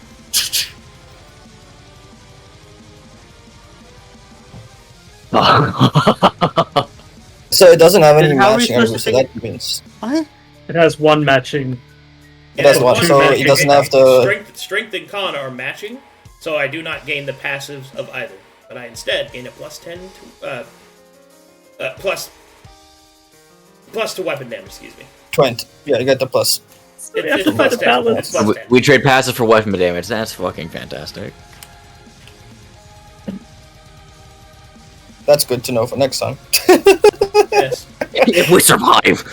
So it doesn't have any Then how are we matching supposed armor, to so take that means What? It has one matching. it has one, so it matching. doesn't have to. Strength and con are matching, so I do not gain the passives of either, but I instead gain a plus 10 to plus to weapon damage. Excuse me. 20. Yeah, you get the plus. We have to It's find plus a 10. balance. It's plus we, 10. we trade passive for weapon damage. That's fucking fantastic. That's good to know for next time. Yes. If we survive.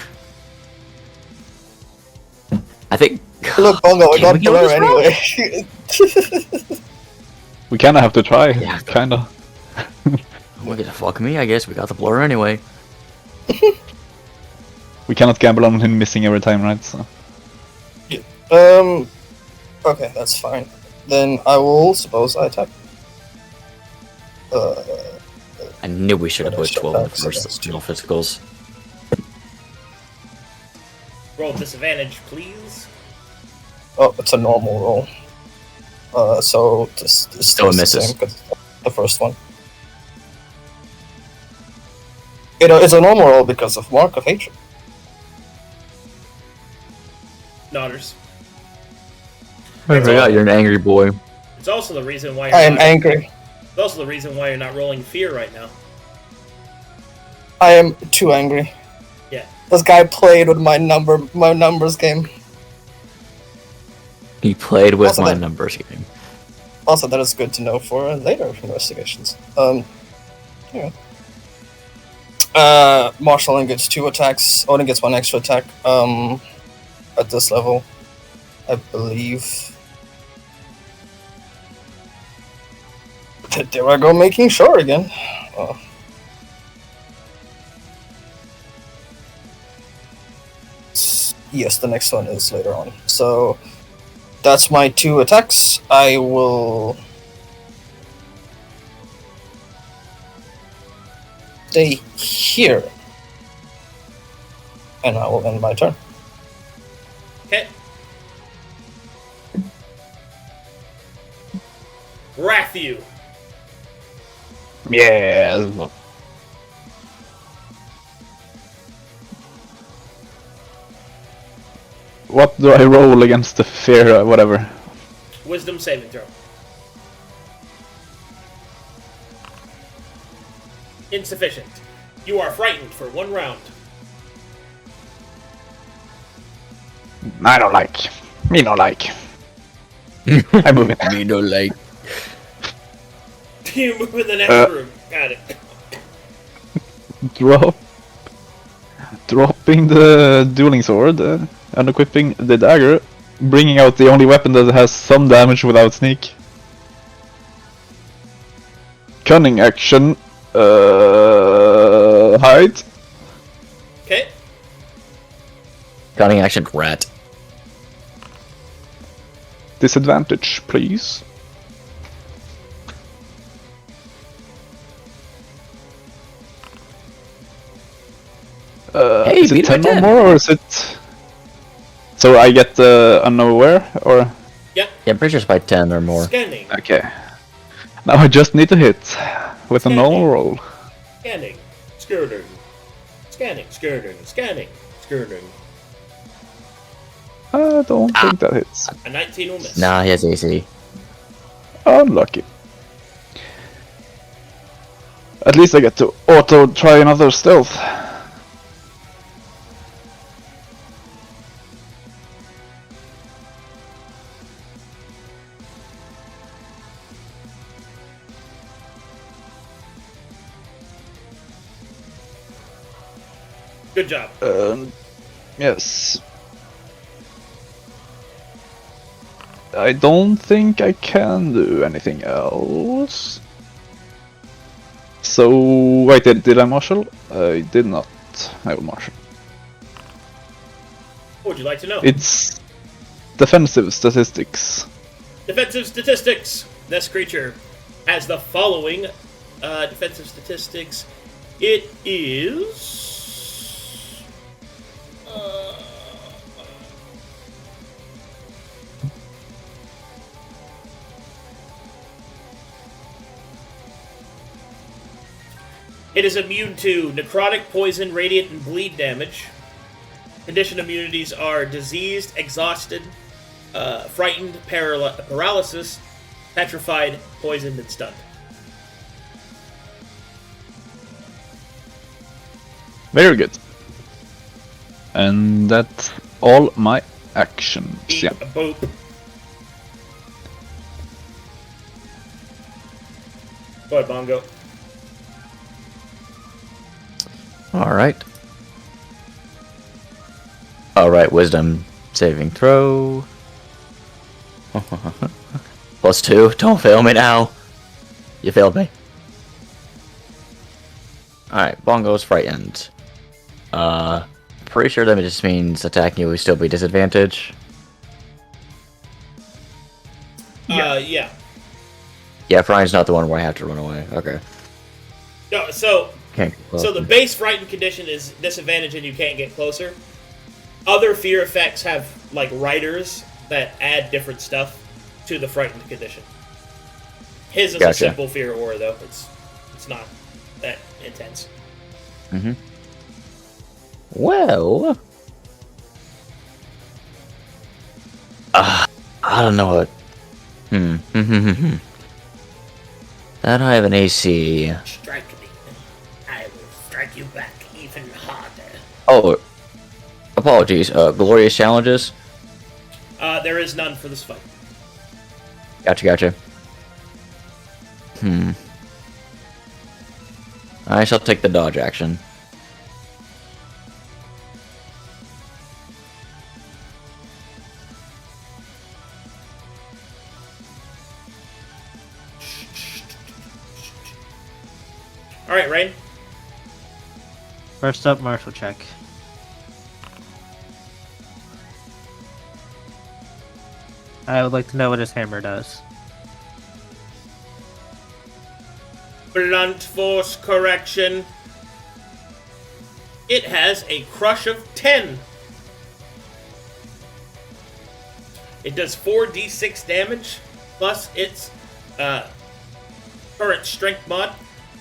I think. Look, Bongo, we Can got we go below this route? anyway. We kinda have to try. Yeah. Kinda. Well, fuck me, I guess we got the blur anyway. We cannot gamble on him missing every time, right? So. Okay, that's fine. Then I will suppose I attack. I knew we should have put 12 in the Attacks first against no physicals. Roll disadvantage, please. Oh, it's a normal roll. So this Still stays the misses. same 'cause it's the first one. It's a normal roll because of Mark of Hatred. Nodders. I forgot you're an angry boy. It's also the reason why I am angry. It's also the reason why you're not rolling fear right now. I am too angry. Yeah. This guy played with my numbers game. He played with Also my that- numbers game. Also, that is good to know for later investigations. Yeah. Marshall only gets 2 attacks. Odin gets 1 extra attack. At this level, I believe. There I go, making sure again. Oh. Yes, the next one is later on. So that's my 2 attacks. I will stay here, and I will end my turn. Okay. Ratthew. Yeah. What do I roll against the fear? Whatever. Wisdom saving throw. Insufficient. You are frightened for 1 round. I don't like. Me no like. I move it. Me no like. You move in the next room. Got it. Dropping the dueling sword, and equipping the dagger, bringing out the only weapon that has some damage without sneak. Cunning action, hide. Okay. Cunning action, rat. Disadvantage, please. Hey, Is beat it it by 10 or 10. more, or is it... So I get unaware, or... Yeah, pretty sure it's by 10 or more. Scanning. Okay. Now I just need to hit with a normal roll. Scanning. Skirting. Scanning. Skirting. Scanning. Skirting. I don't think that hits. A 19 will miss. Nah, he has AC. Unlucky. At least I get to auto try another stealth. Good job. Yes. I don't think I can do anything else. So, wait, did I marshal? I did not. I will marshal. What would you like to know? It's defensive statistics. Defensive statistics. This creature has the following defensive statistics. It is... It is immune to necrotic, poison, radiant, and bleed damage. Condition immunities are diseased, exhausted, frightened, paralysis, petrified, poisoned, and stunned. Very good. And that's all my actions. Beep, Yeah. boop. Go ahead, Bongo. Alright. Alright, wisdom saving throw. +2. Don't fail me now. You failed me. Alright, Bongo's frightened. Pretty sure that just means attacking you will still be disadvantage. Yeah. Yeah, Brian's not the one where I have to run away. Okay. No, so Can't get the closer. base frightened condition is disadvantage and you can't get closer. Other fear effects have like riders that add different stuff to the frightened condition. His is a Gotcha. simple fear aura though. It's not that intense. Mm-hmm. Well, I don't know what. That I have an AC. Strike me. I will strike you back even harder. Oh, apologies. Glorious challenges. There is none for this fight. Gotcha. I shall take the dodge action. Alright, Rain. First up, martial check. I would like to know what his hammer does. Blunt force correction. It has a crush of 10. It does 4d6 damage, plus its current strength mod,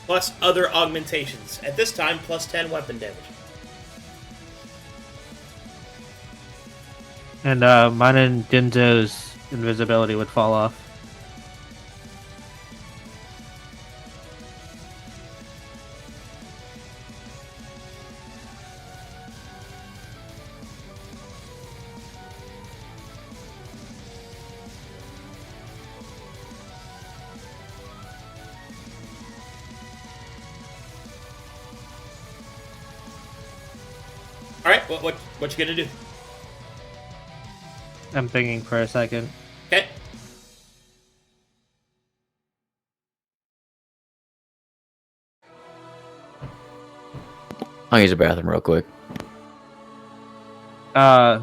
plus other augmentations. At this time, plus 10 weapon damage. And mine and Jinzo's invisibility would fall off. Alright, what you gonna do? I'm thinking for a second. Okay. I'll use the bathroom real quick. My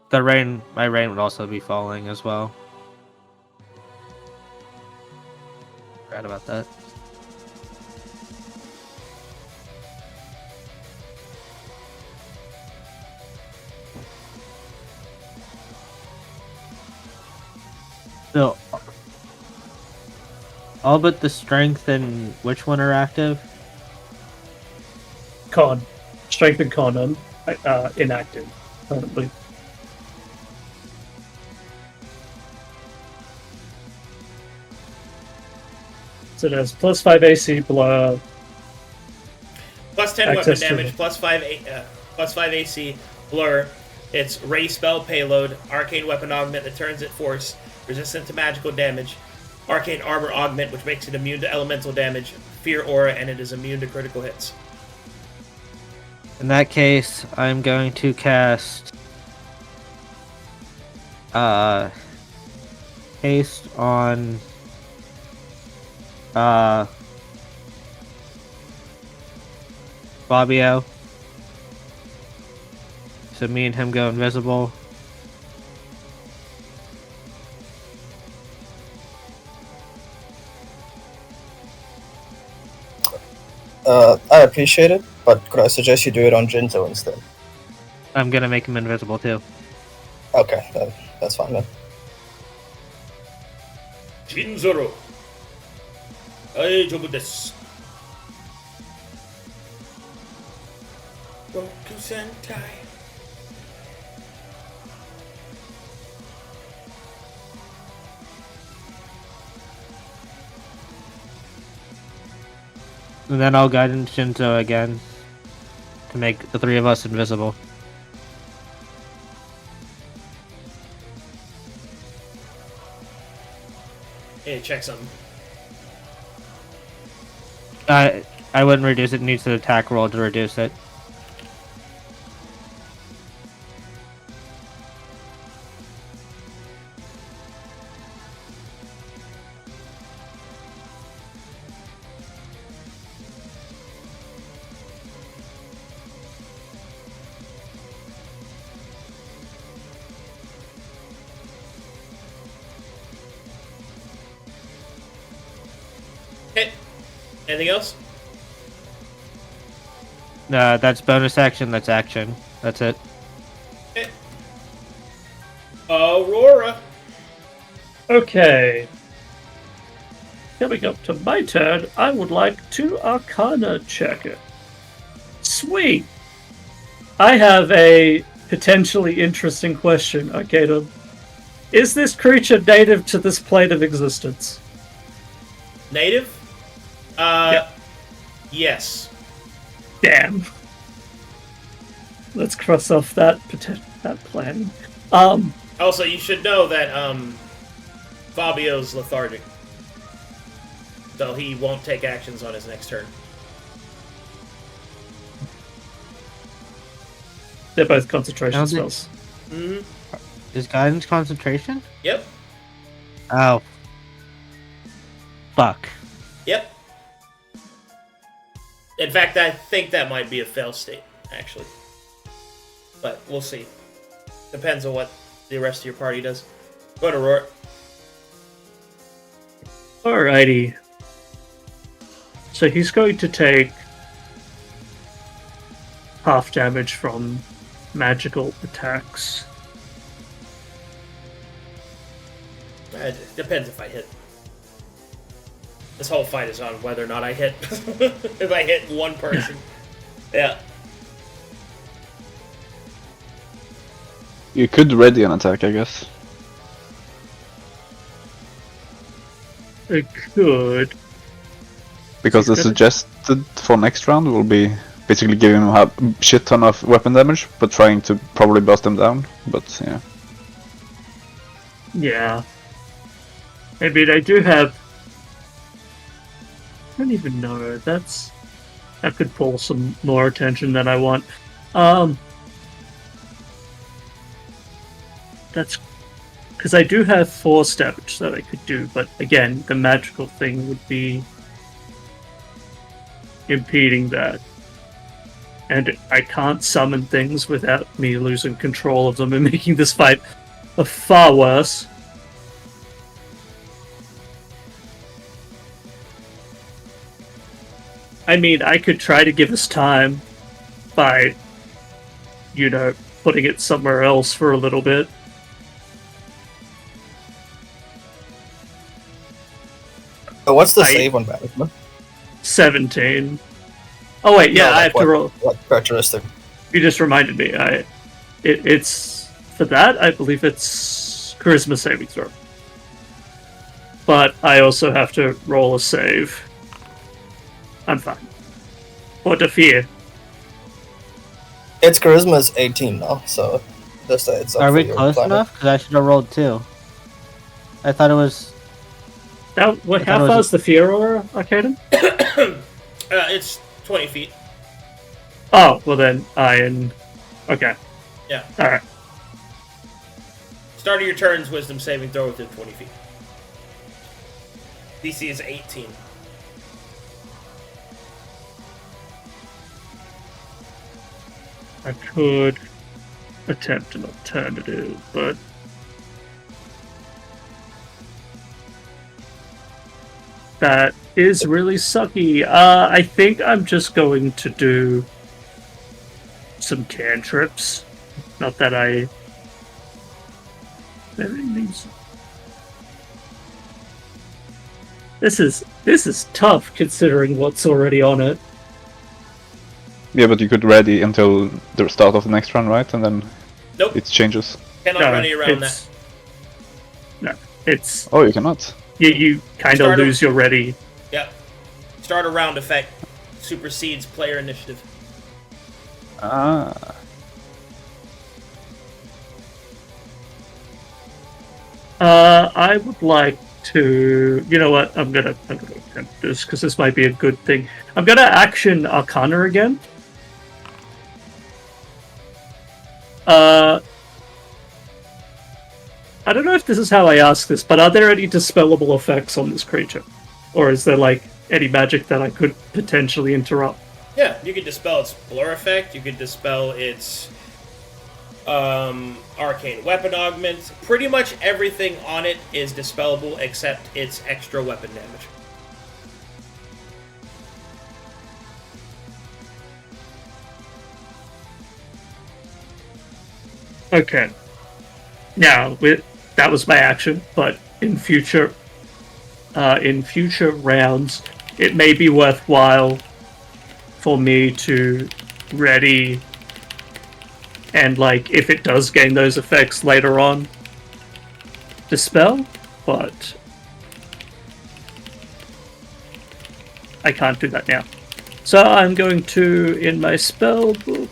rain would also be falling as well. Forgot about that. So, all but the strength and which one are active? Con. Strength and con are inactive currently. So there's plus 5 AC blur. Plus 10 weapon Access to damage, the- plus 5 AC, blur. It's ray spell payload, arcane weapon augment that turns it force, resistant to magical damage, arcane armor augment which makes it immune to elemental damage, fear aura, and it is immune to critical hits. In that case, I'm going to cast haste on Fabio. So me and him go invisible. I appreciate it, but could I suggest you do it on Jinzo instead? I'm gonna make him invisible too. Okay, that's fine then. Jinzo. Daijoubu desu. Goku Sentai. And then I'll guide in Jinzo again to make the three of us invisible. Hey, check something. I wouldn't reduce it. It needs an attack roll to reduce it. Okay. Anything else? That's bonus action. That's action. That's it. Okay. Aurora. Okay. Coming up to my turn, I would like to Arcana check it. Sweet! I have a potentially interesting question, Arcadum. Is this creature native to this plane of existence? Native? Yep. Yes. Damn. Let's cross off that planning. Also, you should know that Fabio's lethargic, so he won't take actions on his next turn. They're both concentration Sounds it. spells. Mm-hmm. Is guidance concentration? Yep. Oh. Fuck. Yep. In fact, I think that might be a fail state, actually. But we'll see. Depends on what the rest of your party does. Go to Aurora. Alrighty. So he's going to take half damage from magical attacks. It depends if I hit. This whole fight is on whether or not I hit. If I hit one person. Yeah. You could ready an attack, I guess. It could. Because the Good. suggested for next round will be basically giving him a shit ton of weapon damage, but trying to probably bust them down. But yeah. Yeah. I mean, I do have... I don't even know. That could pull some more attention than I want. That's... Because I do have force damage that I could do, but again, the magical thing would be impeding that. And I can't summon things without me losing control of them and making this fight far worse. I mean, I could try to give us time by, putting it somewhere else for a little bit. So what's the save on management? 17. Oh wait, yeah, No, I have to roll. What characteristic? You just reminded me. It's for that. I believe it's charisma saving throw. But I also have to roll a save. I'm fine. Or to fear. Its charisma is 18 now, so just it's up Are for we your close planning. enough? Because I should have rolled 2. I thought it was... Now, how far is the fear aura, Arcadum? It's 20 feet. Oh, well then, okay. Yeah. Alright. Start of your turn's wisdom saving throw within 20 feet. DC is 18. I could attempt an alternative, but that is really sucky. I think I'm just going to do some cantrips. Not that I... This is tough considering what's already on it. Yeah, but you could ready until the start of the next run, right? And then Nope. it changes. Cannot ready around that. No, it's... Oh, you cannot? You kind of lose your ready. Yep. Start a round effect supersedes player initiative. Ah. I would like to... You know what? I'm gonna attempt this, because this might be a good thing. I'm gonna action Arcana again. I don't know if this is how I ask this, but are there any dispellable effects on this creature? Or is there, like, any magic that I could potentially interrupt? Yeah, you could dispel its blur effect, you could dispel its arcane weapon augment. Pretty much everything on it is dispellable except its extra weapon damage. Okay. Now, that was my action, but in future rounds, it may be worthwhile for me to ready and, like, if it does gain those effects later on, dispel, but I can't do that now. So I'm going to, in my spell book,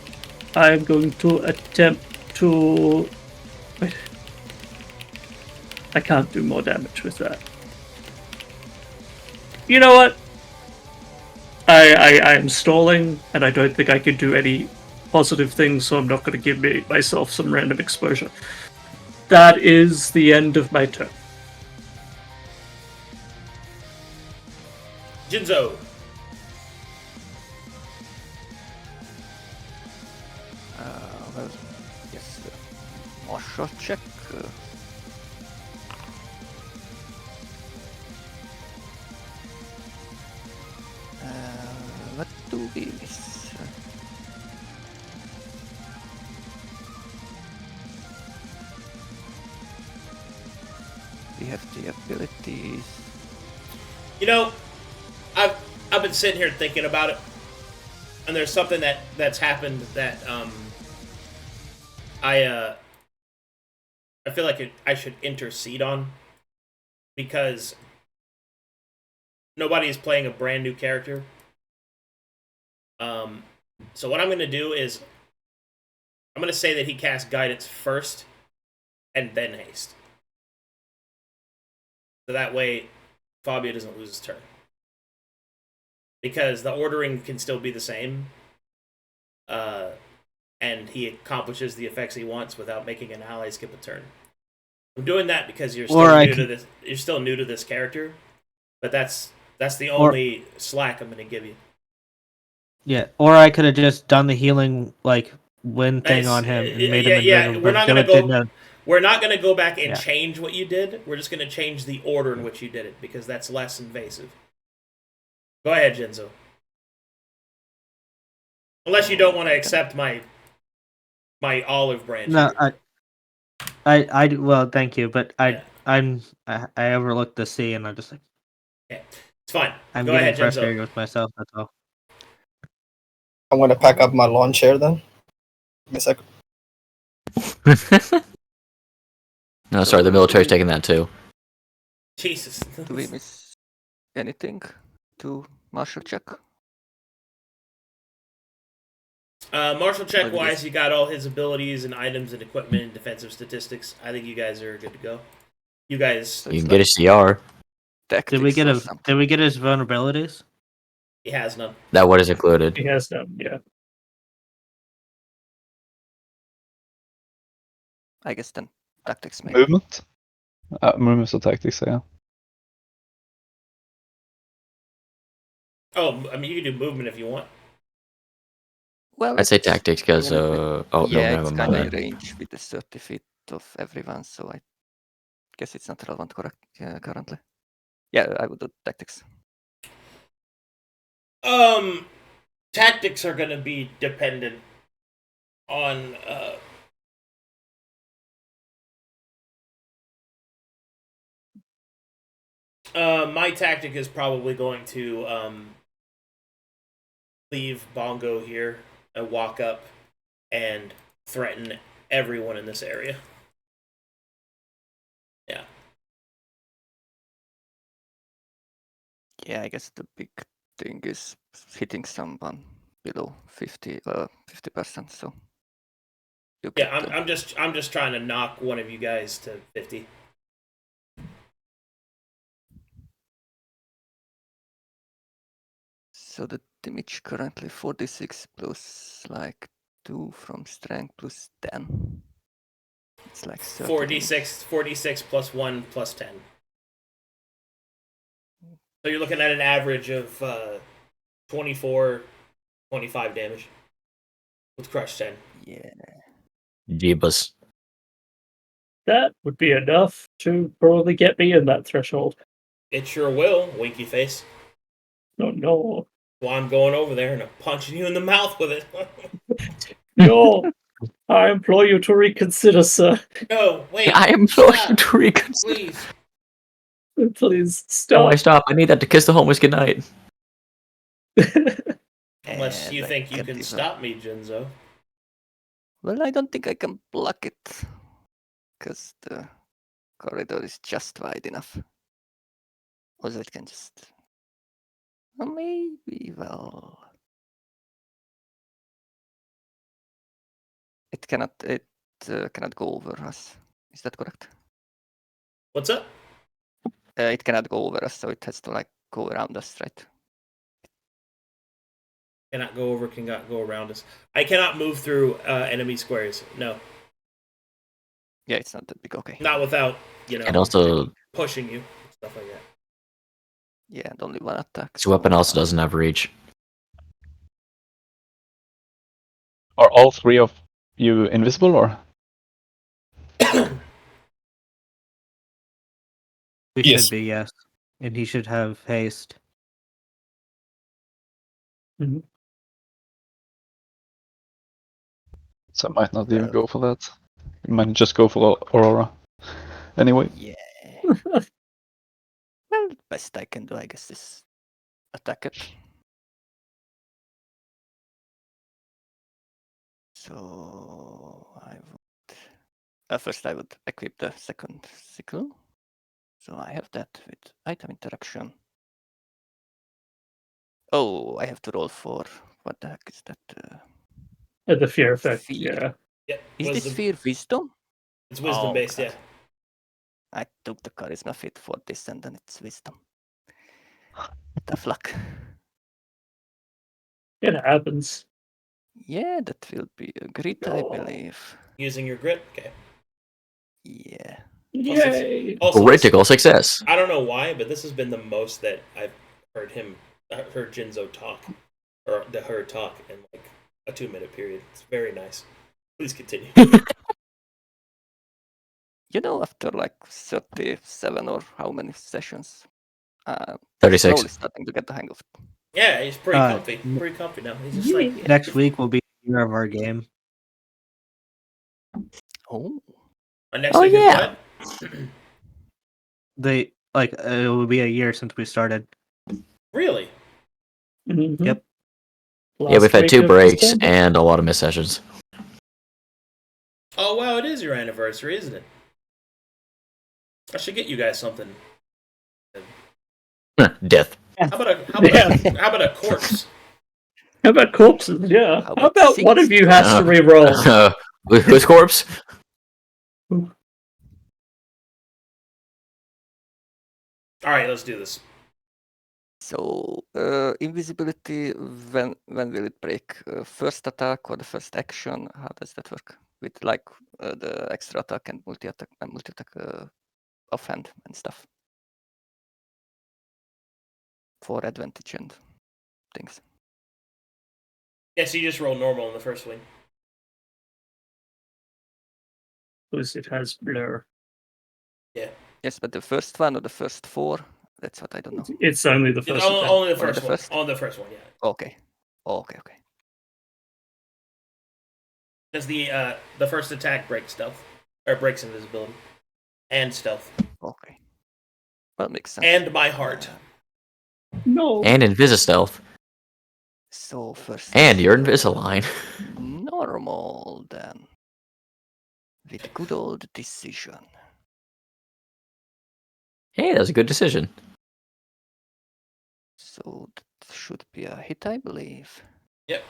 I'm going to attempt to... Wait. I can't do more damage with that. You know what? I am stalling, and I don't think I can do any positive things, so I'm not going to give myself some random exposure. That is the end of my turn. Jinzo. Well, yes, martial check. What do we miss? We have the abilities. You know, I've been sitting here thinking about it, and there's something that's happened that I feel like I should intercede on, because nobody is playing a brand new character. So what I'm going to do is I'm going to say that he casts guidance first and then haste. So that way Fabio doesn't lose his turn. Because the ordering can still be the same. And he accomplishes the effects he wants without making an ally skip a turn. I'm doing that because you're still new to this character. But that's the only slack I'm going to give you. Yeah, or I could have just done the healing like win thing on him and made him invisible. We're not gonna go. We're not gonna go back and change what you did. We're just gonna change the order in which you did it because that's less invasive. Go ahead, Jinzo. Unless you don't want to accept my olive branch. No, I well, thank you, but I overlooked the C and I'm just like, okay, it's fine. I'm Go getting ahead, frustrated Jinzo. with myself. That's all. I'm going to pack up my lawn chair then. Give me a second. No, sorry, the military's taking that too. Jesus. Do we miss anything to martial check? Martial check wise, you got all his abilities and items and equipment and defensive statistics. I think you guys are good to go. You guys, You can get a CR. Did we get his vulnerabilities? he has none. That what is included. He has them, yeah. I guess then tactics maybe. Movement? Movements or tactics, yeah. Oh, I mean, you can do movement if you want. Well, I'd say it's tactics because kind of- oh no, yeah, never it's mind. kind of range with the 30 feet of everyone, so I guess it's not relevant currently. Yeah, I would do tactics. Tactics are going to be dependent on my tactic is probably going to leave Bongo here and walk up and threaten everyone in this area. Yeah. Yeah, I guess the big thing is hitting someone below 50%. So you Yeah, get I'm just trying to knock one of you guys to 50. So the damage currently 46 plus like 2 from strength plus 10. It's like 30 46 plus 1 plus 10. So you're looking at an average of 24, 25 damage with Crush 10. Yeah. Jeebus. That would be enough to probably get me in that threshold. It sure will, winky face. Oh no. Well, I'm going over there and I'm punching you in the mouth with it. No. I implore you to reconsider, sir. No, wait. I implore you stop, to reconsider. please. Please Oh, I stop. stop. I need that to kiss the homeless goodnight. Unless And you I think you can't can even- stop me, Jinzo. Well, I don't think I can block it because the corridor is just wide enough. Also, it can just. Well, maybe, well. It cannot go over us. Is that correct? What's up? It cannot go over us, so it has to like go around us, right? Cannot go over, cannot go around us. I cannot move through enemy squares. No. Yeah, it's not that big. Okay. Not without, And also, pushing you. Stuff like that. Yeah, and only one attack. this weapon also doesn't have reach. Are all three of you invisible, or? We Yes. should be, yes. And he should have haste. So I might not even go for that. I might just go for Aurora. Anyway. Yeah. Well, best I can do, I guess, is attack it. So I would. First, I would equip the second sickle. So I have that with item interaction. Oh, I have to roll for what the heck is that? The fear effect, Fear. yeah. Yeah. Is this fear wisdom? It's wisdom Oh, based, God. yeah. I took the charisma feat for this, and then it's wisdom. Tough luck. It happens. Yeah, that will be a grit, I believe. Using your grit? Okay. Yeah. Yay! Also, Critical success. I don't know why, but this has been the most that I've heard Jinzo talk, or her talk in like a 2-minute period. It's very nice. Please continue. You know, after like 37 or how many sessions, 36. slowly starting to get the hang of it. Yeah, he's pretty Uh, comfy. Pretty comfy now. He's just like, Next week will be the year of our game. Oh. next Oh, week yeah. is what? It will be a year since we started. Really? Mhm. Yep. Yeah, we've Last had week 2 of breaks December. and a lot of missed sessions. Oh wow, it is your anniversary, isn't it? I should get you guys something. Death. How about a corpse? How about corpses? Yeah. How How about about one of you has to re-roll? Whose corpse? All right, let's do this. So, invisibility, when will it break? First attack or the first action? How does that work? With like the extra attack and multi-attack offhand and stuff. For advantage and things. Yeah, so you just roll normal in the first swing. Because it has blur. Yes, but the first one or the first 4? That's what I don't know. It's only the It's first only, attack. only the Only first the one. first? Only the first one, yeah. Okay. Okay. Because the first attack breaks stealth. Or breaks invisibility. And stealth. Okay. Well, makes sense. And my heart. No. And Invisistealth. So first. And you're Invisalign. Normal then. With good old decision. Hey, that was a good decision. So that should be a hit, I believe. Yep.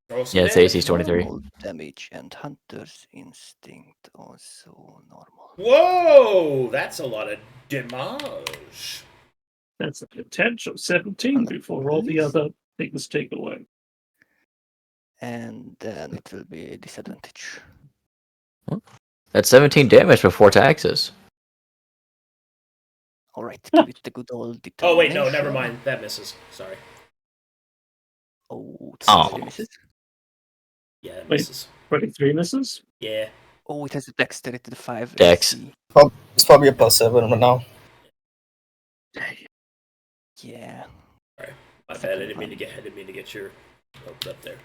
Roll some Yeah, it's damage. AC 23. Normal damage and Hunter's Instinct also normal. Whoa! That's a lot of damage. That's a potential 17 before all the other things take away. And then it will be a disadvantage. That's 17 damage before taxes. Alright, give it the good old determination. Oh, wait, no, never mind. That misses. Sorry. Oh, it's Oh. three misses. Yeah, it Wait. misses. 23 misses? Yeah. Oh, it has a dexterity 5. Dex. AC. It's probably a +7 right now. Yeah. My bad. I didn't mean to get your hopes up there.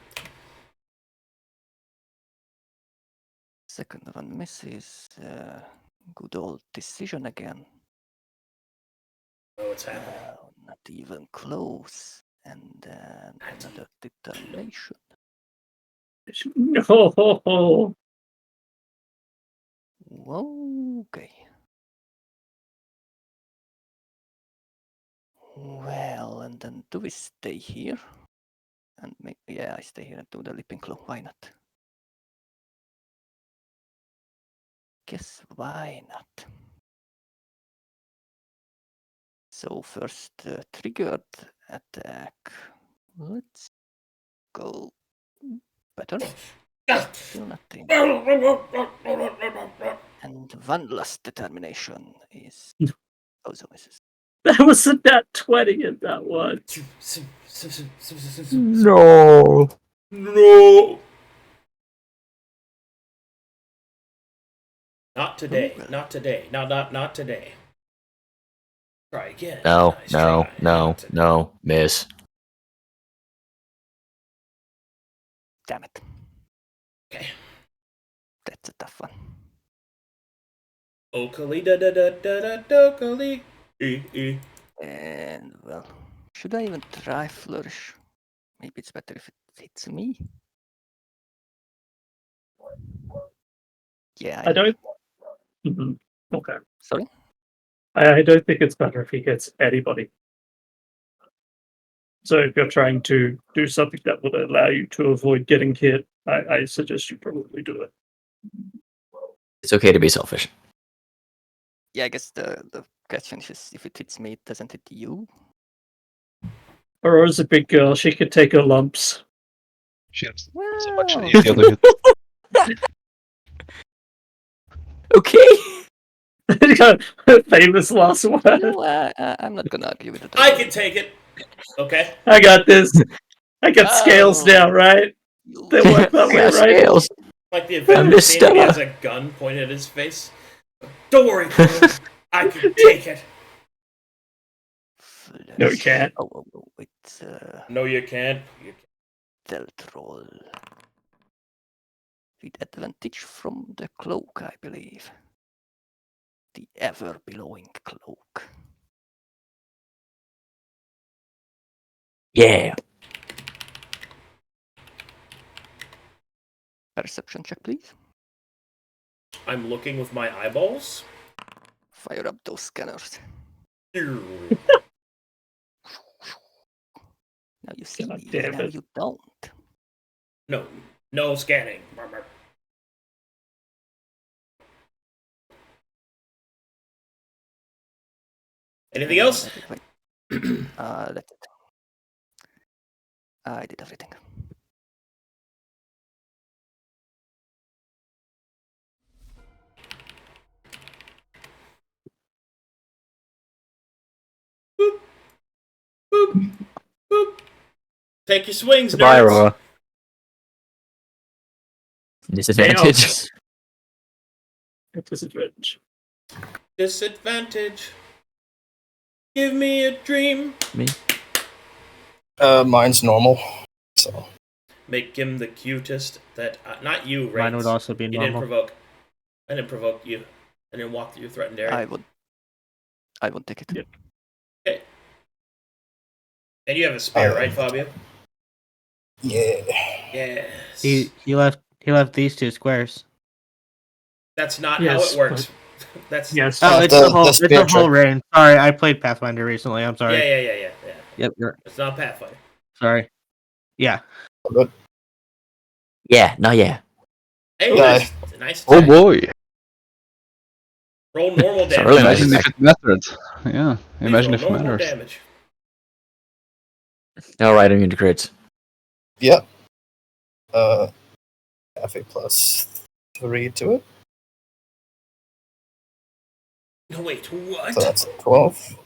Second one misses. Good old decision again. Oh, what's happening? Not even close. And then another determination. No. Okay. Well, and then do we stay here? And yeah, I stay here and do the leaping claw. Why not? Guess why not? So first triggered attack. Let's go better. Still nothing. And one last determination is also misses. That was a nat 20 in that one. No. No. Not today. Not today. Not today. Try again. No, Nice no, try. no, Not today. no. Miss. Damn it. Okay. That's a tough one. Okali da da da da da dokali. E. And well, should I even try flourish? Maybe it's better if it hits me. Yeah. I don't. Mhm. Okay. Sorry? I don't think it's better if he hits anybody. So if you're trying to do something that would allow you to avoid getting hit, I suggest you probably do it. It's okay to be selfish. Yeah, I guess the question is if it hits me, it doesn't hit you. Aurora's a big girl. She could take her lumps. Shit. Well, So much easier to hit. Okay. Famous last word. no, I'm not gonna argue with it. I can take it. Okay. I got this. I got scales Oh. now, right? They work that way, Got right? scales. Like the Avengers Miss scene when he Stella. has a gun pointed at his face. Don't worry, Colonel. I can take it. No, you can't. Oh, it's No, you can't. stealth roll. With advantage from the cloak, I believe. The ever-billowing cloak. Yeah. Perception check, please. I'm looking with my eyeballs. Fire up those scanners. No. Now you see God me, damn now it. you don't. No scanning. Anything else? Wait. That's it. I did everything. Boop. Boop. Boop. Take your swings, Goodbye, nerds. Aurora. Disadvantage. Chaos. At disadvantage. Disadvantage. Give me a dream. Me. Mine's normal. So Make him the cutest that... not you, right? Mine would also be You didn't normal. provoke. I didn't provoke you. I didn't walk through your threatened area. I would take it. Yep. Okay. And you have a spear, right, Fabio? yeah. Yes. He left these 2 squares. That's not Yes, how it works. That's Yes. Oh, it's the the whole spear trick. range. Sorry, I played Pathfinder recently. I'm sorry. Yeah. Yep, you're It's not Pathfinder. sorry. Yeah. Good. Yeah, no, yeah. Hey, Yeah. nice Oh attack. boy! Roll normal It's damage. really Imagine nice. if it mattered. Yeah, Please imagine roll if it normal matters. damage. Alright, immune to crits. Yep. Have a +3 to it. No, wait, what? So that's 12.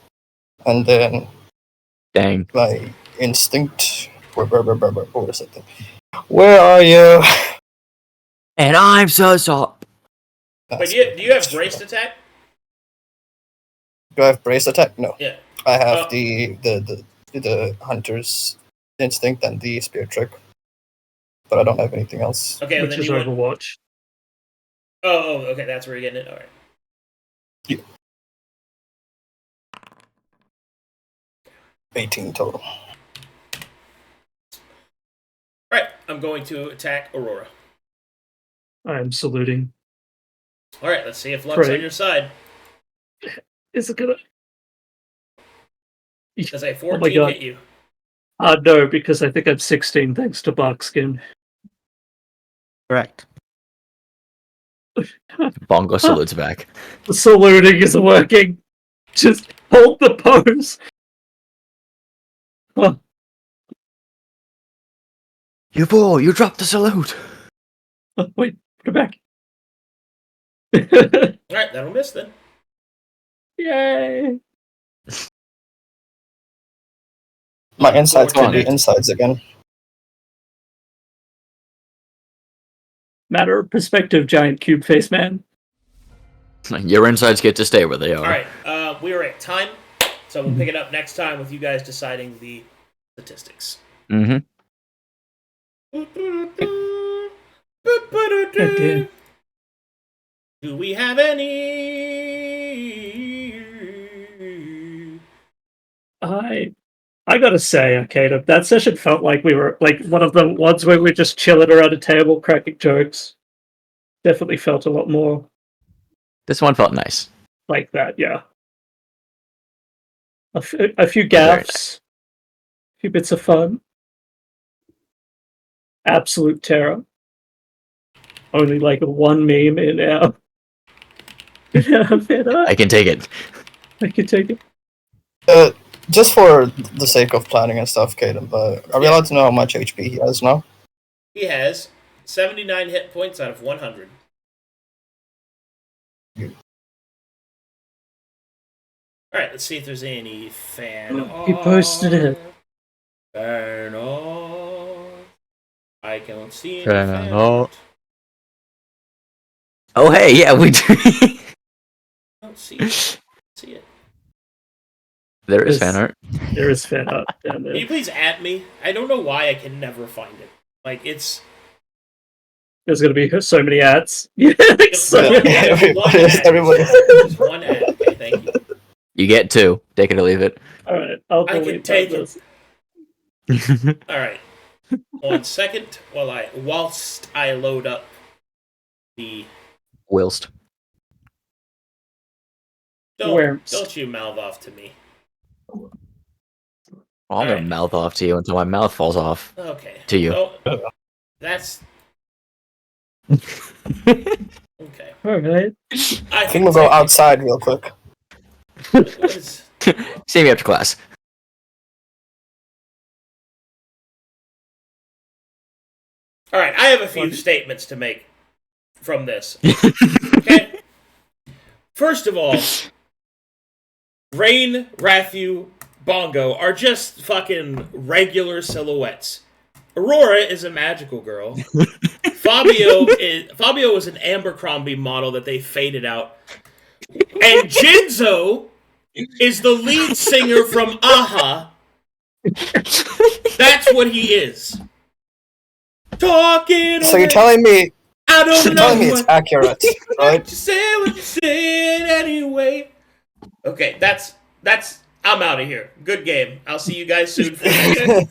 And then Dang. my instinct. Where is it? Where are you? And I'm so sorry. Wait, do you have braced attack? Do I have brace attack? No. Yeah. I have the hunter's instinct and the spear trick, but I don't have anything else. Okay, Which then is you want... Overwatch. Oh, okay, that's where you're getting it. All right. 18 total. All right, I'm going to attack Aurora. I'm saluting. All right, let's see if luck's Great. on your side. Is it gonna? Does a Oh 14 my God. hit you? No, because I think I'm 16 thanks to Barkskin. Correct. Bongo salutes back. The saluting isn't working. Just hold the pose. Oh, You fool, you dropped the salute. wait, put it back. All right, that'll miss then. Yay! My insides can be Fortunate. insides again. Matter of perspective, giant cube face man. Your insides get to stay where they are. All right, we are at time, so we'll pick it up next time with you guys deciding the statistics. Mm-hmm. dear. Do we have any? I gotta say, Arcadum, that session felt like we were like one of the ones where we're just chilling around a table cracking jokes. Definitely felt a lot more This one felt nice. like that, yeah. A few Very gaffes, a few bits of fun. Absolute terror. Only like one meme in our. I can take it. I can take it. Just for the sake of planning and stuff, Caden, are we allowed to know how much HP he has now? He has 79 hit points out of 100. Alright, let's see if there's any fan He posted it. Fan art. I can't see any Fan fan art. art. Oh, hey, yeah, we do. I don't see it. See it. There is This- fan art. There is fan art down Can there. you please at me? I don't know why I can never find it. Like, it's... There's gonna be so many ads. Yeah, like so One many ad, ads. one ad. Everybody. Just one ad. Okay, thank you. You get 2. Take it or leave it. Alright, I'll I can delete take this. Alright. 1 second whilst I load up the... Whilst. Don't you mouth off to me. Well, I'm Alright. gonna mouth off to you until my mouth falls off Okay. to you. Don't- that's... Okay. Alright. I I think we'll go outside real quick. What is... See me after class. Alright, I have a few statements to make from this. Okay? First of all, Rain, Ratthew, Bongo are just fucking regular silhouettes. Aurora is a magical girl. Fabio was an Abercrombie model that they faded out. And Jinzo is the lead singer from Aha. That's what he is. Talking. So you're telling me? I don't You're know telling me it's accurate, right? You say what you said anyway. Okay, that's. I'm out of here. Good game. I'll see you guys soon for the next